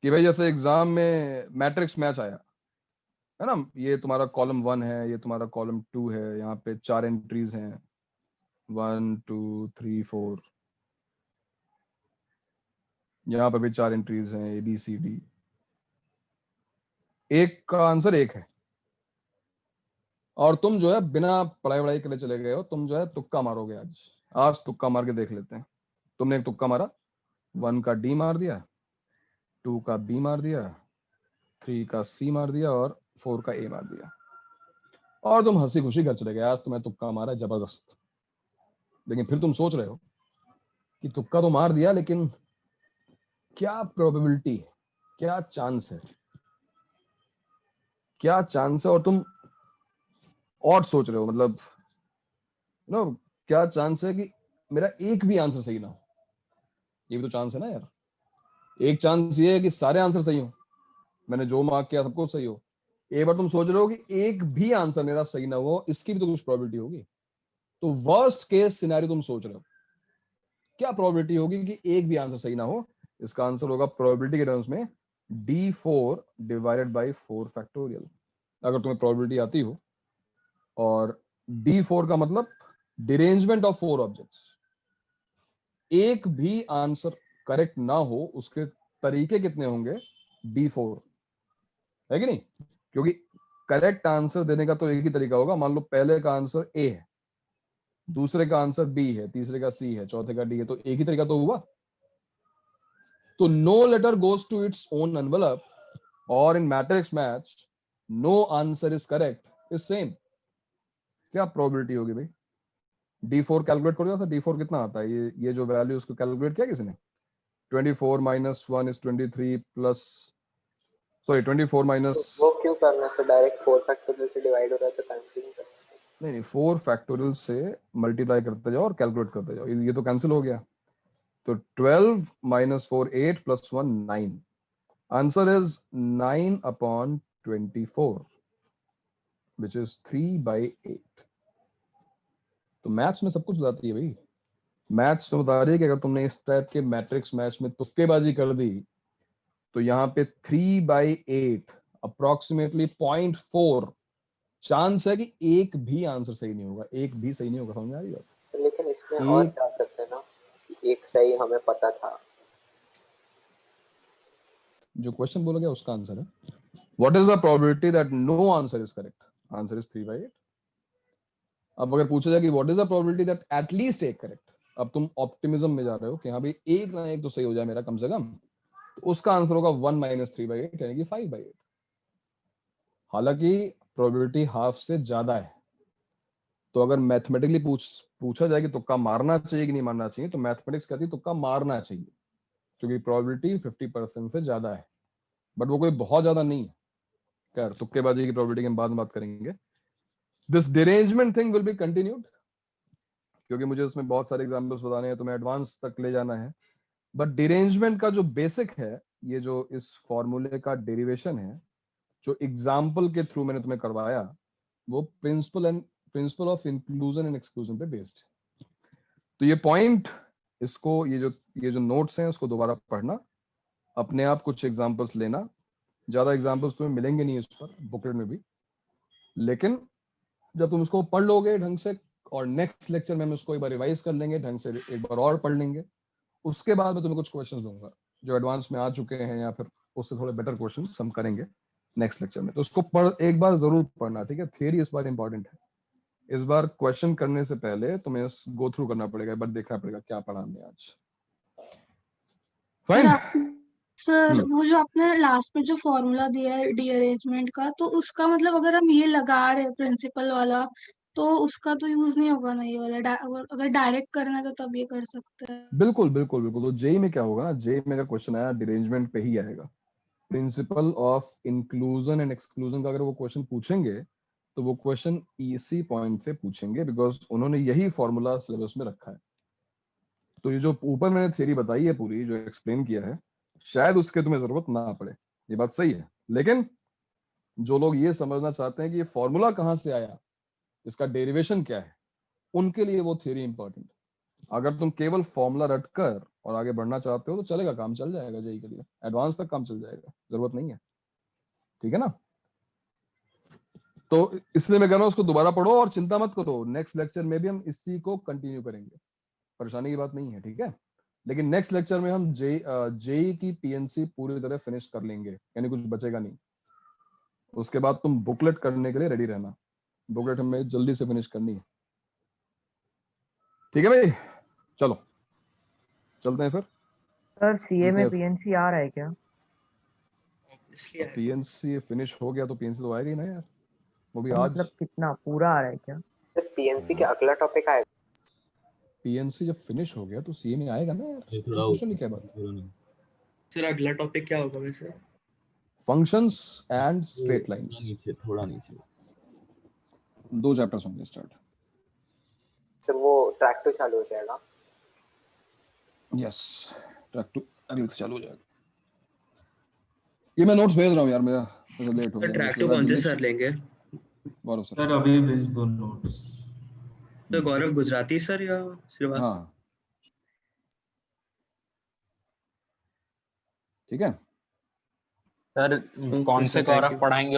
कि भाई जैसे एग्जाम में मैट्रिक्स मैच आया है ना, ये तुम्हारा कॉलम 1 है, ये तुम्हारा कॉलम 2 है, यहाँ पे 4 एंट्रीज हैं 1 2 3 4, यहाँ पे भी 4 एंट्रीज हैं ABCD, एक का आंसर 1 है और तुम जो है बिना पढ़ाई के लिए चले गए हो, तुम जो है तुक्का मारोगे। आज तुक्का मार के देख लेते हैं। तुमने एक तुक्का मारा, 1 का D मार दिया, 2 का B मार दिया, 3 का C मार दिया और 4 का A मार दिया और तुम हंसी खुशी घर चले गए। आज तुम्हें तुक्का मारा जबरदस्त, लेकिन फिर तुम सोच रहे हो कि तुक्का तो मार दिया, लेकिन क्या प्रोबेबिलिटी है, क्या चांस है, और तुम और सोच रहे हो, मतलब क्या चांस है कि मेरा एक भी आंसर सही ना हो। ये भी तो चांस है ना यार। एक चांस ये है कि सारे आंसर सही हो, मैंने जो मार्क किया सब कुछ सही हो। एक बार तुम सोच रहे हो कि एक भी आंसर मेरा सही ना हो, इसकी भी तो कुछ प्रोबेबिलिटी होगी। तो वर्स्ट केस सिनेरियो तुम सोच रहे हो, क्या प्रोबेबिलिटी होगी कि एक भी आंसर सही ना हो? इसका आंसर होगा प्रोबेबिलिटी के टर्म्स में D4 डिवाइडेड बाय 4 फैक्टोरियल। अगर तुम्हें प्रोबेबिलिटी आती हो, और D4 का मतलब डिरेंजमेंट ऑफ 4 ऑब्जेक्ट्स, एक भी आंसर करेक्ट ना हो उसके तरीके कितने होंगे? D4 है कि नहीं? क्योंकि करेक्ट आंसर देने का तो एक ही तरीका होगा। मान लो पहले का आंसर A है, दूसरे का आंसर B है, तीसरे का C है, चौथे का D है, तो एक ही तरीका तो हुआ। तो no letter goes to its own envelope, और in matrix match no answer is correct is same. क्या प्रोबेबिलिटी होगी भाई? D4 कैलकुलेट करो था, D4 कितना आता है? ये जो वैल्यू उसको कैलकुलेट किया किसी ने? 24 minus 1 is 23 plus, sorry 24 minus, वो क्यों करना सर? डायरेक्ट 4 फैक्टोरियल से डिवाइड हो रहा है तो कैंसिल नहीं करना। नहीं 4 फैक्टोरियल से मल्टीप्लाई करते जाओ और कैलकुलेट करते जाओ, ये तो कैंसिल हो गया। तो 12 minus 4 8 plus 1 9, answer is 9 upon 24 which is 3/8। तो मैथ्स में सब कुछ बताती है भाई। मैथ्स तो बता रही है कि अगर तुमने इस टाइप के मैट्रिक्स मैच में तुक्केबाजी कर दी तो यहाँ पे 3/8 अप्रोक्सीमेटली 0.4 चांस है कि एक भी आंसर सही नहीं होगा, एक भी सही नहीं होगा। समझ में आ रही है? लेकिन इसमें और जा सकते हैं ना, एक सही हमें पता था। जो क्वेश्चन बोला गया उसका आंसर है what is the probability that no answer is correct? Answer is 3/8। अब अगर पूछा जाए कि what is the probability that at least एक करेक्ट, अब तुम ऑप्टिमिज्म में जा रहे हो कि हाँ भाई एक ना एक तो सही हो जाए मेरा कम से कम, तो उसका आंसर होगा 1 माइनस 3/8 यानी कि 5/8। हालांकि प्रोबेबिलिटी हाफ से ज्यादा है, तो अगर मैथमेटिकली पूछा जाए कि तुक्का मारना चाहिए कि नहीं मारना चाहिए, तो मैथमेटिक्स कहती है तुक्का मारना चाहिए, क्योंकि प्रोबेबिलिटी 50% से ज्यादा है, बट वो कोई बहुत ज्यादा नहीं है। खैर तुक्केबाजी की प्रोबेबिलिटी के बाद में बात करेंगे। This derangement thing will be continued, क्योंकि मुझे उसमें बहुत सारे एग्जांपल्स बताने हैं, तो मैं एडवांस तक ले जाना है। बट डिरेंजमेंट का जो बेसिक है, ये जो इस फॉर्मूले का डेरिवेशन है, जो एग्जाम्पल के थ्रू मैंने तुम्हें करवाया, वो principal of inclusion and exclusion पे बेस्ड है। तो ये पॉइंट, इसको ये जो नोट्स हैं उसको दोबारा पढ़ना, अपने आप कुछ एग्जांपल्स लेना। ज्यादा एग्जांपल्स तुम्हें मिलेंगे नहीं इस पर बुकलेट में भी, लेकिन जब तुम उसको पढ़ लोगे ढंग से, और नेक्स्ट लेक्चर में हम उसको एक बार रिवाइज कर लेंगे ढंग से, एक बार और पढ़ लेंगे, उसके बाद मैं तुम्हें कुछ क्वेश्चंस दूंगा जो एडवांस में आ चुके हैं, या फिर उससे थोड़े बेटर क्वेश्चंस हम करेंगे नेक्स्ट लेक्चर में। तो उसको एक बार जरूर पढ़ना, ठीक है। थियरी इस बार इंपॉर्टेंट है। इस बार क्वेश्चन करने से पहले तुम्हें गो थ्रू करना पड़ेगा, एक बार देखना पड़ेगा क्या पढ़ा हमने आज। फाइन सर वो जो आपने लास्ट में जो फॉर्मूला दिया है डीअरेंजमेंट का, तो उसका मतलब अगर हम ये लगा रहे हैं प्रिंसिपल वाला, तो उसका तो यूज नहीं होगा ना ये वाला। अगर डायरेक्ट करना है तो तब ये कर सकते हैं। बिल्कुल बिल्कुल बिल्कुल। तो जेई में क्या होगा ना, जेई में अगर क्वेश्चन आया डिरेंजमेंट पे ही आएगा। Principal of inclusion and exclusion का अगर वो क्वेश्चन पूछेंगे तो वो क्वेश्चन इसी पॉइंट से पूछेंगे, बिकॉज उन्होंने यही फॉर्मूला सिलेबस में रखा है। तो ये जो ऊपर मैंने थ्योरी बताई है पूरी, जो एक्सप्लेन किया है, शायद उसके तुम्हें जरूरत ना पड़े, ये बात सही है। लेकिन जो लोग ये समझना चाहते हैं कि ये फॉर्मूला कहाँ से आया, इसका डेरिवेशन क्या है, उनके लिए वो थ्योरी इंपॉर्टेंट। अगर तुम केवल फॉर्मूला रटकर और आगे बढ़ना चाहते हो तो चलेगा, काम चल जाएगा जेई के लिए, एडवांस तक काम चल जाएगा, जरूरत नहीं है, ठीक है ना। तो इसलिए मैं कह रहा हूं उसको दोबारा पढ़ो और चिंता मत करो, नेक्स्ट लेक्चर में भी हम इसी को कंटिन्यू करेंगे, परेशानी की बात नहीं है, ठीक है। लेकिन नेक्स्ट लेक्चर में हम जेई की पीएनसी पूरी तरह फिनिश कर लेंगे, यानी कुछ बचेगा नहीं। उसके बाद तुम बुकलेट करने के लिए रेडी रहना, बुकलेट हमें जल्दी से फिनिश करनी है, ठीक है भाई। चलो चलते हैं फिर। सर सीए में पीएनसी आ रहा है क्या? पीएनसी फिनिश हो गया तो पीएनसी तो आएगा ही ना यार, वो भी तो आज। मतलब कितना पूरा आ रहा है क्या? पीएनसी का अगला टॉपिक आएगा। पीएनसी जब फिनिश हो गया तो सीए में आएगा ना यार, क्वेश्चन नहीं क्या बात है। सर अगला टॉपिक क्या होगा वैसे? फंक्शंस एंड स्ट्रेट लाइंस, नीचे थोड़ा नीचे 2 चैप्टर्स होंगे स्टार्ट। तो वो ट्रैक 2 चालू हो जाएगा। यस, ट्रैक 2 अगले से चालू हो जाएगा। ये मैं नोट्स भेज रहा हूँ यार, मेरा लेट हो गया। ट्रैक 2 कौन से सर लेंगे? गौरव सर अभी भेज दो नोट्स। तो गौरव गुजराती सर या श्रीवास्तव? हाँ ठीक है सर कौन से गौरव पढ़ाएंगे